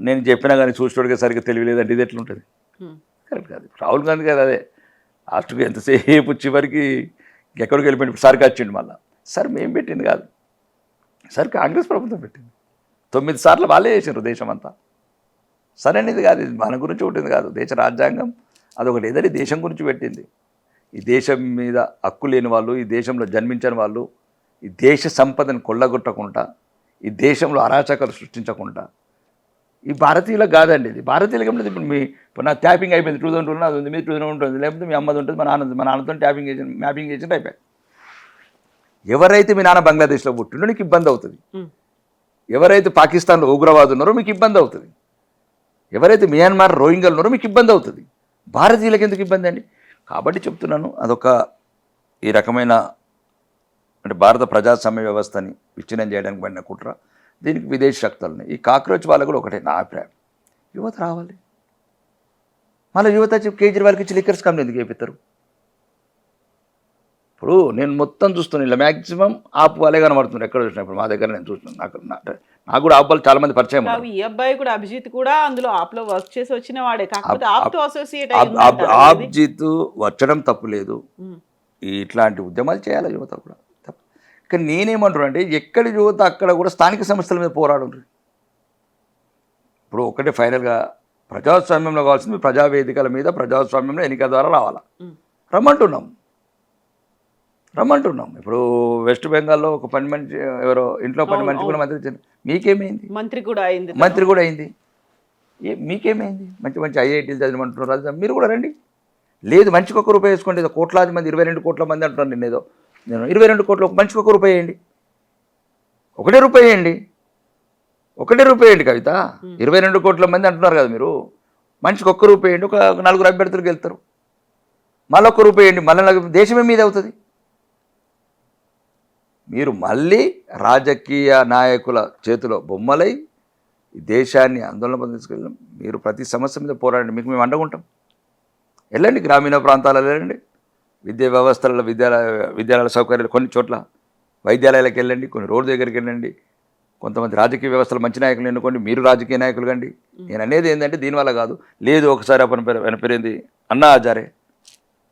నేను చెప్పినా కానీ చూసేవాడికి సరిగ్గా తెలియలేదంటే ఇది ఎట్లుంటుంది? కరెక్ట్ కాదు. రాహుల్ గాంధీ గారు అదే లాస్ట్కి ఎంతసేపు చివరికి ఎక్కడికి వెళ్ళిపోయింది, సరికి వచ్చిండు మళ్ళీ. సార్ మేము పెట్టింది కాదు, సార్ కాంగ్రెస్ ప్రభుత్వం పెట్టింది. 9 సార్లు వాళ్ళే చేసారు దేశం అంతా. సరైనది కాదు, ఇది మన గురించి ఉంటుంది కాదు. దేశ రాజ్యాంగం అదొకటి ఏదైనా దేశం గురించి పెట్టింది. ఈ దేశం మీద హక్కు లేని వాళ్ళు, ఈ దేశంలో జన్మించని వాళ్ళు, ఈ దేశ సంపదను కొల్లగొట్టకుండా, ఈ దేశంలో అరాచకాలు సృష్టించకుండా ఈ భారతీయులకు కాదండి. ఇది భారతీయులకి ఏమిటి? ఇప్పుడు నా ట్యాపింగ్ అయిపోయింది, 2002 అది ఉంది, మీ 2000 ఉంటుంది, లేకపోతే మీ అమ్మది ఉంటుంది, మా నాన్నతో మ్యాపింగ్ చేసి అయిపోయాయి. ఎవరైతే మీ నాన్న బంగ్లాదేశ్లో పుట్టిండో నీకు ఇబ్బంది అవుతుంది, ఎవరైతే పాకిస్తాన్లో ఉగ్రవాదు ఉన్నారో మీకు ఇబ్బంది అవుతుంది, ఎవరైతే మియాన్మార్ రోహింగ్యాలు ఉన్నారో మీకు ఇబ్బంది అవుతుంది. భారతీయులకు ఎందుకు ఇబ్బంది అండి? కాబట్టి చెప్తున్నాను, అదొక ఈ రకమైన అంటే భారత ప్రజాస్వామ్య వ్యవస్థని విచ్ఛిన్నం చేయడానికి పడిన కుట్ర. దీనికి విదేశీ శక్తులని, ఈ కాక్రోచ్ వాళ్ళకు కూడా ఒకటే నా అభిప్రాయం, యువత రావాలి. మళ్ళీ యువత కేజ్రీవాల్కి ఇచ్చి లిక్కర్స్ కంపెనీ ఎందుకు వేపిస్తారు? ఇప్పుడు నేను మొత్తం చూస్తున్నాను, ఇలా మ్యాక్సిమం ఆపు వాళ్ళే కనబడుతున్నారు ఎక్కడ చూసినప్పుడు. మా దగ్గర నేను చూస్తున్నాను, నాకు కూడా ఆపు వాళ్ళు చాలా మంది పరిచయం. ఈ అబ్బాయి కూడా, అభిజిత్ కూడా అందులో ఆప్లో వర్క్ చేసి వచ్చిన వాడే, కాకపోతే ఆప్తో అసోసియేట్ అభిజిత్ వచ్చడం తప్పు లేదు, ఇట్లాంటి ఉద్యమాలు చేయాలి యువత కూడా తప్పు. కానీ నేనేమంటున్నా అంటే ఎక్కడి యువత అక్కడ కూడా స్థానిక సమస్యల మీద పోరాడు. ఇప్పుడు ఒకటే ఫైనల్గా ప్రజాస్వామ్యంలో కావాల్సింది ప్రజావేదికల మీద ప్రజాస్వామ్యంలో ఎన్నిక ద్వారా రావాలా. రమ్మంటున్నాం. ఇప్పుడు వెస్ట్ బెంగాల్లో ఒక పని మనిషి ఎవరో ఇంట్లో పని మనిషి కూడా మంత్రి, మీకేమైంది? మంత్రి కూడా అయింది. మీకేమైంది? మంచి ఐఐటీలు చదివమంటున్నారు, అది మీరు కూడా రండి. లేదు మనిషికి ₹1 వేసుకోండి, ఏదో కోట్లాది మంది 22 కోట్ల మంది అంటున్నారు. నేను 22 కోట్లు, ఒక మనిషికి ₹1 వేయండి, ₹1 వేయండి కవిత. 22 కోట్ల మంది అంటున్నారు కదా మీరు, మనిషికి ఒక్క రూపాయి వేయండి, ఒక 4 అభ్యర్థులకు వెళ్తారు. మళ్ళీ ఒక్క రూపాయి వేయండి, మళ్ళీ దేశమే మీద అవుతుంది. మీరు మళ్ళీ రాజకీయ నాయకుల చేతిలో బొమ్మలై ఈ దేశాన్ని ఆందోళన తీసుకెళ్ళాం. మీరు ప్రతి సమస్య మీద పోరాడండి, మీకు మేము అండగుంటాం. వెళ్ళండి, గ్రామీణ ప్రాంతాలలో వెళ్ళండి, విద్యా వ్యవస్థలలో విద్యాలయాల సౌకర్యాలు కొన్ని చోట్ల, వైద్యాలయాలకు వెళ్ళండి, కొన్ని రోడ్డు దగ్గరికి వెళ్ళండి. కొంతమంది రాజకీయ వ్యవస్థలు మంచి నాయకులు ఎన్నుకోండి, మీరు రాజకీయ నాయకులు కండి. నేను అనేది ఏంటంటే దీనివల్ల కాదు. లేదు, ఒకసారి ఆయన పేరేంది అన్నా హజారే,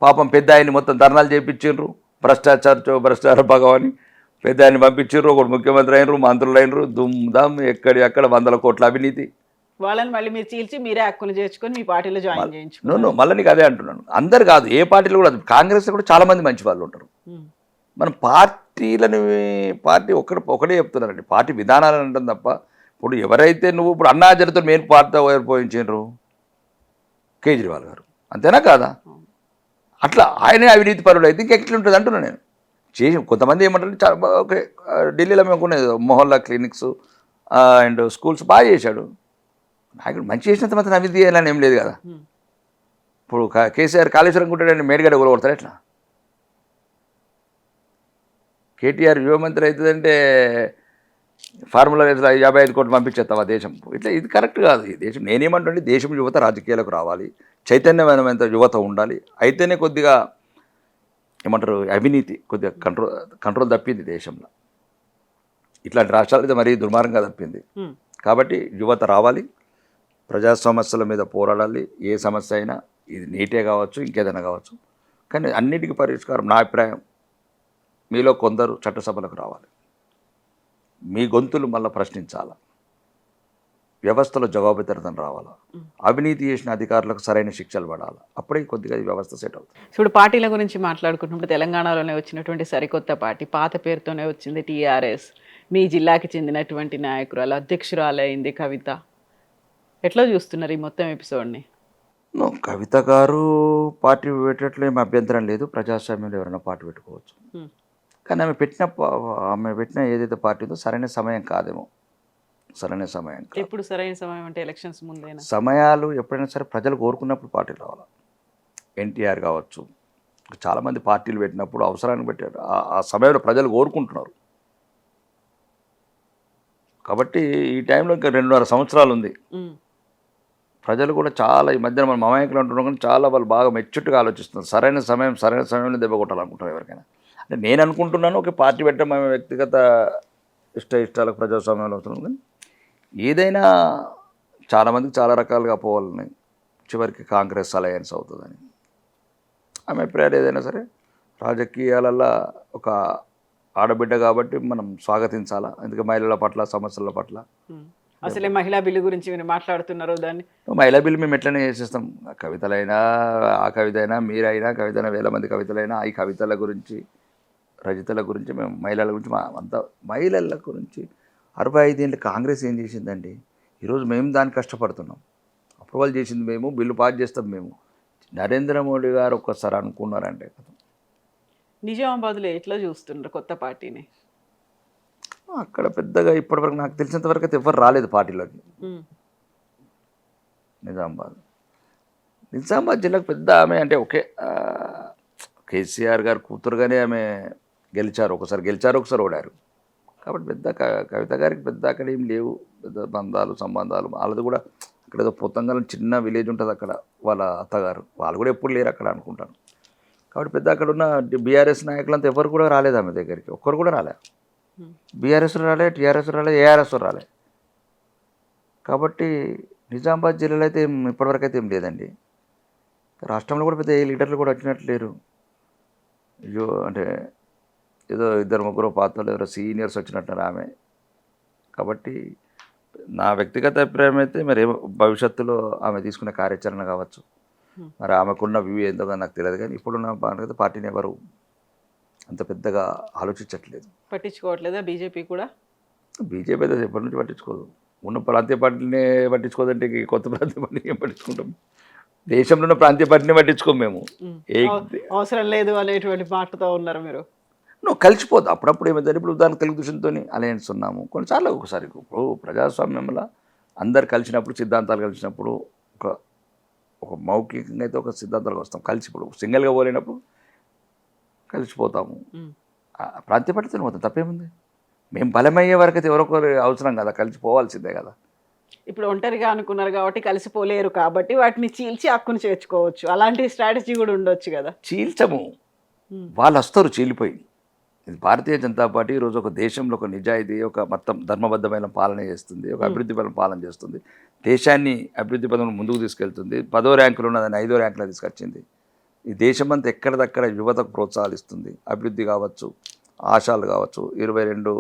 పాపం పెద్ద ఆయన్ని మొత్తం ధర్నాలు చేయించారు, భ్రష్టాచార భగవాని పెద్ద ఆయన్ని పంపించారు. ఒకడు ముఖ్యమంత్రి అయినరు, మంత్రులు అయినరు, దుమ్దాం ఎక్కడ 100 కోట్ల అవినీతి. వాళ్ళని మళ్ళీ మీరు చీల్చి మీరే హక్కులు చేర్చుకొని మీ పార్టీలో జాయిన్ చేయించుకున్నారు. మళ్ళీ నీకు అదే అంటున్నాను, అందరు కాదు, ఏ పార్టీలో కూడా. కాంగ్రెస్లో కూడా చాలామంది మంచి వాళ్ళు ఉంటారు. మనం పార్టీ ఒకటే చెప్తున్నారండి, పార్టీ విధానాలు అంటాం తప్ప. ఇప్పుడు ఎవరైతే నువ్వు ఇప్పుడు అన్నా హజారేతో మెయిన్ పార్టీ పోయించారు కేజ్రీవాల్ గారు, అంతేనా కాదా? అట్లా ఆయనే అవినీతి పరుడు అయితే ఇంకెట్లుంటుంది అంటున్నాను నేను. కొంతమంది ఏమంటారు, ఓకే ఢిల్లీలో మేము కొనేది మొహల్లా క్లినిక్స్ అండ్ స్కూల్స్ బాగా చేశాడు. నాయకుడు మంచి చేసినంత మాత్రం అవినీతి చేయాలని ఏం లేదు కదా. ఇప్పుడు కేసీఆర్ కాళేశ్వరం కుంటాడండి, మేడిగడ్డ కొడతాడు ఎట్లా? కేటీఆర్ యువమంత్రి అవుతుందంటే ఫార్ములా 55 కోట్లు పంపించేస్తావా దేశం? ఇట్లా ఇది కరెక్ట్ కాదు. ఈ దేశం నేనేమంటుంటే దేశం యువత రాజకీయాలకు రావాలి, చైతన్యమైన యువత ఉండాలి. అయితేనే కొద్దిగా ఏమంటారు అవినీతి కొద్దిగా కంట్రోల్ తప్పింది దేశంలో. ఇట్లాంటి రాష్ట్రాలు అయితే మరీ దుర్మార్గంగా తప్పింది. కాబట్టి యువత రావాలి, ప్రజా సమస్యల మీద పోరాడాలి. ఏ సమస్య అయినా ఇది నీటే కావచ్చు, ఇంకేదైనా కావచ్చు, కానీ అన్నిటికీ పరిష్కారం నా అభిప్రాయం మీలో కొందరు చట్టసభలకు రావాలి, మీ గొంతులు మళ్ళీ ప్రశ్నించాలా, వ్యవస్థలో జవాబుదారితనం రావాలా, అవినీతి చేసిన అధికారులకు సరైన శిక్షలు పడాలి. అప్పుడే కొద్దిగా ఈ వ్యవస్థ సెట్ అవుతుంది. ఇప్పుడు పార్టీల గురించి మాట్లాడుకుంటున్నప్పుడు తెలంగాణలోనే వచ్చినటువంటి సరికొత్త పార్టీ, పాత పేరుతోనే వచ్చింది టీఆర్ఎస్. మీ జిల్లాకి చెందినటువంటి నాయకురాలు అధ్యక్షురాలైంది కవిత. ఎట్లా చూస్తున్నారు ఈ మొత్తం ఎపిసోడ్ని? కవిత గారు పార్టీ పెట్టట్లో ఏమి అభ్యంతరం లేదు, ప్రజాస్వామ్యంలో ఎవరైనా పార్టీ పెట్టుకోవచ్చు. కానీ ఆమె పెట్టిన ఏదైతే పార్టీ ఉందో సరైన సమయం కాదేమో. సరైన సమయం ఎప్పుడు సరైన సమయం అంటే ఎలక్షన్స్ ముందైనా సమయాలు ఎప్పుడైనా సరే ప్రజలు కోరుకున్నప్పుడు పార్టీలు రావాలి. ఎన్టీఆర్ కావచ్చు, చాలామంది పార్టీలు పెట్టినప్పుడు అవసరాన్ని పెట్టారు, ఆ సమయంలో ప్రజలు కోరుకుంటున్నారు. కాబట్టి ఈ టైంలో ఇంకా 2.5 సంవత్సరాలు ఉంది. ప్రజలు కూడా చాలా ఈ మధ్యన మన మమాయకులు అంటున్నాం, కానీ చాలా వాళ్ళు బాగా మెచ్చుట్టుగా ఆలోచిస్తున్నారు. సరైన సమయంలో దెబ్బ కొట్టాలనుకుంటారు ఎవరికైనా. అంటే నేను అనుకుంటున్నాను, ఒక పార్టీ పెట్టడం మేము వ్యక్తిగత ఇష్టాలకు ప్రజాస్వామ్యంలో అవుతున్నాం, కానీ ఏదైనా చాలామందికి చాలా రకాలుగా పోవాలని, చివరికి కాంగ్రెస్ అలయన్స్ అవుతుందని ఆమె అభిప్రాయాలు. ఏదైనా సరే రాజకీయాలలో ఒక ఆడబిడ్డ కాబట్టి మనం స్వాగతించాలా, ఎందుకంటే మహిళల పట్ల సమస్యల పట్ల. అసలే మహిళా బిల్లు గురించి మీరు మాట్లాడుతున్నారు, దాన్ని మహిళా బిల్లు మేము ఎట్లనే చేసేస్తాం. కవితలైనా, ఆ కవిత అయినా, మీరైనా, కవితైనా, 1000 మంది కవితలైనా, ఈ కవితల గురించి, రచయితల గురించి, మేము మహిళల గురించి, అంతా మహిళల గురించి. 65 ఏళ్ళు కాంగ్రెస్ ఏం చేసిందండి? ఈరోజు మేము దాన్ని కష్టపడుతున్నాం. అప్రూవల్ చేసింది మేము, బిల్లు పాస్ చేస్తాం మేము. నరేంద్ర మోడీ గారు ఒక్కసారి అనుకున్నారంటే నిజామాబాద్లో ఎట్లా చూస్తున్నారు కొత్త పార్టీని? అక్కడ పెద్దగా ఇప్పటివరకు నాకు తెలిసినంత వరకు అయితే ఎవరు రాలేదు పార్టీలోకి. నిజామాబాద్ జిల్లాకు పెద్ద ఆమె అంటే ఓకే, కేసీఆర్ గారు కూతురుగానే ఆమె గెలిచారు, ఒకసారి ఓడారు. కాబట్టి పెద్ద కవిత గారికి పెద్ద అక్కడ ఏం లేవు, పెద్ద సంబంధాలు. వాళ్ళది కూడా అక్కడ ఏదో పొత్తంగల్ చిన్న విలేజ్ ఉంటుంది, అక్కడ వాళ్ళ అత్తగారు, వాళ్ళు కూడా ఎప్పుడు లేరు అక్కడ అనుకుంటాను. కాబట్టి పెద్ద అక్కడ ఉన్న బీఆర్ఎస్ నాయకులంతా ఎవరు కూడా రాలేదు ఆమె దగ్గరికి, ఒక్కరు కూడా రాలే. బీఆర్ఎస్ రాలే, టీఆర్ఎస్ రాలే, ఏఆర్ఎస్ రాలే. కాబట్టి నిజామాబాద్ జిల్లాలో అయితే ఇప్పటివరకు అయితే ఏం లేదండి. రాష్ట్రంలో కూడా పెద్ద ఏ లీడర్లు కూడా వచ్చినట్లు లేరు. అంటే ఏదో 2-3 పాత్రలు ఎవరో సీనియర్స్ వచ్చినట్టున్నారు ఆమె. కాబట్టి నా వ్యక్తిగత అభిప్రాయం అయితే మరి భవిష్యత్తులో ఆమె తీసుకునే కార్యాచరణ కావచ్చు, మరి ఆమెకున్న వ్యూ ఏందో కానీ నాకు తెలియదు. కానీ ఇప్పుడున్న పార్టీని ఎవరు అంత పెద్దగా ఆలోచించట్లేదు, పట్టించుకోవట్లేదా? బీజేపీ కూడా, బీజేపీ అయితే ఎప్పటి నుంచి పట్టించుకోదు. ఉన్న ప్రాంతీయ పార్టీనే పట్టించుకోదంటే కొత్త ప్రాంతీయ పార్టీని ఏం పట్టించుకుంటాం? దేశంలో ఉన్న ప్రాంతీయ పార్టీని పట్టించుకోం మేము. అవసరం లేదు అనేటువంటి మాటతో ఉన్నారు మీరు. నువ్వు కలిసిపోదు. అప్పుడప్పుడు ఏమైందంటే ఇప్పుడు దానికి తెలుగుదేశంతో అలయన్స్ ఉన్నాము, కొన్నిసార్లు ఒకసారి. ఇప్పుడు ప్రజాస్వామ్యంలో అందరు కలిసినప్పుడు, సిద్ధాంతాలు కలిసినప్పుడు ఒక ఒక మౌఖికంగా అయితే ఒక సిద్ధాంతాలకు వస్తాం కలిసి. ఇప్పుడు సింగిల్గా పోలేనప్పుడు కలిసిపోతాము. ప్రాంతీయ పార్టీతో పోతాం, తప్పేముంది? మేము బలమయ్యే వరకు అయితే ఎవరొకరు అవసరం కదా, కలిసిపోవాల్సిందే కదా. ఇప్పుడు ఒంటరిగా అనుకున్నారు కాబట్టి కలిసిపోలేరు కాబట్టి వాటిని చీల్చి హక్కును చేర్చుకోవచ్చు. అలాంటి స్ట్రాటజీ కూడా ఉండొచ్చు కదా. చీల్చము, వాళ్ళు వస్తారు చీలిపోయి. ఇది భారతీయ జనతా పార్టీ ఈరోజు ఒక దేశంలో ఒక నిజాయితీ, ఒక మొత్తం ధర్మబద్ధమైన పాలన చేస్తుంది, ఒక అభివృద్ధిపరమైన పాలన చేస్తుంది, దేశాన్ని అభివృద్ధి పదంలో ముందుకు తీసుకెళ్తుంది. 10వ ర్యాంకులో ఉన్నదాన్ని 5వ ర్యాంకులో తీసుకొచ్చింది. ఈ దేశమంతా ఎక్కడిదక్కడ యువతకు ప్రోత్సాహాలు ఇస్తుంది. అభివృద్ధి కావచ్చు, ఆశాలు కావచ్చు, 22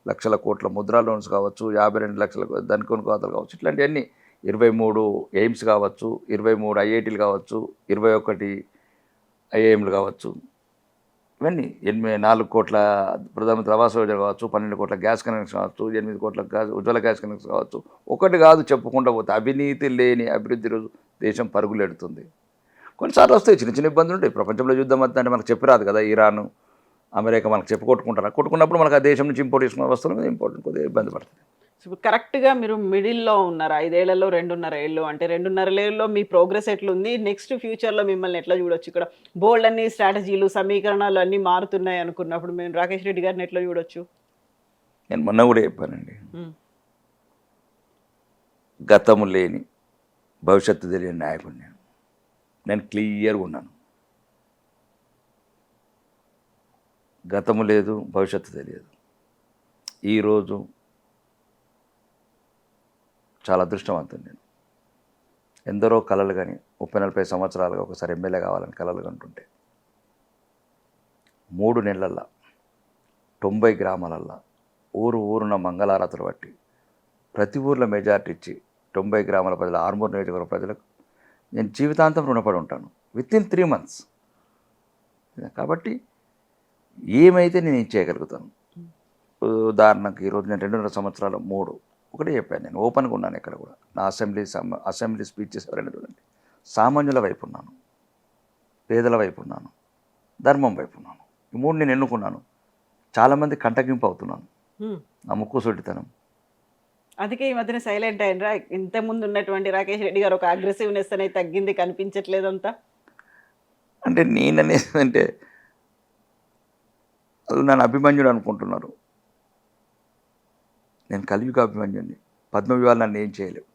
లక్షల కోట్ల ముద్రా లోన్స్ కావచ్చు, 52 లక్షల ధనికొని కోతలు కావచ్చు, ఇట్లాంటివన్నీ 23 ఎయిమ్స్ కావచ్చు, 23 ఐఐటీలు కావచ్చు, 21 ఐఐఎంలు కావచ్చు, ఇవన్నీ 4 కోట్ల ప్రధానమంత్రి ఆవాస్ యోజన కావచ్చు, 12 కోట్ల గ్యాస్ కనెక్షన్ కావచ్చు, 8 కోట్ల ఉజ్వల గ్యాస్ కనెక్షన్ కావచ్చు. ఒకటి కాదు చెప్పుకుంటూ పోతే అవినీతి లేని అభివృద్ధి రోజు దేశం పరుగులెడుతుంది. కొన్నిసార్లు వస్తాయి చిన్న చిన్న ఇబ్బందులు ఉంటాయి. ప్రపంచంలో యుద్ధం అంటే మనకు చెప్పిరాదు కదా. ఇరాన్, అమెరికా మనకు కొట్టుకుంటారు. కొట్టుకున్నప్పుడు మనకు ఆ దేశం నుంచి ఇంపోర్ట్ చేసుకున్న వస్తువుల మీద ఇంపార్టెంట్ కొద్దిగా ఇబ్బంది పడుతుంది. కరెక్ట్గా మీరు మిడిల్లో ఉన్నారు. 5 ఏళ్లలో 2.5 ఏళ్ళు అంటే 2.5 ఏళ్ళలో మీ ప్రోగ్రెస్ ఎట్లుంది, నెక్స్ట్ ఫ్యూచర్లో మిమ్మల్ని ఎట్లా చూడొచ్చు? ఇక్కడ బోల్డ్ అన్ని స్ట్రాటజీలు, సమీకరణాలు అన్నీ మారుతున్నాయి అనుకున్నప్పుడు మేము రాకేష్ రెడ్డి గారిని ఎట్లా చూడొచ్చు? నేను మొన్న కూడా చెప్పానండి, గతము లేని భవిష్యత్తు తెలియని నాయకుడు నేను క్లియర్గా ఉన్నాను. గతము లేదు, భవిష్యత్తు తెలియదు. ఈరోజు చాలా అదృష్టవంతుడు నేను. ఎందరో కలలు కానీ 30-40 సంవత్సరాలుగా ఒకసారి ఎమ్మెల్యే కావాలని కలలు కంటుంటే 3 నెలల్లో 90 గ్రామాలల్లో ఊరున మంగళారతులు బట్టి ప్రతి ఊర్లో మెజార్టీ ఇచ్చి 90 గ్రామాల ప్రజలు, ఆర్మూర్ నియోజకవర్గ ప్రజలకు నేను జీవితాంతం రుణపడి ఉంటాను వితిన్ 3 months. కాబట్టి ఏమైతే నేను ఇచ్చేయగలుగుతాను. ఉదాహరణకు ఈరోజు నేను 2.5 సంవత్సరాలు 3 ఒకటే చెప్పాను. నేను ఓపెన్గా ఉన్నాను. ఎక్కడ కూడా నా అసెంబ్లీ స్పీచెస్ ఎవరైనా చూడండి, సామాన్యుల వైపు ఉన్నాను, పేదల వైపు ఉన్నాను, ధర్మం వైపు ఉన్నాను. ఈ 3 నేను ఎన్నుకున్నాను. చాలామంది కంటగింపు అవుతున్నాను, నా ముక్కు సొట్టితనం. అందుకే ఈ మధ్యన సైలెంట్ అయినరా? ఇంతకుముందు ఉన్నటువంటి రాకేష్ రెడ్డి గారు ఒక అగ్రెసివ్నెస్ అనేది తగ్గింది, కనిపించట్లేదంతా. అంటే నేననేది అంటే వాళ్ళు నన్ను అభిమన్యుడు అనుకుంటున్నారు. నేను కలియుగ అభిమన్యుడిని. పద్మవ్యూహాలు నన్ను ఏం చేయలేవు.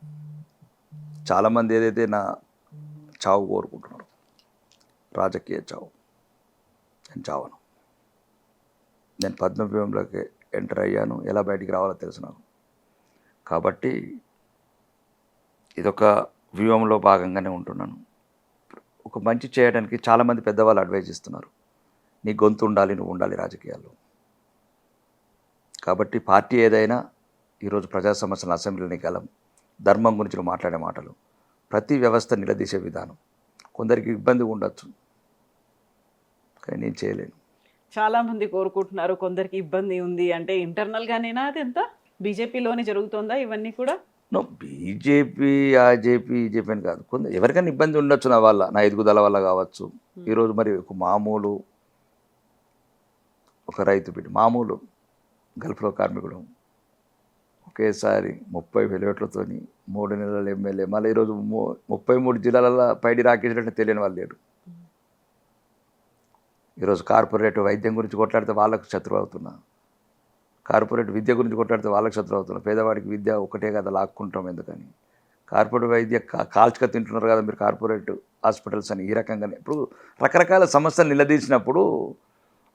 చాలామంది ఏదైతే నా చావు కోరుకుంటున్నారు, రాజకీయ చావు, నేను చావను. నేను పద్మవ్యూహంలోకి ఎంటర్ అయ్యాను. ఎలా బయటికి రావాలో తెలుసు నాకు. కాబట్టి ఇదొక వ్యూహంలో భాగంగానే ఉంటున్నాను. ఒక మంచి చేయడానికి చాలామంది పెద్దవాళ్ళు అడ్వైజ్ ఇస్తున్నారు, నీ గొంతు ఉండాలి, నువ్వు ఉండాలి రాజకీయాల్లో. కాబట్టి పార్టీ ఏదైనా ఈరోజు ప్రజా సమస్యలను అసెంబ్లీలో నెగ్గలం, ధర్మం గురించి మాట్లాడే మాటలు, ప్రతి వ్యవస్థ నిలదీసే విధానం కొందరికి ఇబ్బంది ఉండొచ్చు, కానీ నేను చేయలేను. చాలామంది కోరుకుంటున్నారు, కొందరికి ఇబ్బంది ఉంది అంటే ఇంటర్నల్గానేనా? అది ఎంత బీజేపీలోనే జరుగుతుందా ఇవన్నీ కూడా? నో, బీజేపీ ఈజేపీ అని కాదు. కొందరు ఎవరికైనా ఇబ్బంది ఉండొచ్చు, నా ఎదుగుదల వల్ల కావచ్చు. ఈరోజు మరి ఒక రైతు బిడ్డ, మామూలు గల్ఫ్లో కార్మికుడు, ఒకేసారి 30,000 ఓట్లతో 3 నెలల ఎమ్మెల్యే. మళ్ళీ ఈరోజు 33 జిల్లాలలో పైడి రాకేష్ రెడ్డి తెలియని వాళ్ళు లేడు. ఈరోజు కార్పొరేట్ వైద్యం గురించి కొట్లాడితే వాళ్ళకు శత్రువు అవుతున్నా, కార్పొరేట్ విద్య గురించి కొట్లాడితే వాళ్ళకి శత్రువు అవుతున్నా. పేదవాడికి విద్య ఒకటే కదా, లాక్కుంటాం ఎందుకని. కార్పొరేట్ వైద్య కాల్చుక తింటున్నారు కదా మీరు కార్పొరేట్ హాస్పిటల్స్ అని. ఈ రకంగానే ఇప్పుడు రకరకాల సమస్యలు నిలదీసినప్పుడు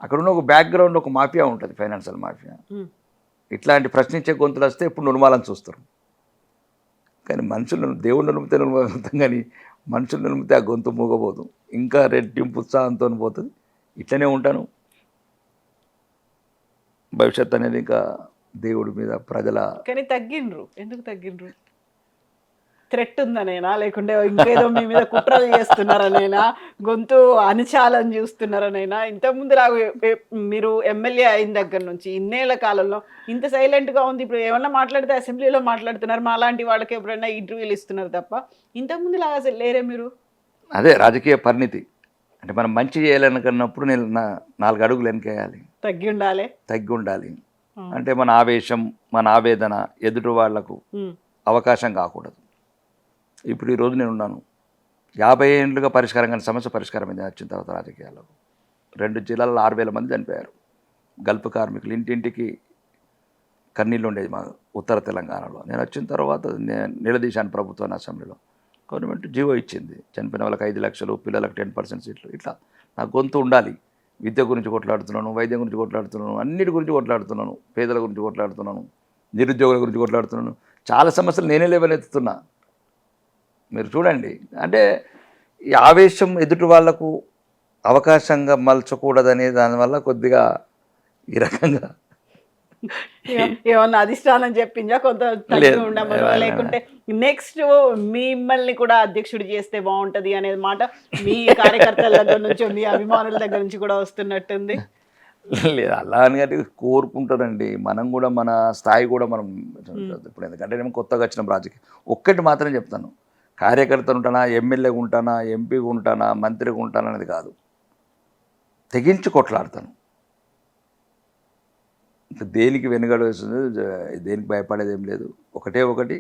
అక్కడున్న ఒక బ్యాక్గ్రౌండ్, ఒక మాఫియా ఉంటుంది, ఫైనాన్షియల్ మాఫియా. ఇట్లాంటి ప్రశ్నించే గొంతులు వస్తే ఇప్పుడు నుర్మాలని చూస్తారు. కానీ మనుషులను దేవుడు నిలిపితే నుర్మలుతాం, కానీ మనుషులు నిలిపితే ఆ గొంతు మూగబోదు, ఇంకా రెట్టింపు ఉత్సాహంతో పోతుంది. ఇట్లనే ఉంటాను. భవిష్యత్ అనేది ఇంకా దేవుడి మీద, ప్రజల. కానీ తగ్గిండ్రు, ఎందుకు తగ్గిండ్రు? థ్రెట్ ఉందనేనా, లేకుంటే ఇంకేదో మీ మీద కుట్రలు చేస్తున్నారనేనా, గొంతు అణచాలని చూస్తున్నారనేనా? ఇంతకుముందు మీరు ఎమ్మెల్యే అయిన దగ్గర నుంచి ఇన్నేళ్ల కాలంలో ఇంత సైలెంట్గా ఉంది. ఇప్పుడు ఏమన్నా మాట్లాడితే అసెంబ్లీలో మాట్లాడుతున్నారు, మా లాంటి వాళ్ళకి ఎప్పుడైనా ఇంటర్వ్యూలు ఇస్తున్నారు తప్ప ఇంతకుముందు లాగా అసలు లేరే మీరు. అదే రాజకీయ పరిణితి. అంటే మనం మంచి చేయాలనుకున్నప్పుడు నేను 4 అడుగులు వెనకేయాలి, తగ్గి ఉండాలి. అంటే మన ఆవేశం, మన ఆవేదన ఎదుటి వాళ్లకు అవకాశం కాకూడదు. ఇప్పుడు ఈరోజు నేను ఉన్నాను, 50 ఏళ్ళుగా పరిష్కారం కానీ సమస్య పరిష్కారం అయింది వచ్చిన తర్వాత రాజకీయాల్లో. 2 జిల్లాల్లో 6,000 మంది చనిపోయారు. గల్ఫ్ కార్మికులు ఇంటింటికి కన్నీళ్ళు ఉండేది మా ఉత్తర తెలంగాణలో. నేను వచ్చిన తర్వాత నిలదీశాను ప్రభుత్వాన్ని అసెంబ్లీలో. గవర్నమెంట్ జీవో ఇచ్చింది, చనిపోయిన వాళ్ళకి 5 లక్షలు, పిల్లలకు 10% సీట్లు. ఇట్లా నా గొంతు ఉండాలి. విద్య గురించి కొట్లాడుతున్నాను, వైద్యం గురించి కొట్లాడుతున్నాను, అన్నిటి గురించి కొట్లాడుతున్నాను, పేదల గురించి కొట్లాడుతున్నాను, నిరుద్యోగుల గురించి కొట్లాడుతున్నాను. చాలా సమస్యలు నేనే లేవనెత్తుతున్నా. మీరు చూడండి, అంటే ఈ ఆవేశం ఎదుటి వాళ్లకు అవకాశంగా మలచకూడదనే దానివల్ల కొద్దిగా ఈ రకంగా ఏమన్నా అధిష్టానం చెప్పిందా కొంత తగ్గి ఉండమని, లేకుంటే నెక్స్ట్ మిమ్మల్ని కూడా అధ్యక్షుడు చేస్తే బాగుంటది అనే మాట మీ కార్యకర్తల దగ్గర నుంచి, మీ అభిమానుల దగ్గర నుంచి కూడా వస్తున్నట్టుంది? లేదు, అలా అని అంటే కోరుకుంటారండి. మనం కూడా మన స్థాయి కూడా మనం ఇప్పుడు, ఎందుకంటే నేను కొత్తగా వచ్చిన రాజకీయం. ఒక్కటి మాత్రం చెప్తాను, కార్యకర్తలు ఉంటానా, ఎమ్మెల్యేగా ఉంటానా, ఎంపీగా ఉంటానా, మంత్రిగా ఉంటానా అనేది కాదు, తెగించి కొట్లాడతాను. దేనికి వెనుగడ వేస్తుంది, దేనికి భయపడేది ఏం లేదు. ఒకటి,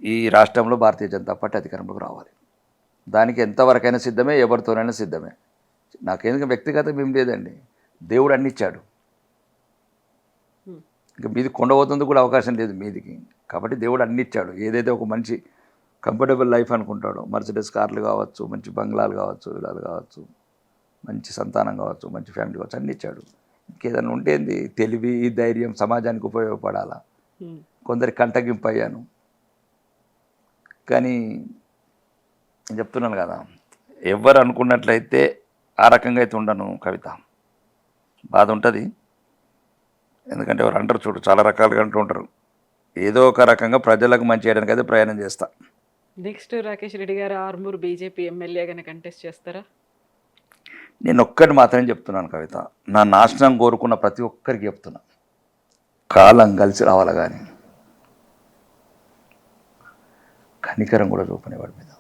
ఈ రాష్ట్రంలో భారతీయ జనతా పార్టీ అధికారంలోకి రావాలి. దానికి ఎంతవరకైనా సిద్ధమే, ఎవరితోనైనా సిద్ధమే. నాకేందుకు వ్యక్తిగతం ఏం లేదండి, దేవుడు అన్ని ఇచ్చాడు. ఇంకా మీది కొండపోతుంది కూడా అవకాశం లేదు మీదికి. కాబట్టి దేవుడు అన్ని ఇచ్చాడు. ఏదైతే ఒక మంచి కంఫర్టబుల్ లైఫ్ అనుకుంటాడో, మర్సిడెస్ కార్లు కావచ్చు, మంచి బంగ్లాలు కావచ్చు, విలాలు కావచ్చు, మంచి సంతానం కావచ్చు, మంచి ఫ్యామిలీ కావచ్చు, అన్ని ఇచ్చాడు. ఇంకేదైనా ఉండేది తెలివి, ధైర్యం సమాజానికి ఉపయోగపడాలా. కొందరి కంటగింపు అయ్యాను, కానీ నేను చెప్తున్నాను కదా, ఎవరు అనుకున్నట్లయితే ఆ రకంగా అయితే ఉండను కవిత. బాధ ఉంటుంది, ఎందుకంటే ఎవరు అంటారు చూడు, చాలా రకాలుగా అంటూ ఉంటారు. ఏదో ఒక రకంగా ప్రజలకు మంచి చేయడానికి అయితే ప్రయాణం చేస్తా. నెక్స్ట్ రాకేష్ రెడ్డి గారు ఆర్మూర్ బీజేపీ ఎమ్మెల్యేగానే కంటెస్ట్ చేస్తారా? నేను ఒక్కటి మాత్రమే చెప్తున్నాను కవిత, నా నాశనం కోరుకున్న ప్రతి ఒక్కరికి చెప్తున్నా, కాలం కలిసి రావాలి కానీ కనికరం కూడా చూపని వాడి మీద.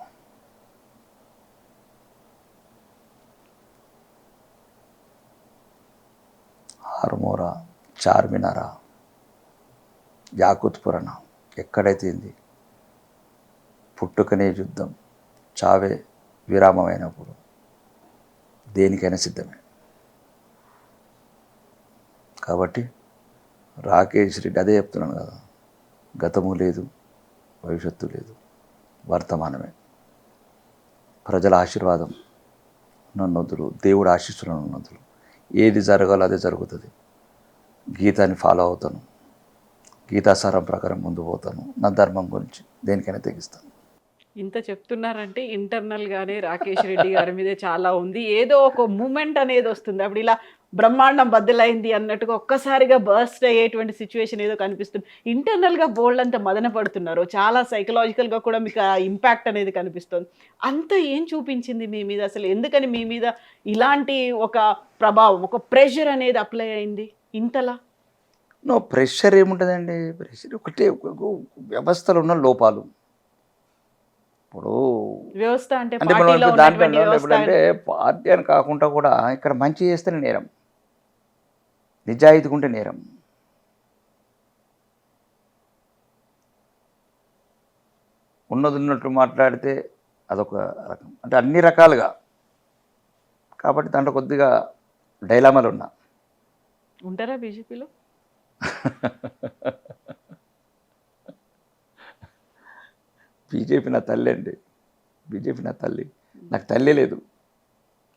ఆర్మూరా, చార్మినారా, యాకుత్పురన, ఎక్కడైతే ఉంది పుట్టుకనే యుద్ధం, చావే విరామమైనప్పుడు దేనికైనా సిద్ధమే. కాబట్టి రాకేష్ రెడ్డి అదే చెప్తున్నాను కదా, గతము లేదు, భవిష్యత్తు లేదు, వర్తమానమే. ప్రజల ఆశీర్వాదం నన్నొద్దులు, దేవుడు ఆశీస్సులను నన్నొద్దులు. ఏది జరగాలో అదే జరుగుతుంది. గీతాన్ని ఫాలో అవుతాను, గీతాసారం ప్రకారం ముందు పోతాను. నా ధర్మం గురించి దేనికైనా తెగిస్తాను. ఇంత చెప్తున్నారంటే ఇంటర్నల్గానే రాకేష్ రెడ్డి గారి మీదే చాలా ఉంది. ఏదో ఒక మూమెంట్ అనేది వస్తుంది, అప్పుడు ఇలా బ్రహ్మాండం బద్దలైంది అన్నట్టుగా ఒక్కసారిగా బర్స్ట్ అయ్యేటువంటి సిచ్యువేషన్ ఏదో కనిపిస్తుంది. ఇంటర్నల్గా బోల్డ్ అంతా మదన పడుతున్నారు, చాలా సైకలాజికల్గా కూడా మీకు ఆ ఇంపాక్ట్ అనేది కనిపిస్తుంది. అంత ఏం చూపించింది మీ మీద అసలు? ఎందుకని మీ మీద ఇలాంటి ఒక ప్రభావం, ఒక ప్రెషర్ అనేది అప్లై అయింది ఇంతలా? ప్రెషర్ ఏముంటుందండి, ప్రెషర్ ఒకటే, వ్యవస్థలో ఉన్న లోపాలు. ఇప్పుడు వ్యవస్థ అంటే మనం దాంట్లో ఎప్పుడంటే పార్టీ అని కాకుండా కూడా ఇక్కడ మంచి చేస్తేనే నేరం, నిజాయితీగా ఉంటే నేరం. ఉన్నది ఉన్నట్టు మాట్లాడితే అదొక రకం, అంటే అన్ని రకాలుగా. కాబట్టి దాంట్లో కొద్దిగా డైలామాలు ఉన్నా. ఉంటారా బీజేపీలో? బీజేపీ నా తల్లి అండి, బీజేపీ నా తల్లి. నాకు తల్లి లేదు,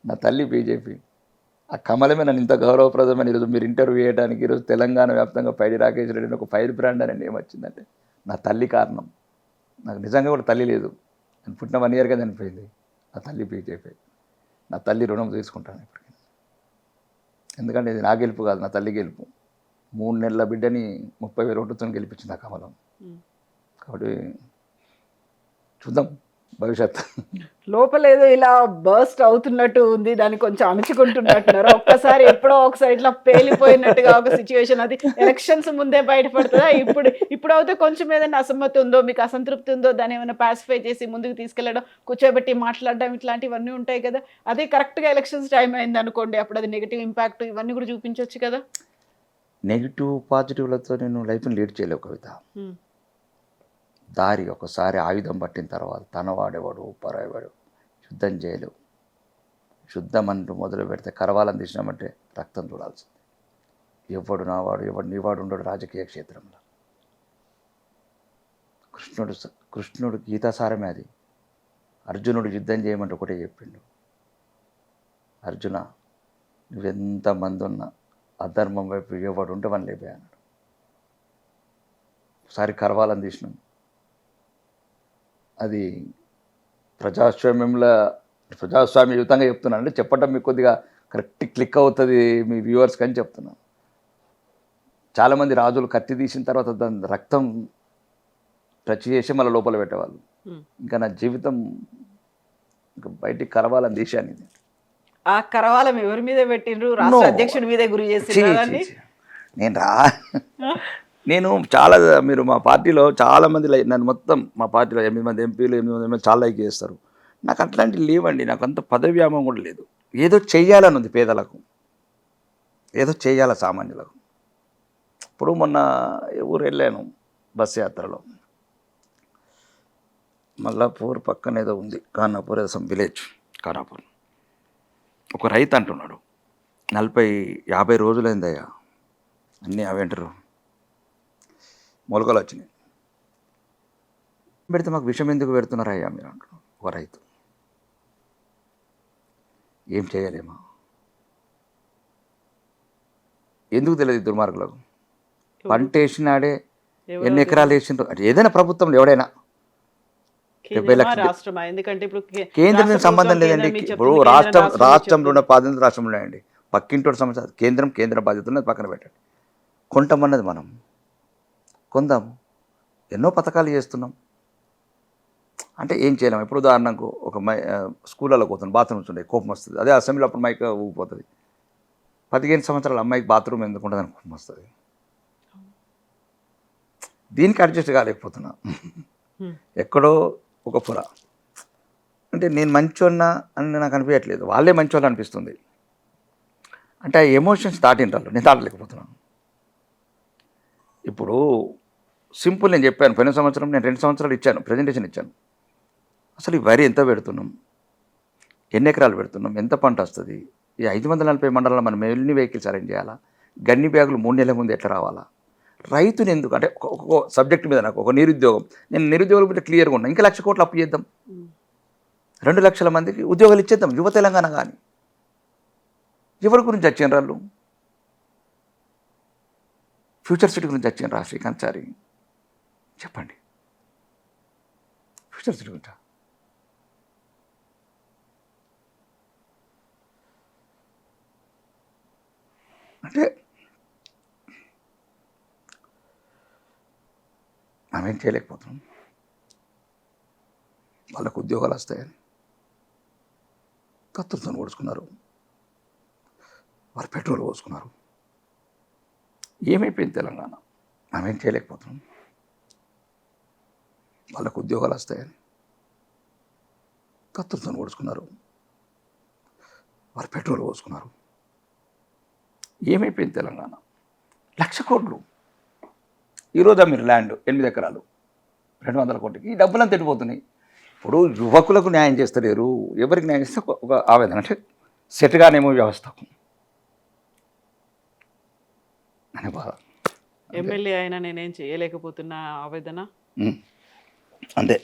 నా తల్లి బీజేపీ. ఆ కమలమే నన్ను ఇంత గౌరవప్రదమైన ఈరోజు మీరు ఇంటర్వ్యూ చేయడానికి, ఈరోజు తెలంగాణ వ్యాప్తంగా పైడి రాకేష్ రెడ్డి ఒక ఫైర్ బ్రాండ్ అని ఏమొచ్చిందంటే నా తల్లి కారణం. నాకు నిజంగా కూడా తల్లి లేదు, నేను పుట్టిన 1 ఇయర్గా చనిపోయింది. నా తల్లి బీజేపీ. నా తల్లి రుణం తీసుకుంటాను ఇప్పటికీ, ఎందుకంటే ఇది నా గెలుపు కాదు, నా తల్లి గెలుపు. 3 నెలల బిడ్డని 30,000 ఓటుతో గెలిపించింది ఆ కమలం. కాబట్టి చూద్దాం భవిష్యత్తు. లోపలేదో ఇలా బర్స్ట్ అవుతున్నట్టు ఉంది, దాన్ని కొంచెం అణుచుకుంటున్నట్టున్నారు. ఒక్కసారి ఎప్పుడో ఒకసారి ఇట్లా పేలిపోయినట్టుగా ఒక సిచ్యువేషన్, అది ఎలక్షన్స్ ముందే బయటపడుతుందా? ఇప్పుడు అయితే కొంచెం ఏదైనా అసమ్మతి ఉందో, మీకు అసంతృప్తి ఉందో, దాన్ని ఏమైనా పాసిఫై చేసి ముందుకు తీసుకెళ్లడం, కూర్చోబెట్టి మాట్లాడడం, ఇట్లాంటివన్నీ ఉంటాయి కదా. అదే కరెక్ట్గా ఎలక్షన్స్ టైం అయింది అనుకోండి, అప్పుడు అది నెగిటివ్ ఇంపాక్ట్ ఇవన్నీ కూడా చూపించవచ్చు కదా. నెగిటివ్ పాజిటివ్లతో నేను లైఫ్ని లీడ్ చేయలేవు కవిత. దారి ఒకసారి ఆయుధం పట్టిన తర్వాత తన వాడేవాడు పరాయవాడు యుద్ధం చేయలేవు. యుద్ధం అంటూ మొదలు పెడితే కరవాలని తీసినామంటే రక్తం చూడాల్సింది. ఎవడు నావాడు ఎవడు నీవాడు ఉండడు రాజకీయ క్షేత్రంలో. కృష్ణుడు గీతాసారమే అది. అర్జునుడు యుద్ధం చేయమంటే ఒకటే చెప్పిండు, అర్జున నువ్వెంతమంది ఉన్నా అధర్మం వైపు ఎవడు ఉంటే వన్ లేపే అన్నాడు. ఒకసారి కరవాలని తీసినాం. అది ప్రజాస్వామ్యయుతంగా చెప్తున్నాను అంటే చెప్పటం మీకు కొద్దిగా కరెక్ట్ క్లిక్ అవుతుంది మీ వ్యూవర్స్కి అని చెప్తున్నాను. చాలామంది రాజులు కత్తి తీసిన తర్వాత దాని రక్తం టచ్ చేసి మళ్ళీ లోపల పెట్టేవాళ్ళు. ఇంకా నా జీవితం ఇంకా బయటికి కరవాలని తీశాను. ఇది ఆ కరవాలం ఎవరి మీద పెట్టిండ్రు? రాష్ట్ర అధ్యక్షుడి మీద గురి చేసి నేను చాలా మీరు మా పార్టీలో చాలామంది నన్ను మొత్తం మా పార్టీలో 8 మంది ఎంపీలు 8 మంది ఎంపీలు చాలా లైక్ చేస్తారు. నాకు అట్లాంటివి లేవండి. నాకు అంత పదవి వ్యామోహం కూడా లేదు. ఏదో చెయ్యాలని ఉంది పేదలకు, ఏదో చెయ్యాలి సామాన్యులకు. ఇప్పుడు మొన్న ఊరు వెళ్ళాను బస్ యాత్రలో, మల్లాపూర్ పక్కన ఏదో ఉంది ఖానాపూర్ ఏదో విలేజ్ ఖానాపూర్. ఒక రైతు అంటున్నాడు 40-50 రోజులైందయ్యా అన్నీ అవేంటారు మొలకలు వచ్చినాయి, పెడితే మాకు విషం ఎందుకు పెడుతున్నారా అయ్యా మీరు అంటున్నాడు ఒక రైతు. ఏం చేయలేమా? ఎందుకు తెలియదు దుర్మార్గులకు? పంట వేసినాడే ఎన్ని ఎకరాలు వేసిండ్రు అంటే ఏదైనా ప్రభుత్వంలో ఎవడైనా 70 లక్షలు. ఎందుకంటే ఇప్పుడు కేంద్రం సంబంధం లేదండి. ఇప్పుడు రాష్ట్రంలో ఉన్న 18 రాష్ట్రంలో ఉన్నాయండి. పక్కింటోటి సమస్య కేంద్ర బాధ్యత ఉన్నది పక్కన పెట్టండి. కొంటామన్నది మనం కొందాము. ఎన్నో పథకాలు చేస్తున్నాం అంటే ఏం చేయలేము. ఇప్పుడు ఉదాహరణకు ఒక స్కూళ్ళలో పోతుంది బాత్రూమ్స్ ఉంటాయి, కోపం వస్తుంది. అదే అసెంబ్లీలో అప్పుడు మైక్ ఊగిపోతుంది. 15 సంవత్సరాల అమ్మాయికి బాత్రూమ్ ఎందుకు ఉంటుంది అని కోపం వస్తుంది. దీనికి అడ్జస్ట్ కాలేకపోతున్నా. ఎక్కడో ఒక పొర అంటే నేను మంచోన్నా అని నాకు అనిపించట్లేదు, వాళ్ళే మంచోళ్ళు అనిపిస్తుంది. అంటే ఆ ఎమోషన్స్ దాటింటారు, నేను దాటలేకపోతున్నాను. ఇప్పుడు సింపుల్ నేను చెప్పాను, పోయిన సంవత్సరం నేను 2 సంవత్సరాలు ఇచ్చాను, ప్రజెంటేషన్ ఇచ్చాను. అసలు ఈ వరి ఎంత పెడుతున్నాం, ఎన్ని ఎకరాలు పెడుతున్నాం, ఎంత పంట వస్తుంది, ఈ 540 మండలాల్లో మనం ఎన్ని వెహికల్స్ అరేంజ్ చేయాలా, గన్ని బ్యాగులు 3 నెలల ముందు ఎట్లా రావాలా, రైతుని ఎందుకు అంటే ఒక్కొక్క సబ్జెక్ట్ మీద నాకు ఒక నిరుద్యోగం, నేను నిరుద్యోగుల మీద క్లియర్గా ఉన్నా. ఇంకా 1,00,000 కోట్లు అప్పు చేద్దాం, 2 లక్షల మందికి ఉద్యోగాలు ఇచ్చేద్దాం. యువ తెలంగాణ కానీ ఎవరి గురించి వచ్చిన వాళ్ళు, ఫ్యూచర్ సిటీ గురించి వచ్చిన శ్రీకాంత్ చారి చెప్పండి. ఫ్యూచర్ సిటీ గురించి అంటే మనమేం చేయలేకపోతున్నాం. వాళ్ళకు ఉద్యోగాలు వస్తాయని కత్తులతో ఓడుచుకున్నారు, వారు పెట్రోల్ పోసుకున్నారు. ఏమైపోయింది తెలంగాణ? మనమేం చేయలేకపోతున్నాం. వాళ్ళకు ఉద్యోగాలు వస్తాయని కత్తులతో ఓడుచుకున్నారు, వారు పెట్రోల్ పోసుకున్నారు. ఏమైపోయింది తెలంగాణ? 1,00,000 కోట్లు. ఈరోజు మీరు ల్యాండ్ 8 ఎకరాలు 200 కోట్లకి, ఈ డబ్బులంతా ఎట్టిపోతున్నాయి. ఇప్పుడు యువకులకు న్యాయం చేస్తలేరు, ఎవరికి న్యాయం చేస్తే ఒక ఆవేదన, అంటే సెట్గానేమో వ్యవస్థకు అనే బాధ. ఎమ్మెల్యే అయినా నేనేం చేయలేకపోతున్నా ఆవేదన అంతే.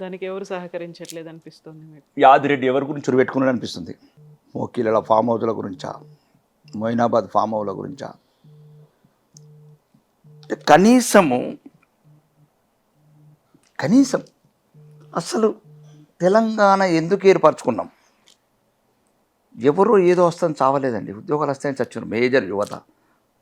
దానికి ఎవరు సహకరించట్లేదు అనిపిస్తుంది మీకు? యాదిరెడ్డి ఎవరి గురించి పెట్టుకున్నాడు అనిపిస్తుంది. మోకీల ఫామ్ హౌస్ల గురించా, మొయినాబాద్ ఫామ్ హౌస్ల గురించా? కనీసం అసలు తెలంగాణ ఎందుకు ఏర్పరచుకున్నాం? ఎవరో ఏదో వస్తుందని చావలేదండి, ఉద్యోగాలు వస్తాయని చచ్చారు మేజర్ యువత.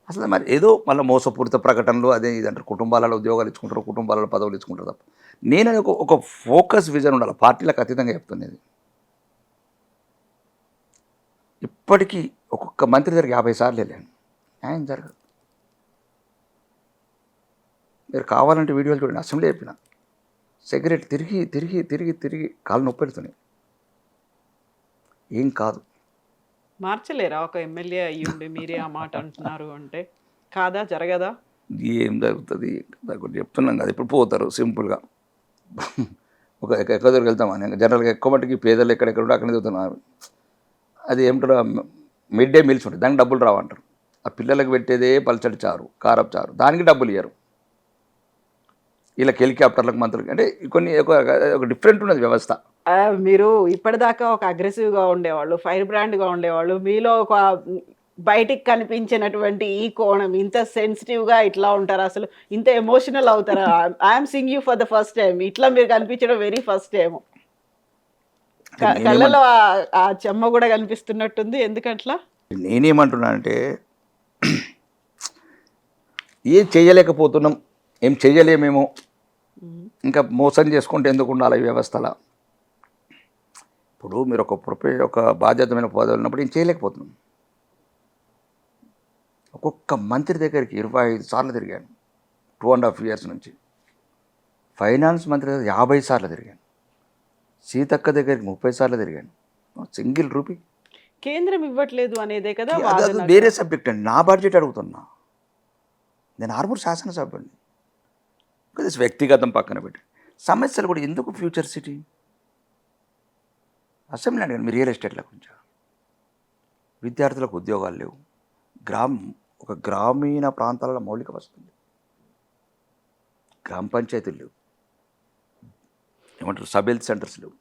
అసలు మరి ఏదో మళ్ళీ మోసపూరిత ప్రకటనలు అదే ఇదంటారు, కుటుంబాలలో ఉద్యోగాలు ఇచ్చుకుంటారు, కుటుంబాలలో పదవులు ఇచ్చుకుంటారు తప్ప. నేను ఒక ఫోకస్ విజన్ ఉండాలి, పార్టీలకు అతీతంగా చెప్తున్నది. ఇప్పటికీ ఒక్కొక్క మంత్రి దగ్గర 50 సార్లు వెళ్ళాను, న్యాయం జరగదు. మీరు కావాలంటే వీడియోలు చూడండి, అసెంబ్లీ చెప్పిన సిగరెట్ తిరిగి తిరిగి తిరిగి తిరిగి కాళ్ళు నొప్పి పెడుతున్నాయి. ఏం కాదు, మార్చలేరా? ఒక ఎమ్మెల్యే అయ్యుండి మీరే ఆ మాట అంటున్నారు అంటే కాదా, జరగదా? ఏం జరుగుతుంది చెప్తున్నాం కదా. ఇప్పుడు పోతారు సింపుల్గా, ఎక్కువ దూరం వెళ్తాం జనరల్గా ఎక్కువ మట్టుకి పేదలు ఎక్కడెక్కడ ఉంటే అక్కడ చదువుతున్నారు. అది ఏమిటారు మిడ్ డే మీల్స్ ఉంటాయి, దానికి డబ్బులు రావంటారు. ఆ పిల్లలకు పెట్టేదే పల్చడి చారు, కారపు చారు, దానికి డబ్బులు ఇయ్యరు. వీళ్ళకి హెలికాప్టర్లకు మంత్రులకి అంటే కొన్ని ఒక డిఫరెంట్ ఉన్నది వ్యవస్థ. మీరు ఇప్పటిదాకా ఒక అగ్రెసివ్గా ఉండేవాళ్ళు, ఫైర్ బ్రాండ్గా ఉండేవాళ్ళు, మీలో ఒక బయటికి కనిపించినటువంటి ఈ కోణం ఇంత సెన్సిటివ్గా ఇట్లా ఉంటారా? అసలు ఇంత ఎమోషనల్ అవుతారా? I'm Singh you for the first time, ఇట్లా మీరు కనిపించడం వెరీ ఫస్ట్ టైం. కళ్ళలో ఆ చెమ్మ కూడా కనిపిస్తున్నట్టుంది, ఎందుకట్లా? నేనేమంటున్నానంటే ఏం చేయలేకపోతున్నాం, ఏం చేయలేమేమో, ఇంకా మోసం చేసుకుంటే ఎందుకు ఉండాలి ఈ వ్యవస్థలో. ఇప్పుడు మీరు ఒక బాధ్యతమైన పదవి ఉన్నప్పుడు ఏం చేయలేకపోతున్నాం. ఒక్కొక్క మంత్రి దగ్గరికి 25 సార్లు తిరిగాను 2.5 years నుంచి. ఫైనాన్స్ మంత్రి దగ్గర 50 సార్లు తిరిగాను. సీతక్క దగ్గరికి 30 సార్లు తిరిగాను. సింగిల్ రూపీ కేంద్రం ఇవ్వట్లేదు అనేదే కదా అది వాదన. వేరే సబ్జెక్ట్ అండి. నా బడ్జెట్ అడుగుతున్నా. నేను ఆర్మూర్ శాసనసభ్యుడిని. వ్యక్తిగతం పక్కన పెట్టి సమస్యలు కూడా ఎందుకు ఫ్యూచర్ సిటీ అసెంబ్లీ అడిగాను. మీ రియల్ ఎస్టేట్ల గురించి విద్యార్థులకు ఉద్యోగాలు లేవు. ఒక గ్రామీణ ప్రాంతాలలో మౌలిక వస్తుంది, గ్రామ పంచాయతీలు లేవు, ఏమంటారు సబ్ హెల్త్ సెంటర్స్ లేవు,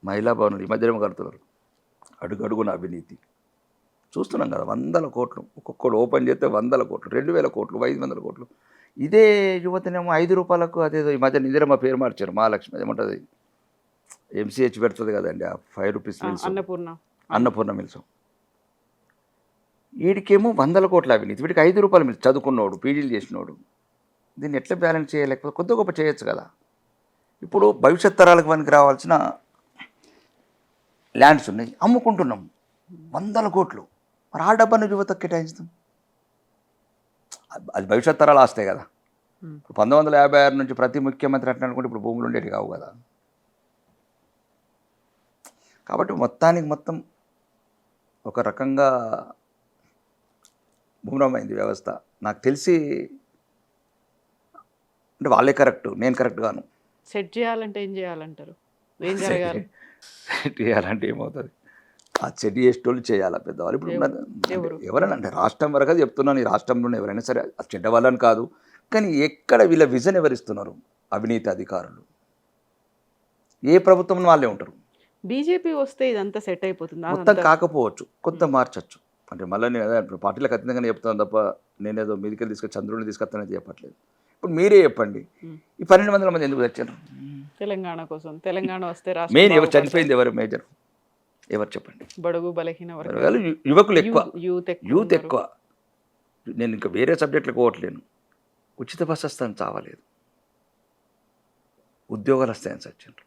మహిళా భవనాలు ఈ మధ్యలో కడుతున్నారు. అడుగడుగున అవినీతి చూస్తున్నాం కదా. 100 కోట్లు ఒక్కొక్కడు ఓపెన్ చేస్తే 100 కోట్లు, 2000 కోట్లు, 500 కోట్లు. ఇదే యువతనేమో 5 రూపాయలకు అదేదో ఈ మధ్య నిద్ర మా పేరు మార్చారు, మహాలక్ష్మి ఏమంటుంది ఎంసీహెచ్ పెడుతుంది కదండి, ఆ 5 రూపీస్ మిల్స్, అన్నపూర్ణ మిల్స్. వీడికేమో 100 కోట్ల అవినీతి, వీడికి 5 రూపాయల మిల్స్. చదువుకున్నోడు, పీజీలు చేసినోడు, దీన్ని ఎట్లా బ్యాలెన్స్ చేయలేకపోతే కొద్ది గొప్ప చేయొచ్చు కదా. ఇప్పుడు భవిష్యత్ తరాలకు మనకి రావాల్సిన ల్యాండ్స్ ఉన్నాయి, అమ్ముకుంటున్నాం 100 కోట్లు. మరి ఆ డబ్బాను యువతకు కేటాయిస్తాం, అది భవిష్యత్ తరాలు వస్తాయి కదా. 1956 నుంచి ప్రతి ముఖ్యమంత్రి అట్లా అనుకుంటే ఇప్పుడు భూములు ఉండేవి కావు కదా. కాబట్టి మొత్తం ఒక రకంగా భూమరమైంది వ్యవస్థ. నాకు తెలిసి అంటే వాళ్ళే కరెక్ట్, నేను కరెక్ట్ గాను. సెట్ చేయాలంటే ఏం చేయాలంటారు? ఏం జరగాలి? సెట్ చేయాలంటే ఏమవుతుంది, ఆ సెట్ చేసేటోళ్ళు చేయాలా పెద్దవాళ్ళు. ఇప్పుడు ఎవరైనా అంటే రాష్ట్రం వరకు చెప్తున్నాను, ఈ రాష్ట్రంలో ఎవరైనా సరే చెడ్డ వాళ్ళని కాదు, కానీ ఎక్కడ వీళ్ళ విజన్ ఎవరిస్తున్నారు? అవినీతి అధికారులు. ఏ ప్రభుత్వం వాళ్ళే ఉంటారు. బీజేపీ వస్తే ఇదంతా సెట్ అయిపోతుంది. మొత్తం కాకపోవచ్చు, కొంత మార్చచ్చు. అంటే మళ్ళీ నేను పార్టీలకు అతీతంగానే చెప్తాను తప్ప నేనేదో మీదికెళ్ళి చంద్రుడిని తీసుకొస్తానని చెప్పట్లేదు. ఇప్పుడు మీరే చెప్పండి, ఈ 1200 మంది ఎందుకు తెచ్చారు తెలంగాణ కోసం? తెలంగాణ వస్తే మెయిన్ ఎవరు చనిపోయింది, ఎవరు మేజర్ ఎవరు చెప్పండి? బడుగు బలహీన వర్గాలు, యువకులు ఎక్కువ, యూత్ ఎక్కువ. నేను ఇంకా వేరే సబ్జెక్టులకు పోవట్లేను. ఉచిత బస్సు వస్తాయని చావలేదు, ఉద్యోగాలు వస్తాయని సచ్చిండ్రు.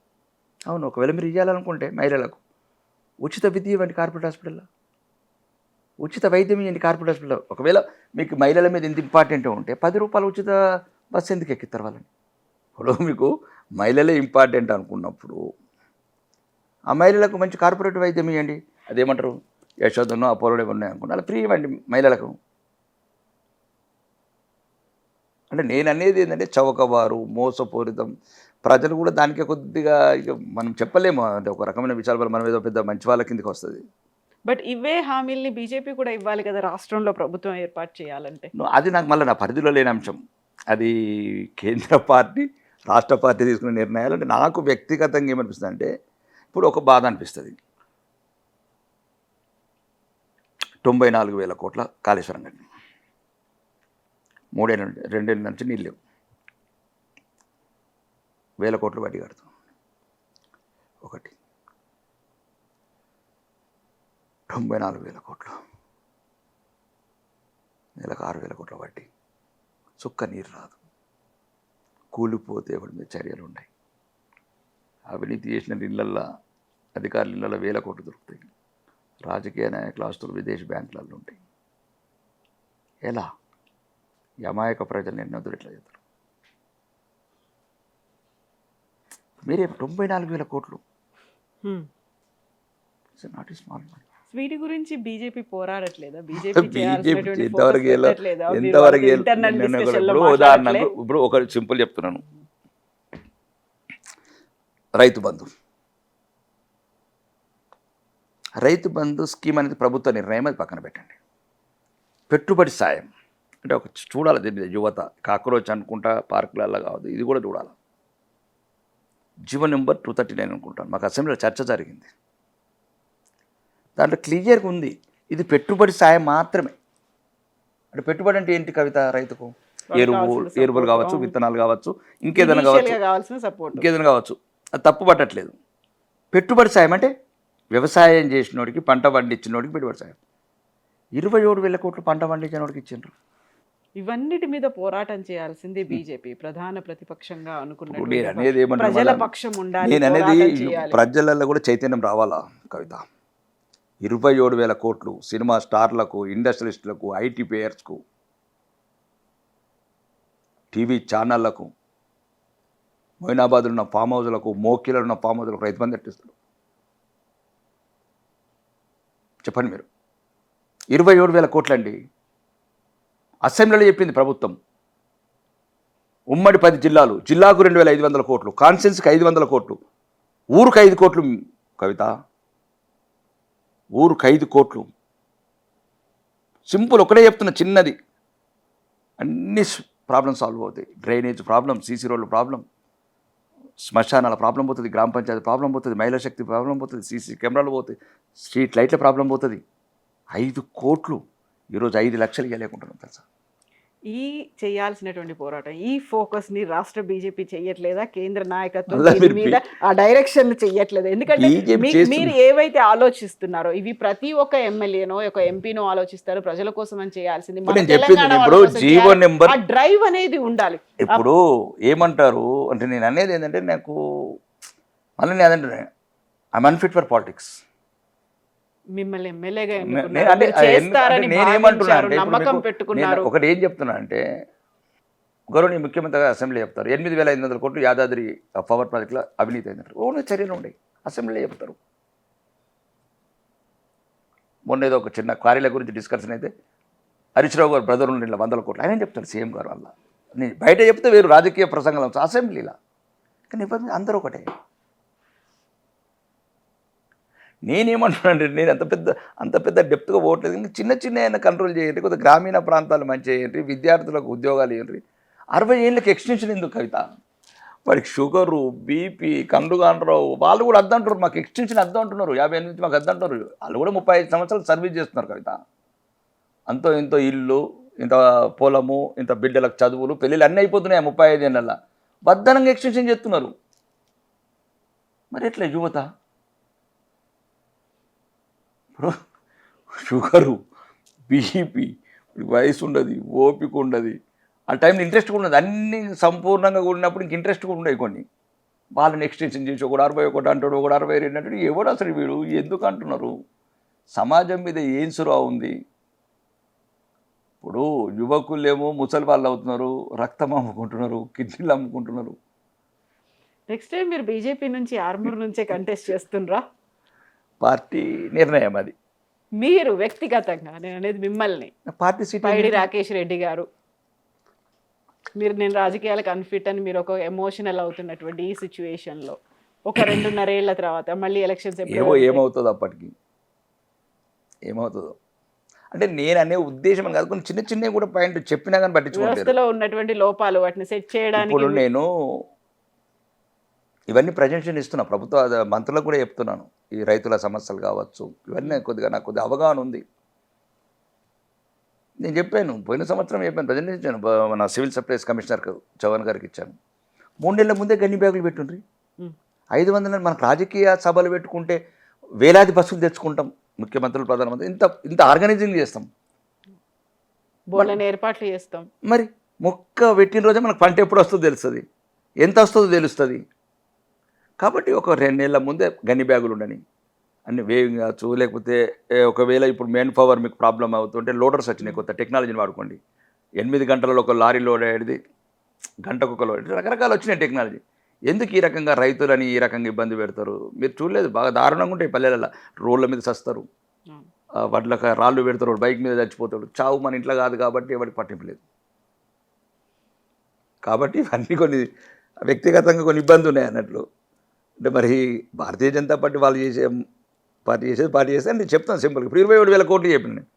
అవును, ఒకవేళ మీరు ఇవ్వాలనుకుంటే మహిళలకు ఉచిత విద్య ఇవ్వండి కార్పొరేట్ హాస్పిటల్లో, ఉచిత వైద్యం ఇవ్వండి కార్పొరేట్ హాస్పిటల్లో. ఒకవేళ మీకు మహిళల మీద ఇంత ఇంపార్టెంట్ ఉంటే 10 రూపాయలు ఉచిత బస్సు ఎందుకు ఎక్కిస్తారు వాళ్ళని? ఇప్పుడు మీకు మహిళలే ఇంపార్టెంట్ అనుకున్నప్పుడు ఆ మహిళలకు మంచి కార్పొరేట్ వైద్యం ఇవ్వండి. అదేమంటారు యశోదనో అపోలో ఉన్నాయి అనుకుంటే అలా ఫ్రీ ఇవ్వండి మహిళలకు. అంటే నేను అనేది ఏంటంటే చౌకబారు, మోసపూరితం. ప్రజలు కూడా దానికే కొద్దిగా ఇక మనం చెప్పలేము, అంటే ఒక రకమైన విషయాల మనం ఏదో పెద్ద మంచి వాళ్ళ కిందకి వస్తుంది. బట్ ఇవే హామీల్ని బీజేపీ కూడా ఇవ్వాలి కదా రాష్ట్రంలో ప్రభుత్వం ఏర్పాటు చేయాలంటే. అది నాకు మళ్ళీ నా పరిధిలో లేని అంశం. అది కేంద్ర పార్టీ, రాష్ట్ర పార్టీ తీసుకునే నిర్ణయాలు. అంటే నాకు వ్యక్తిగతంగా ఏమనిపిస్తుంది అంటే ఇప్పుడు ఒక బాధ అనిపిస్తుంది. 94,000 కోట్ల కాళేశ్వరం కట్టి 2 ఏళ్ళ నుంచి నీళ్ళు లేవు, 1,000 కోట్లు వడ్డీ కడతాం. ఒకటి 94,000 కోట్లు, నెలకు 6,000 కోట్ల వడ్డీ, చుక్క నీరు రాదు, కూలిపోతే ఎవరి మీద చర్యలు ఉన్నాయి. అవినీతి చేసిన ఇళ్ళల్లో, అధికారుల ఇళ్ళల్లో 1,000 కోట్లు దొరుకుతాయి. రాజకీయ నాయకుల ఆస్తులు విదేశీ బ్యాంకులలో ఉంటాయి. ఎలా ఈ అమాయక ప్రజలు ఎన్నో ఎట్లా చేస్తారు? మీరే 94,000 కోట్లు, నాట్ స్మాల్ మనీ. వీటి గురించి బీజేపీ పోరాడట్లేదా? బీజేపీ ఎంతవరకు ఉదాహరణకు ఇప్పుడు ఒక సింపుల్ చెప్తున్నాను. రైతు బంధు. రైతు బంధు స్కీమ్ అనేది ప్రభుత్వ నిర్ణయం, అది పక్కన పెట్టండి. పెట్టుబడి సాయం అంటే ఒక చూడాలి దీన్ని యువత, కాక్రోచ్ అనుకుంటా పార్కులలో కావద్దు, ఇది కూడా చూడాలి. జీవో నెంబర్ 239 అనుకుంటాను, మాకు అసెంబ్లీలో చర్చ జరిగింది. దాంట్లో క్లియర్గా ఉంది ఇది పెట్టుబడి సాయం మాత్రమే. అంటే పెట్టుబడి అంటే ఏంటి కవిత? రైతుకు ఎరువులు కావచ్చు, విత్తనాలు కావచ్చు, ఇంకేదైనా కావచ్చు, అది తప్పు పట్టట్లేదు. పెట్టుబడి సాయం అంటే వ్యవసాయం చేసినోడికి, పంట పండించినోడికి పెట్టుబడి సాయం. 27,000 కోట్లు పంట పండించినోడికి ఇచ్చిండ్రు. ఇవన్నిటి మీద పోరాటం చేయాల్సింది బీజేపీ ప్రధాన ప్రతిపక్షంగా అనుకున్నట్టు. నేను అనేది ప్రజల పక్షం ఉండాలి, నేను అనేది ప్రజలలో కూడా చైతన్యం రావాలా కవిత. 27,000 కోట్లు సినిమా స్టార్లకు, ఇండస్ట్రియలిస్టులకు, ఐటీ పేయర్స్కు, టీవీ ఛానళ్లకు, మొయినాబాద్లో ఉన్న ఫామ్ హౌస్లకు, మోకిలో ఉన్న ఫామ్ హౌస్లకు రైతు బంధు ఎట్టిస్తాడు చెప్పండి మీరు? 27,000 కోట్లండి. అసెంబ్లీలో చెప్పింది ప్రభుత్వం. ఉమ్మడి 10 జిల్లాలు, జిల్లాకు 2,500 కోట్లు, కాన్స్టిట్యున్సీకి 500 కోట్లు, ఊరుకు 5 కోట్లు కవిత, ఊరుకు 5 కోట్లు. సింపుల్, ఒకటే చెప్తున్నా, చిన్నది. అన్ని ప్రాబ్లమ్ సాల్వ్ అవుతాయి. డ్రైనేజ్ ప్రాబ్లం, సీసీ రోడ్ల ప్రాబ్లం, శ్మశానాల ప్రాబ్లం పోతుంది, గ్రామ పంచాయతీ ప్రాబ్లం పోతుంది, మహిళా శక్తి ప్రాబ్లం పోతుంది, సీసీ కెమెరాలు పోతాయి, స్ట్రీట్ లైట్ల ప్రాబ్లం పోతుంది. 5 కోట్లు ఈరోజు 5 లక్షలు ఇవ్వలేకుంటున్నాం తెలుసా. ఈ చేయాల్సినటువంటి పోరాటం, ఈ ఫోకస్ ని రాష్ట్ర బీజేపీ చెయ్యట్లేదా? కేంద్ర నాయకత్వం మీద ఆ డైరెక్షన్ చెయ్యట్లేదు. ఎందుకంటే మీరు ఏవైతే ఆలోచిస్తున్నారో ఇవి ప్రతి ఒక్క ఎమ్మెల్యేనో ఒక ఎంపీనో ఆలోచిస్తారు, ప్రజల కోసం అని చేయాల్సింది. ఆ డ్రైవ్ అనేది ఉండాలి. ఇప్పుడు ఏమంటారు అంటే, నేను అనేది ఏంటంటే, నాకు మళ్ళీ నేను అదంటే ఐఎమ్ అన్ఫిట్ ఫర్ పాలిటిక్స్. మిమ్మల్ని ఎమ్మెల్యేగా ఒకటి ఏం చెప్తున్నా అంటే, గౌరవనీయ ముఖ్యమంత్రి అసెంబ్లీ చెప్తారు 8,500 కోట్లు యాదాద్రి పవర్ ప్రాజెక్టులో అవినీతి అయిందంటారు. ఓన్లీ చర్యలు ఉన్నాయి, అసెంబ్లీలో చెప్తారు. మొన్న ఏదో ఒక చిన్న క్వారీల గురించి డిస్కషన్ అయితే హరీష్ రావు గారు బ్రదర్ ఉండి 100 కోట్లు ఆయన చెప్తారు సీఎం గారు. వల్ల నేను బయట చెప్తే వేరు రాజకీయ ప్రసంగం, అసెంబ్లీలో కానీ అందరూ ఒకటే. నేనేమంటున్నానంటే, నేను అంత పెద్ద డెప్త్గా పోవట్లేదు. ఇంకా చిన్న చిన్న అయినా కంట్రోల్ చేయండి, కొద్దిగా గ్రామీణ ప్రాంతాలు మంచి చేయండి, విద్యార్థులకు ఉద్యోగాలు ఇవ్వండి. 60 ఏళ్ళకి ఎక్స్టెన్షన్ ఎందుకు కవిత? వాడికి షుగరు, బీపీ, కండుగాండ్రావు వాళ్ళు కూడా అద్దంటారు, మాకు ఎక్స్టెన్షన్ అద్దం అంటున్నారు. 50 నుంచి మాకు అద్దంటారు. వాళ్ళు కూడా 35 సంవత్సరాలు సర్వీస్ చేస్తున్నారు కవిత. అంతో ఇంతో ఇల్లు, ఇంత పొలము, ఇంత బిడ్డలకు చదువులు, పెళ్ళిళ్ళు అన్నీ అయిపోతున్నాయి 35 ఏళ్ళ. బద్దనంగా ఎక్స్టెన్షన్ చేస్తున్నారు. మరి ఎట్లా యువత? ఇప్పుడు షుగరు, బీపీ, వయసు ఉండదు, ఓపిక ఉండదు, ఆ టైంలో ఇంట్రెస్ట్ కూడా ఉండదు. అన్నీ సంపూర్ణంగా కూడినప్పుడు ఇంక ఇంట్రెస్ట్ కూడా ఉండవు కొన్ని. వాళ్ళని ఎక్స్టెన్షన్ చేసి ఒకడు 61 అంటాడు, ఒకడు 62 అంటాడు. ఎవడు అసలు వీడు ఎందుకు అంటున్నారు? సమాజం మీద ఏం సురా ఉంది? ఇప్పుడు యువకులేమో ముసలి వాళ్ళు అవుతున్నారు, రక్తం అమ్ముకుంటున్నారు, కిడ్నీలు అమ్ముకుంటున్నారు. నెక్స్ట్ టైం మీరు బీజేపీ నుంచి ఆర్మూర్ నుంచే కంటెస్ట్ చేస్తుండ్రా? పార్టీ నిర్ణయం అది. మీరు వ్యక్తిగతంగా, నేను అనేది మిమ్మల్ని, పార్టీ సీట్ పైడి రాకేష్ రెడ్డి గారు, మీరు నేను రాజకీయాలకు అన్ఫిట్ అని మీరు ఒక ఎమోషనల్ అవుతున్నటువంటి ఈ సిచ్యువేషన్లో ఒక 2.5 ఏళ్ల తర్వాత మళ్ళీ ఎలక్షన్స్ ఏమవుతుందో అప్పటికి ఏమవుతుందో అంటే నేను అనే ఉద్దేశం కాదు, కొన్ని చిన్న చిన్నవి కూడా పాయింట్ చెప్పినా కానీ పట్టించుకుంటారు. వ్యవస్థలో ఉన్నటువంటి లోపాలు వాటిని సెట్ చేయడానికి ఇప్పుడు నేను ఇవన్నీ ప్రజెంటేషన్ ఇస్తున్నా, ప్రభుత్వ మంత్రులకు కూడా చెప్తున్నాను. ఈ రైతుల సమస్యలు కావచ్చు, ఇవన్నీ నాకు కొద్దిగా అవగాహన ఉంది. నేను చెప్పాను, పోయిన సంవత్సరం చెప్పాను, ప్రజెంటేషన్ ఇచ్చాను. మన సివిల్ సప్లైస్ కమిషనర్ చౌహాన్ గారికి ఇచ్చాను. 3 నెలల ముందే గన్ని బ్యాగులు పెట్టుండ్రి. 500 మనకు రాజకీయ సభలు పెట్టుకుంటే వేలాది బస్సులు తెచ్చుకుంటాం, ముఖ్యమంత్రులు, ప్రధానమంత్రి, ఇంత ఆర్గనైజింగ్ చేస్తాం, బోర్డులను ఏర్పాట్లు చేస్తాం. మరి మొక్క పెట్టిన రోజే మనకు పంట ఎప్పుడు వస్తుందో తెలుస్తుంది, ఎంత వస్తుందో తెలుస్తుంది. కాబట్టి ఒక 2 నెలల ముందే గన్ని బ్యాగులు ఉండని, అన్ని వేవింగ్ కావచ్చు, లేకపోతే ఒకవేళ ఇప్పుడు మెయిన్ పవర్ మీకు ప్రాబ్లం అవుతుంటే లోడర్స్ వచ్చినాయి, కొత్త టెక్నాలజీని వాడుకోండి. 8 గంటలలో ఒక లారీ లోడ్ అయ్యేది, గంటకు ఒక లోడ్, రకరకాలు వచ్చినాయి టెక్నాలజీ. ఎందుకు ఈ రకంగా రైతులని ఈ రకంగా ఇబ్బంది పెడతారు? మీరు చూడలేదు, బాగా దారుణంగా ఉంటాయి పల్లెలలో. రోడ్ల మీద చస్తారు, వడ్లకు రాళ్ళు పెడతారు, బైక్ మీద చచ్చిపోతాడు. చావు మన ఇంట్లో కాదు కాబట్టి ఎవరికి పట్టింపు లేదు. కాబట్టి ఇవన్నీ కొన్ని వ్యక్తిగతంగా కొన్ని ఇబ్బంది ఉన్నాయి అన్నట్లు. అంటే మరి భారతీయ జనతా పార్టీ వాళ్ళు పార్టీ చేస్తే నేను చెప్తాను సింపుల్గా. ఇప్పుడు 27,000 కోట్లు చెప్పిన నేను.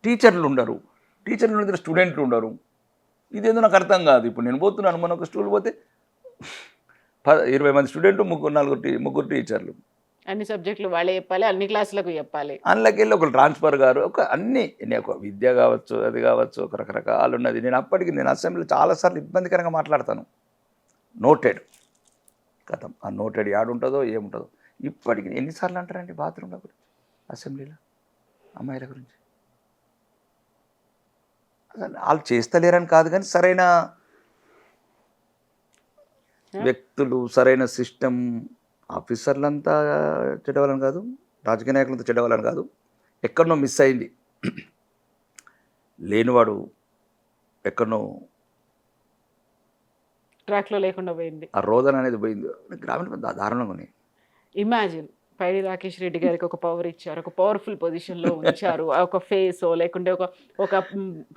టీచర్లు ఉండరు, టీచర్లు ఉండే స్టూడెంట్లు ఉండరు. ఇదేందో నాకు అర్థం కాదు. ఇప్పుడు నేను పోతున్నాను, మన ఒక స్కూల్ పోతే 20 మంది స్టూడెంట్లు, ముగ్గురు టీచర్లు, అన్ని సబ్జెక్టులు వాళ్ళే చెప్పాలి, అన్ని క్లాసులకు చెప్పాలి. అందులోకి వెళ్ళి ఒకరు ట్రాన్స్ఫర్ గారు, ఒక అన్ని ఒక విద్య కావచ్చు, అది కావచ్చు, ఒక రకరకాలు ఉన్నది. నేను అసెంబ్లీలో చాలాసార్లు ఇబ్బందికరంగా మాట్లాడతాను. నోటెడ్ కథం, ఆ నోటెడ్ యాడుంటుందో ఏముంటుందో. ఇప్పటికి ఎన్నిసార్లు అంటారండి బాత్రూంల గురించి, అసెంబ్లీలో అమ్మాయిల గురించి. అసలు వాళ్ళు చేస్తలేరని కాదు, కానీ సరైన వ్యక్తులు, సరైన సిస్టమ్, ఆఫీసర్లంతా చెడ్డవాళ్ళని కాదు, రాజకీయ నాయకులంతా చెడ్డవాళ్ళని కాదు, ఎక్కడనో మిస్ అయింది. లేనివాడు ఎక్కడనో ట్రాక్లో లేకుండా పోయింది, ఆ రోదన అనేది పోయింది. గ్రామీణ దారుణంగా ఉన్నాయి. ఇమాజిన్ పైడి రాకేష్ రెడ్డి గారికి ఒక పవర్ ఇచ్చారు, ఒక పవర్ఫుల్ పొజిషన్లో ఉంచారు, ఒక ఫేసో లేకుంటే ఒక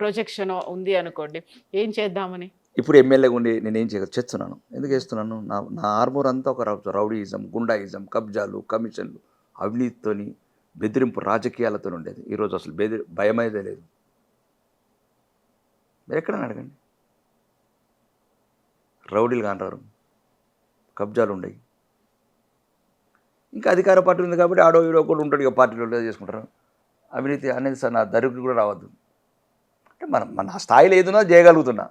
ప్రొజెక్షనో ఉంది అనుకోండి, ఏం చేద్దామని. ఇప్పుడు ఎమ్మెల్యేగా ఉండి నేనేం చేస్తున్నాను, ఎందుకు చేస్తున్నాను? నా ఆర్మూర్ అంతా ఒక రౌడీయిజం, గుండాయిజం, కబ్జాలు, కమిషన్లు, అవినీతితోని, బెదిరింపు రాజకీయాలతో ఉండేది. ఈరోజు అసలు భయమైతే లేదు. మీరు ఎక్కడైనా అడగండి, రౌడీలు కాంటారు, కబ్జాలు ఉండయి. ఇంకా అధికార పార్టీ ఉంది కాబట్టి ఆడో ఈడో కూడా ఉంటాడు, ఇక పార్టీలో చేసుకుంటారు. అవినీతి అనేది సార్ నా దరికి కూడా రావద్దు. అంటే మన స్థాయిలో ఏదున్నా చేయగలుగుతున్నా,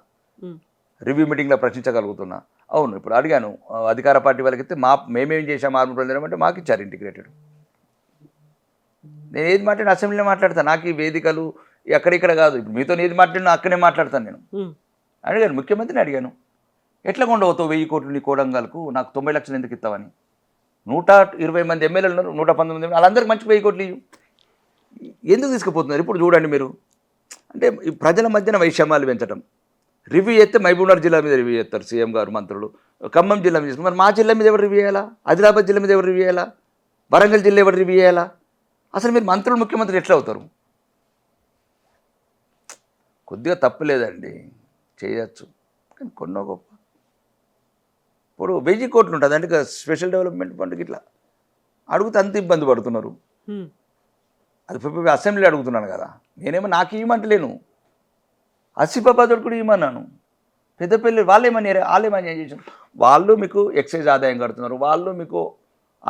రివ్యూ మీటింగ్లో ప్రశ్నించగలుగుతున్నా. అవును, ఇప్పుడు అడిగాను అధికార పార్టీ వాళ్ళకి ఇస్తే మేమేం చేసాము ఆర్మూర్ ప్రజలు అంటే మాకు ఇచ్చారు ఇంటిగ్రేటెడ్. నేను ఏది మాట్లాడిన అసెంబ్లీలో మాట్లాడతాను, నాకు ఈ వేదికలు ఎక్కడిక్కడ కాదు. ఇప్పుడు మీతో ఏది మాట్లాడినా అక్కడే మాట్లాడతాను. నేను అడిగాను, ముఖ్యమంత్రిని అడిగాను, ఎట్లా కొండవుతావు 1000 కోట్లు నీ కోడంగల్కు, నాకు 90 లక్షలు ఎందుకు ఇస్తావని. 120 మంది ఎమ్మెల్యేలు ఉన్నారు, 119 వాళ్ళందరికీ మంచి 1000 కోట్లు ఎందుకు తీసుకుపోతున్నారు? ఇప్పుడు చూడండి మీరు, అంటే ఈ ప్రజల మధ్యన వైషమ్యాలు పెంచడం. రివ్యూ చేస్తే మహబూబ్నగర్ జిల్లా మీద రివ్యూ చేస్తారు సీఎం గారు, మంత్రులు. ఖమ్మం జిల్లా మీద చేస్తారు, మరి మా జిల్లా మీద ఎవరు రివ్యూ చేయాలా? ఆదిలాబాద్ జిల్లా మీద ఎవరు రివ్యూ చేయాలా? వరంగల్ జిల్లా ఎవరు రివ్యూ చేయాలా? అసలు మీరు మంత్రులు ముఖ్యమంత్రి ఎట్లా అవుతారు? కొద్దిగా తప్పులేదండి, చేయొచ్చు, కానీ కొన్నో గొప్ప. ఇప్పుడు 1000 కోట్లు ఉంటుంది అంటే స్పెషల్ డెవలప్మెంట్ ఫండ్కి ఇట్లా అడిగితే అంత ఇబ్బంది పడుతున్నారు. అది అసెంబ్లీ అడుగుతున్నాను కదా, నేనేమో నాకు ఇవ్వమంటలేను, ఆసిఫాబాద్ కూడా ఇవ్వమన్నాను. పెద్దపల్లి వాళ్ళేమని చేశారు, వాళ్ళు మీకు ఎక్సైజ్ ఆదాయం కడుతున్నారు, వాళ్ళు మీకు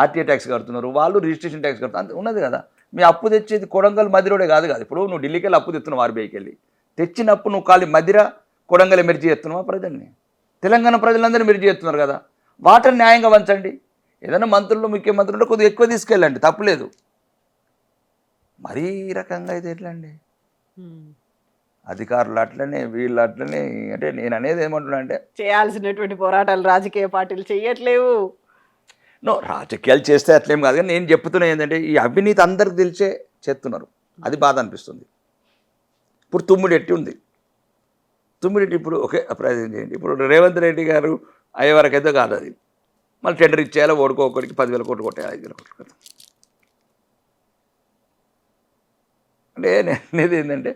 ఆర్టీఏ ట్యాక్స్ కడుతున్నారు, వాళ్ళు రిజిస్ట్రేషన్ ట్యాక్స్ కడుతున్నారు, అంత ఉన్నది కదా. మీ అప్పు తెచ్చేది కొడంగల్ మదిరోడే కాదు కదా. ఇప్పుడు నువ్వు ఢిల్లీకి వెళ్ళి అప్పు తెస్తున్నావు, ఆర్బీఐకి వెళ్ళి తెచ్చినప్పుడు నువ్వు ఖాళీ మదిర కొడంగల్ మెర్జీ చేస్తున్నావా ప్రజల్ని? తెలంగాణ ప్రజలందరినీ మెర్జీ చేస్తున్నారు కదా, వాటిని న్యాయంగా వంచండి. ఏదైనా మంత్రులు ముఖ్యమంత్రులు కొద్దిగా ఎక్కువ తీసుకెళ్ళండి, తప్పులేదు. మరీ ఈ రకంగా అయితే ఎట్లా అండి? అధికారులు అట్లనే, వీళ్ళు అట్లనే. అంటే నేను అనేది ఏమంటున్నా అంటే, చేయాల్సినటువంటి పోరాటాలు రాజకీయ పార్టీలు చేయట్లేవు. రాజకీయాలు చేస్తే అట్లేం కాదు, కానీ నేను చెప్తున్నా ఏంటంటే ఈ అవినీతి అందరికి తెలిసే చేస్తున్నారు, అది బాధ అనిపిస్తుంది. ఇప్పుడు తుమ్మిడెట్టి ఉంది, తుమ్మిడెట్టి ఇప్పుడు ఓకే ప్రయత్నం చేయండి. ఇప్పుడు రేవంత్ రెడ్డి గారు అయ్యే వరకు అయితే కాదు, అది మళ్ళీ టెండర్ ఇచ్చేయాలి, ఓడుకోకడికి 10,000 కోట్లు కొట్టాలి, 5,000 కోట్లు కదా. అంటే నేను అనేది ఏంటంటే,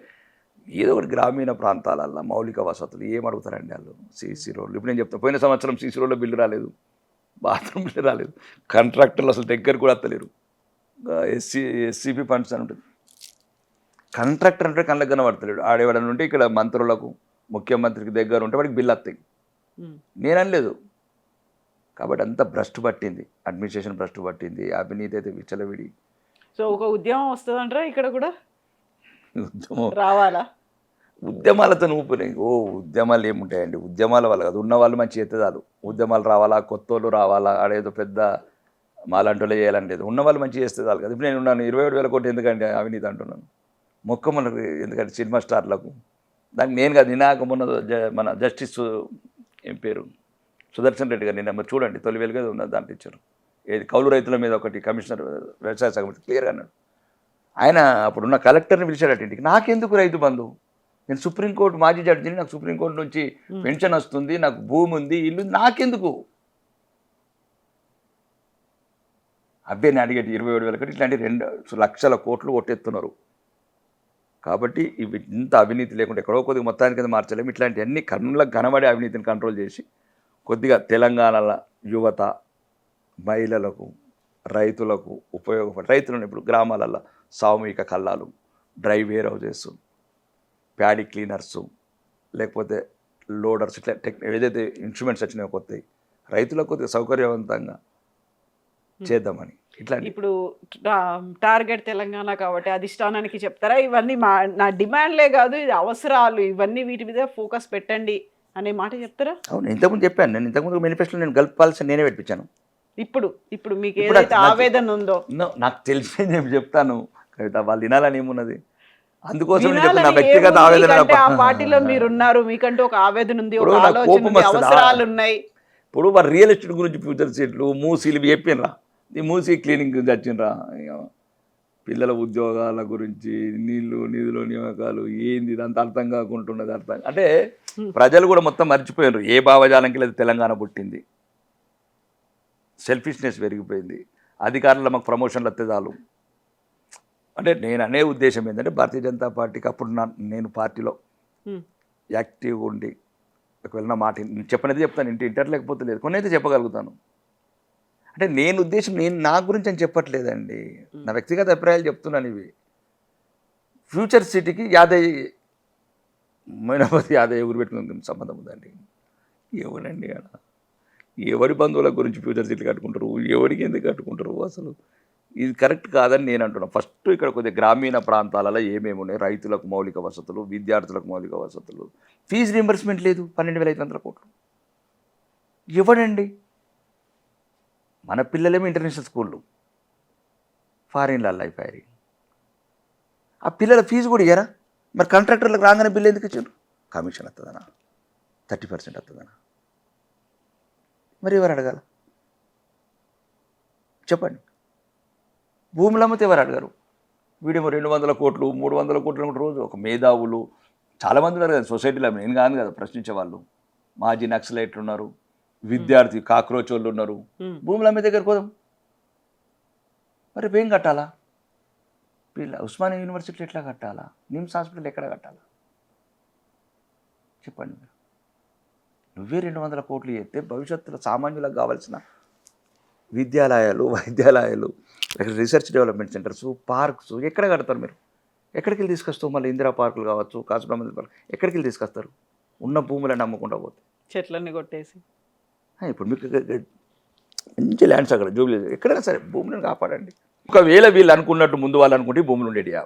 ఏదో ఒకటి గ్రామీణ ప్రాంతాలల్లో మౌలిక వసతులు ఏం అడుగుతారండి వాళ్ళు? సీసీ రోడ్లు. ఇప్పుడు నేను చెప్తాను, పోయిన సంవత్సరం సీసీ రోడ్లో బిల్లు రాలేదు, బాత్రూమ్ బిల్లు రాలేదు, కాంట్రాక్టర్లు అసలు దగ్గర కూడా వస్తలేరు. ఎస్సీపీ ఫండ్స్ అని ఉంటుంది, కాంట్రాక్టర్ అంటే కళ్ళకు కనబడతలేడు. ఆడేవాడని ఉంటే ఇక్కడ మంత్రులకు ముఖ్యమంత్రికి దగ్గర ఉంటే వాడికి బిల్లు వస్తాయి. నేను అనలేదు. కాబట్టి అంత భ్రష్టు పట్టింది, అడ్మినిస్ట్రేషన్ భ్రష్టు పట్టింది, అవినీతి అయితే విచ్చలవిడి. సో ఒక ఉద్యమం వస్తుందంటారా ఇక్కడ కూడా? ఉద్యమం రావాలా? ఉద్యమాలతో ఊపినాయి. ఉద్యమాలు ఏముంటాయండి? ఉద్యమాల వల్ల కాదు, ఉన్న వాళ్ళు మంచి ఎత్తదాలు. ఉద్యమాలు రావాలా, కొత్త వాళ్ళు రావాలా, ఆడేదో పెద్ద మాలాంటోళ్ళే చేయాలని లేదు. ఉన్న వాళ్ళు మంచి చేస్తేదాలు కదా. ఇప్పుడు నేను ఉన్నాను, 27,000 కోట్లు ఎందుకంటే అవినీతి అంటున్నాను, మొక్కమ్మలకు ఎందుకంటే సినిమా స్టార్లకు. దానికి నేను కాదు, నినాక మొన్న మన జస్టిస్ ఏం పేరు సుదర్శన్ రెడ్డి గారు నిన్న మరి చూడండి, 9,000 కదా ఉన్నది, దాంట్లో ఇచ్చారు. ఏది కౌలు రైతుల మీద ఒకటి కమిషనర్ వ్యవసాయ శాఖ క్లియర్గా అన్నాడు. ఆయన అప్పుడున్న కలెక్టర్ని పిలిచాడట ఇంటికి, నాకెందుకు రైతు బంధు? నేను సుప్రీంకోర్టు మాజీ జడ్జిని, నాకు సుప్రీంకోర్టు నుంచి పెన్షన్ వస్తుంది, నాకు భూమి ఉంది, ఇల్లు, నాకెందుకు? అబ్బే నేను అడిగేటి 27,000 కోట్లు, ఇట్లాంటి 2 లక్షల కోట్లు కొట్టేస్తున్నారు. కాబట్టి ఇవి ఇంత అవినీతి లేకుండా ఎక్కడో కొద్దిగా మొత్తానికి మార్చలేము. ఇట్లాంటి అన్ని కన్నులకు కనబడే అవినీతిని కంట్రోల్ చేసి కొద్దిగా తెలంగాణలో యువత, మహిళలకు, రైతులకు ఉపయోగపడే రైతులను ఇప్పుడు గ్రామాలలో సామూహిక కల్లాలు, dry warehouses, paddy cleaners, లేకపోతే లోడర్స్, ఇట్లా ఏదైతే ఇన్స్ట్రుమెంట్స్ వచ్చినాయో కొత్తవి రైతులకు కొద్దిగా సౌకర్యవంతంగా చేద్దామని ఇట్లా. ఇప్పుడు టార్గెట్ తెలంగాణ కాబట్టి అధిష్టానానికి చెప్తారా ఇవన్నీ నా డిమాండ్లే కాదు ఇది అవసరాలు, ఇవన్నీ వీటి మీద ఫోకస్ పెట్టండి అనే మాట చెప్తారా? అవును, ఇంతకుముందు చెప్పాను నేను. ఇంతకుముందు మేనిఫెస్టోలో నేను కలపాల్సిన నేనే పెట్టించాను. ఇప్పుడు మీకు ఏదైతే ఆవేదన ఉందో నాకు తెలిసి నేను చెప్తాను కవిత, వాళ్ళు వినాలని ఏమున్నది. అందుకోసం నా వ్యక్తిగత ఆవేదన. ఆ పార్టీలో మీరున్నారు, మీకంటూ ఒక ఆవేదన ఉంది, ఒక ఆలోచన ఉంది, అవసరాలు ఉన్నాయి. ఇప్పుడు వారు రియల్ ఎస్టేట్ గురించి ఫ్యూచర్ సీట్లు, మూసీలు చెప్పినరా, ఈ మూసీ క్లీనింగ్ గురించి వచ్చిండ్రా, పిల్లల ఉద్యోగాల గురించి, నిధుల నియామకాలు ఏంది ఇదంతా అర్థం కాకుంటున్నది. అర్థం అంటే ప్రజలు కూడా మొత్తం మర్చిపోయారు ఏ భావజాలంకి లేదు. తెలంగాణ పుట్టింది, సెల్ఫిష్నెస్ పెరిగిపోయింది, అధికారులు మాకు ప్రమోషన్లు వస్తే చాలు. అంటే నేను అనే ఉద్దేశం ఏంటంటే భారతీయ జనతా పార్టీకి అప్పుడు నేను పార్టీలో యాక్టివ్గా ఉండి ఒకవేళ నా మాట చెప్పనేది చెప్తాను, ఇంటర్ లేకపోతే లేదు, కొన్ని అయితే చెప్పగలుగుతాను. అంటే నేను ఉద్దేశం నేను నా గురించి అని చెప్పట్లేదండి, నా వ్యక్తిగత అభిప్రాయాలు చెప్తున్నాను. ఇవి ఫ్యూచర్ సిటీకి మైనాపతి యాదయ్య ఊరు పెట్టుకుని సంబంధం ఉందండి. ఎవరండి అలా ఎవరి బంధువుల గురించి ఫ్యూచర్ సిటీ కట్టుకుంటారు, ఎవరికి ఎందుకు కట్టుకుంటారు, అసలు ఇది కరెక్ట్ కాదని నేను అంటున్నాను. ఫస్ట్ ఇక్కడ కొద్దిగా గ్రామీణ ప్రాంతాలలో ఏమేమి ఉన్నాయి, రైతులకు మౌలిక వసతులు, విద్యార్థులకు మౌలిక వసతులు, ఫీజు రీంబర్స్మెంట్ లేదు 12,500 కోట్లు. ఇవ్వడండి. మన పిల్లలేమో ఇంటర్నేషనల్ స్కూళ్ళు, ఫారిన్లలో అయిపోయారు. ఆ పిల్లల ఫీజు కూడా ఇయ్యరా? మరి కాంట్రాక్టర్లకు రాగానే బిల్లు ఎందుకు ఇచ్చారు? కమిషన్ వస్తుందనా, 30% వస్తుందనా? మరి ఎవరు అడగాల చెప్పండి? భూములు అమ్మితే ఎవరు అడగారు? వీడేమో 200 కోట్లు 300 కోట్లు రోజు. ఒక మేధావులు చాలామంది ఉన్నారు కదా సొసైటీలో, నేను కాదు కదా ప్రశ్నించే వాళ్ళు. మాజీ నక్సలైట్లు ఉన్నారు, విద్యార్థి కాక్రోచ్ వాళ్ళు ఉన్నారు. భూములు అమ్మే దగ్గర పోదాం. మరి ఏం కట్టాలా? ఉస్మానియా యూనివర్సిటీ ఎట్లా కట్టాలా? నిమ్స్ హాస్పిటల్ ఎక్కడ కట్టాలా? చెప్పండి. నువ్వే 200 కోట్లు చేస్తే భవిష్యత్తులో సామాన్యులకు కావాల్సిన విద్యాలయాలు, వైద్యాలయాలు, రీసెర్చ్ డెవలప్మెంట్ సెంటర్స్, పార్క్స్ ఎక్కడ కడతారు మీరు? ఎక్కడికి వెళ్ళి తీసుకొస్తావు? మళ్ళీ ఇందిరా పార్కులు కావచ్చు, కాసుబ్రహ్మణ్య పార్క్ ఎక్కడికి వెళ్ళి తీసుకొస్తారు? ఉన్న భూములను అమ్ముకుంటా పోతే, చెట్లన్నీ కొట్టేసి. ఇప్పుడు మీకు మంచి ల్యాండ్స్ అక్కడ జూబ్లీ, ఎక్కడైనా సరే భూములను కాపాడండి. ఒకవేళ వీళ్ళు అనుకున్నట్టు ముందు వాళ్ళు అనుకుంటే భూములు ఉండేటియా?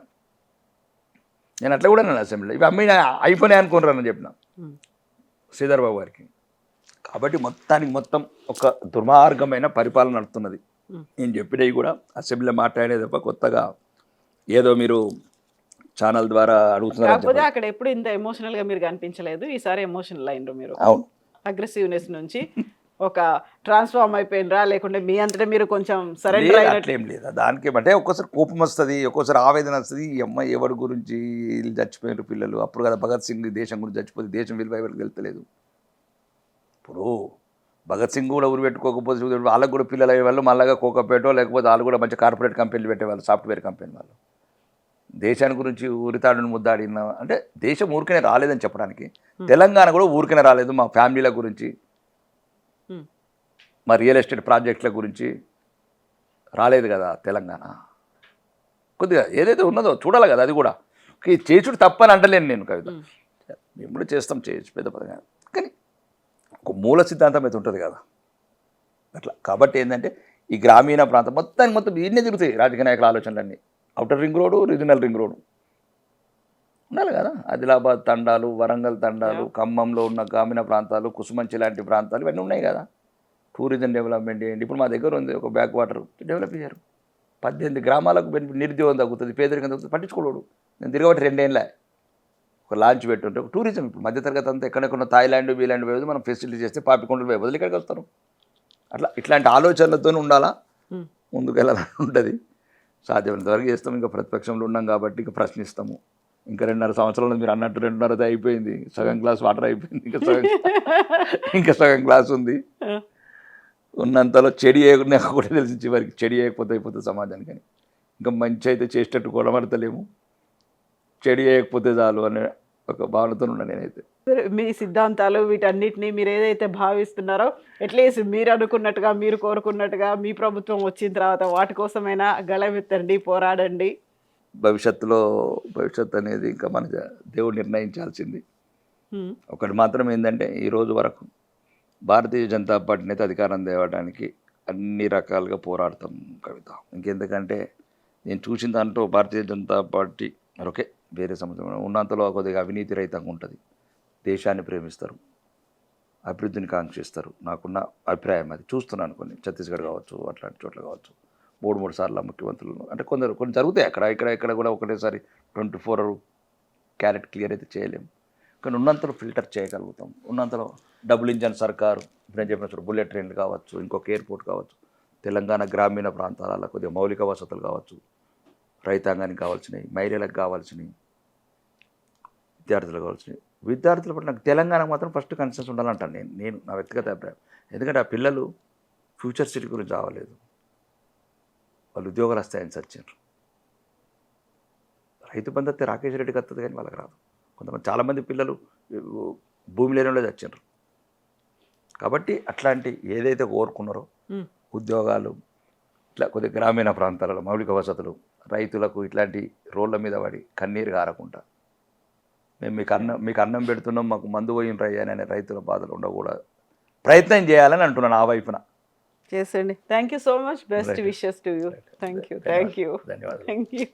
నేను అట్లా కూడా నేను అసెంబ్లీలో ఇవి అమ్మి అయిపోయినాయి అనుకున్నారని చెప్పిన శ్రీధర్ బాబు గారికి. కాబట్టి మొత్తానికి మొత్తం ఒక దుర్మార్గమైన పరిపాలన నడుస్తున్నది. నేను చెప్పినవి కూడా అసెంబ్లీలో మాట్లాడేది తప్ప కొత్తగా ఏదో మీరు ఛానల్ ద్వారా అడుగుతున్నారు. కాకపోతే అక్కడ ఎప్పుడు ఇంత ఎమోషనల్గా మీరు కనిపించలేదు, ఈసారి ఎమోషనల్ అయిండ్రు మీరు. అవును, అగ్రెసివ్నెస్ నుంచి ఒక ట్రాన్స్ఫార్మ్ అయిపోయినరా, లేకుంటే మీ అంతటా మీరు కొంచెం సరెండర్ అయినట్లు? ఏం లేదా, దానికి అంటే ఒక్కోసారి కోపం వస్తుంది, ఒక్కోసారి ఆవేదన వస్తుంది. ఈ అమ్మాయి ఎవరి గురించి వీళ్ళు చచ్చిపోయినారు పిల్లలు, అప్పుడు కదా భగత్ సింగ్ దేశం గురించి చచ్చిపోతే దేశం విలువ ఎవరికి వెళ్తలేదు. ఇప్పుడు భగత్ సింగ్ కూడా ఊరు పెట్టుకోకపోతే వాళ్ళకు కూడా పిల్లలు అయ్యే వాళ్ళు మళ్ళీ కోకపోయేటో, లేకపోతే వాళ్ళు కూడా మంచి కార్పొరేట్ కంపెనీలు పెట్టేవాళ్ళు, సాఫ్ట్వేర్ కంపెనీ వాళ్ళు. దేశాన్ని గురించి ఊరితాడుని ముద్దాడిన అంటే దేశం ఊరికనే రాలేదని చెప్పడానికి, తెలంగాణ కూడా ఊరికనే రాలేదు. మా ఫ్యామిలీల గురించి, మా రియల్ ఎస్టేట్ ప్రాజెక్టుల గురించి రాలేదు కదా తెలంగాణ. కొద్దిగా ఏదైతే ఉన్నదో చూడాలి కదా, అది కూడా చేసుడు తప్పని అంటలేను నేను కవిత. మేము కూడా చేస్తాం, చేయొచ్చు పెద్ద పదంగా, కానీ ఒక మూల సిద్ధాంతం అయితే ఉంటుంది కదా అట్లా. కాబట్టి ఏంటంటే ఈ గ్రామీణ ప్రాంతం మొత్తం ఇన్నే తిరుగుతాయి రాజకీయ నాయకుల ఆలోచనలన్నీ. Outer ring road, regional ring road ఉండాలి కదా. ఆదిలాబాద్ తండాలు, వరంగల్ తండాలు, ఖమ్మంలో ఉన్న గ్రామీణ ప్రాంతాలు, కుసుమంచి లాంటి ప్రాంతాలు ఇవన్నీ ఉన్నాయి కదా. టూరిజం డెవలప్మెంట్ చేయండి. ఇప్పుడు మా దగ్గర ఉంది ఒక బ్యాక్ వాటర్ డెవలప్ చేశారు. 18 గ్రామాలకు నిరుద్యోగం తగ్గుతుంది, పేదరికం తగ్గుతుంది, పట్టించుకోడు. నేను తిరగబట్టి 2 ఏళ్ళ ఒక లాంచ్ పెట్టుంటే ఒక టూరిజం. ఇప్పుడు మధ్యతరగతి అంతా ఎక్కడెక్కడ థాయిలాండ్ వీలాండ్ పోయేది మనం ఫెసిలిటీ చేస్తే పాపికొండలు పోయి వదిలి ఇక్కడికి వస్తారు. అట్లా ఇట్లాంటి ఆలోచనలతో ఉండాలా, ముందుకు వెళ్ళాలని ఉంటుంది. సాధ్యమైనంత వరకు చేస్తాం. ఇంకా ప్రతిపక్షంలో ఉన్నాం కాబట్టి ఇంకా ప్రశ్నిస్తాము. ఇంకా 2.5 సంవత్సరాలు మీరు అన్నట్టు 2.5 అయిపోయింది, సగం గ్లాస్ వాటర్ అయిపోయింది, ఇంకా సగం గ్లాస్ ఉంది. ఉన్నంతలో చెడి వేయకుండా కూడా తెలిసి చివరికి చెడి వేయకపోతే అయిపోతుంది సమాజానికి. ఇంకా మంచి అయితే చేసేటట్టు కొడమడతలేము, చెడి వేయకపోతే చాలు అనే ఒక భావనతో ఉన్నా నేనైతే. మీ సిద్ధాంతాలు వీటన్నిటిని మీరు ఏదైతే భావిస్తున్నారో అట్లీస్ట్ మీరు అనుకున్నట్టుగా మీరు కోరుకున్నట్టుగా మీ ప్రభుత్వం వచ్చిన తర్వాత వాటి కోసమైనా గళమెత్తండి, పోరాడండి. భవిష్యత్తు అనేది ఇంకా మన దేవుడు నిర్ణయించాల్సింది. ఒకటి మాత్రం ఏంటంటే ఈ రోజు వరకు భారతీయ జనతా పార్టీని అయితే అధికారం తేవడానికి అన్ని రకాలుగా పోరాడతాం కవిత. ఇంకెందుకంటే నేను చూసిన దాంట్లో భారతీయ జనతా పార్టీ ఓకే వేరే సంవత్సరం ఉన్నంతలో కొద్దిగా అవినీతి రహితంగా ఉంటుంది, దేశాన్ని ప్రేమిస్తారు, అభివృద్ధిని కాంక్షిస్తారు. నాకున్న అభిప్రాయం అది. చూస్తున్నాను కొన్ని ఛత్తీస్గఢ్ కావచ్చు, అట్లాంటి చోట్ల కావచ్చు, 3 సార్లు ముఖ్యమంత్రులు అంటే కొన్ని జరుగుతాయి అక్కడ ఇక్కడ కూడా ఒకటేసారి 24 క్యారెట్ క్లియర్ అయితే చేయలేము. కానీ ఉన్నంతలో ఫిల్టర్ చేయగలుగుతాం. ఉన్నంతలో డబుల్ ఇంజన్ సర్కారు ఇప్పుడు నేను చెప్పిన బుల్లెట్ ట్రైన్లు కావచ్చు, ఇంకొక ఎయిర్పోర్ట్ కావచ్చు, తెలంగాణ గ్రామీణ ప్రాంతాలలో కొద్దిగా మౌలిక వసతులు కావచ్చు, రైతాంగానికి కావాల్సినవి, మహిళలకు కావాల్సినవి, విద్యార్థులకు కావాల్సినవి. విద్యార్థుల పట్ల నాకు తెలంగాణకు మాత్రం ఫస్ట్ కన్సెన్స్ ఉండాలంటాను నేను నా వ్యక్తిగత అభిప్రాయం. ఎందుకంటే ఆ పిల్లలు ఫ్యూచర్ సిటీ గురించి రావలేదు, వాళ్ళు ఉద్యోగాలు వస్తాయని చచ్చారు. రైతు బంధు వస్తే రాకేష్ రెడ్డికి వస్తుంది కానీ వాళ్ళకి రాదు. కొంతమంది చాలామంది పిల్లలు భూమి లేనిలో చచ్చారు. కాబట్టి అట్లాంటి ఏదైతే కోరుకున్నారో ఉద్యోగాలు, ఇట్లా కొద్దిగా గ్రామీణ ప్రాంతాలలో మౌలిక వసతులు, రైతులకు ఇట్లాంటి రోడ్ల మీద పడి కన్నీరు కారకుండా మేము మీకు అన్నం పెడుతున్నాం, మాకు మందు పోయిన అనే రైతుల బాధలు ఉండకూడదు, ప్రయత్నం చేయాలని అంటున్నాను ఆ వైపున. చేసండి. Thank you so much. Best wishes to you. Thank you. ధన్యవాదాలు. Thank you.